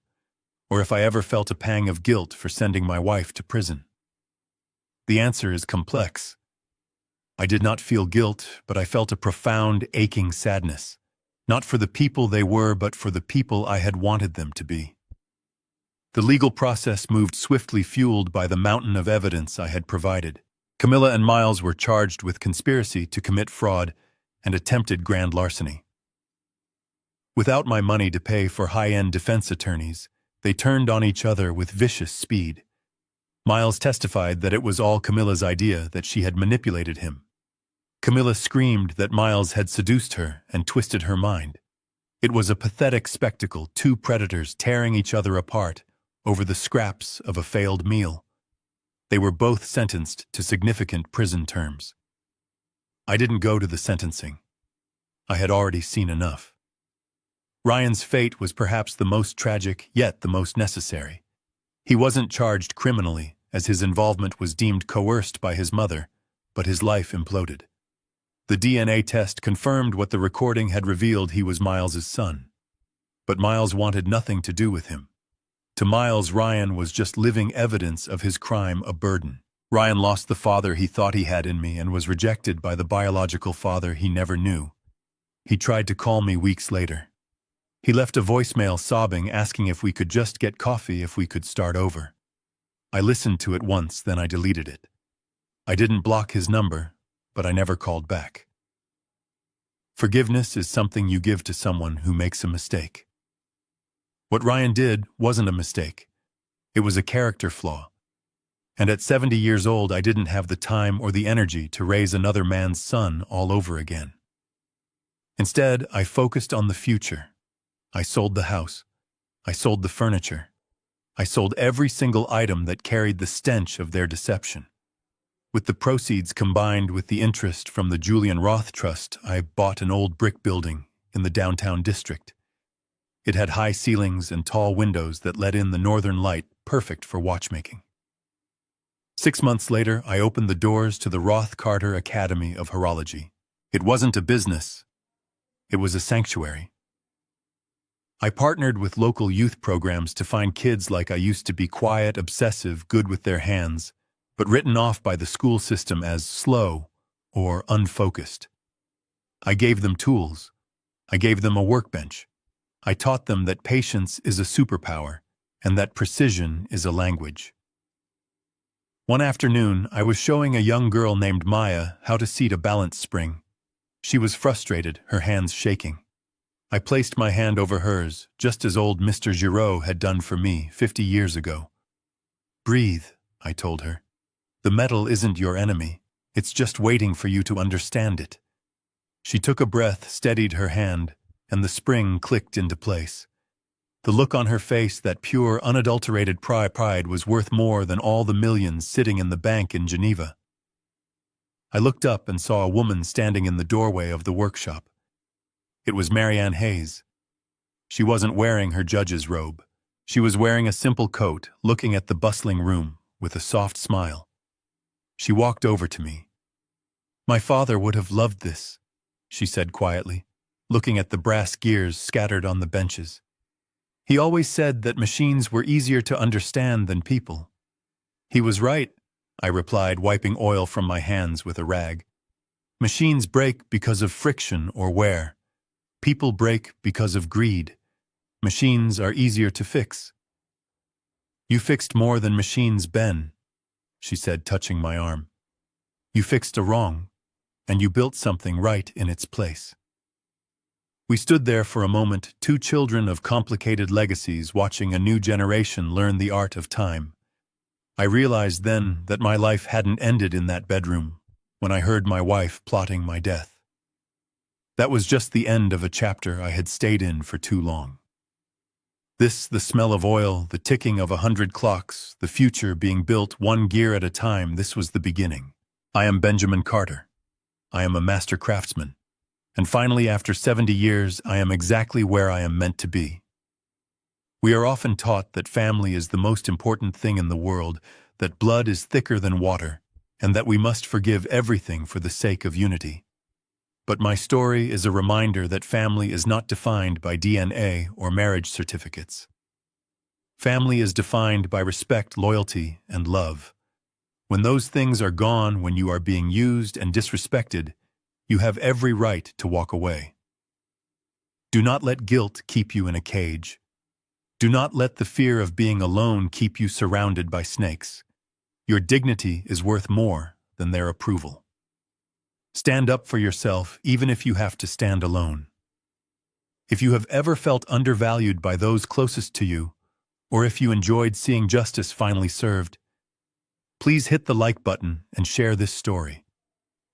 or if I ever felt a pang of guilt for sending my wife to prison. The answer is complex. I did not feel guilt, but I felt a profound, aching sadness, not for the people they were, but for the people I had wanted them to be. The legal process moved swiftly, fueled by the mountain of evidence I had provided. Camilla and Miles were charged with conspiracy to commit fraud and attempted grand larceny. Without my money to pay for high-end defense attorneys, they turned on each other with vicious speed. Miles testified that it was all Camilla's idea, that she had manipulated him. Camilla screamed that Miles had seduced her and twisted her mind. It was a pathetic spectacle, two predators tearing each other apart over the scraps of a failed meal. They were both sentenced to significant prison terms. I didn't go to the sentencing. I had already seen enough. Ryan's fate was perhaps the most tragic, yet the most necessary. He wasn't charged criminally, as his involvement was deemed coerced by his mother, but his life imploded. The DNA test confirmed what the recording had revealed: he was Miles's son. But Miles wanted nothing to do with him. To Miles, Ryan was just living evidence of his crime, a burden. Ryan lost the father he thought he had in me and was rejected by the biological father he never knew. He tried to call me weeks later. He left a voicemail sobbing, asking if we could just get coffee, if we could start over. I listened to it once, then I deleted it. I didn't block his number, but I never called back. Forgiveness is something you give to someone who makes a mistake. What Ryan did wasn't a mistake. It was a character flaw. And at 70 years old, I didn't have the time or the energy to raise another man's son all over again. Instead, I focused on the future. I sold the house. I sold the furniture. I sold every single item that carried the stench of their deception. With the proceeds combined with the interest from the Julian Roth Trust, I bought an old brick building in the downtown district. It had high ceilings and tall windows that let in the northern light, perfect for watchmaking. 6 months later, I opened the doors to the Roth Carter Academy of Horology. It wasn't a business. It was a sanctuary. I partnered with local youth programs to find kids like I used to be: quiet, obsessive, good with their hands, but written off by the school system as slow or unfocused. I gave them tools. I gave them a workbench. I taught them that patience is a superpower and that precision is a language. One afternoon, I was showing a young girl named Maya how to seat a balance spring. She was frustrated, her hands shaking. I placed my hand over hers, just as old Mr. Giraud had done for me 50 years ago. "Breathe," I told her. "The metal isn't your enemy. It's just waiting for you to understand it." She took a breath, steadied her hand, and the spring clicked into place. The look on her face, that pure, unadulterated pride, was worth more than all the millions sitting in the bank in Geneva. I looked up and saw a woman standing in the doorway of the workshop. It was Marianne Hayes. She wasn't wearing her judge's robe. She was wearing a simple coat, looking at the bustling room with a soft smile. She walked over to me. "My father would have loved this," she said quietly, looking at the brass gears scattered on the benches. "He always said that machines were easier to understand than people." "He was right," I replied, wiping oil from my hands with a rag. "Machines break because of friction or wear. People break because of greed. Machines are easier to fix." "You fixed more than machines, Ben," she said, touching my arm. "You fixed a wrong, and you built something right in its place." We stood there for a moment, two children of complicated legacies, watching a new generation learn the art of time. I realized then that my life hadn't ended in that bedroom when I heard my wife plotting my death. That was just the end of a chapter I had stayed in for too long. The smell of oil, the ticking of 100 clocks, the future being built one gear at a time, this was the beginning. I am Benjamin Carter. I am a master craftsman. And finally, after 70 years, I am exactly where I am meant to be. We are often taught that family is the most important thing in the world, that blood is thicker than water, and that we must forgive everything for the sake of unity. But my story is a reminder that family is not defined by DNA or marriage certificates. Family is defined by respect, loyalty, and love. When those things are gone, when you are being used and disrespected, you have every right to walk away. Do not let guilt keep you in a cage. Do not let the fear of being alone keep you surrounded by snakes. Your dignity is worth more than their approval. Stand up for yourself, even if you have to stand alone. If you have ever felt undervalued by those closest to you, or if you enjoyed seeing justice finally served, please hit the like button and share this story.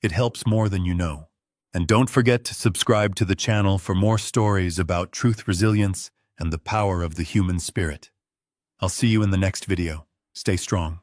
It helps more than you know. And don't forget to subscribe to the channel for more stories about truth, resilience, and the power of the human spirit. I'll see you in the next video. Stay strong.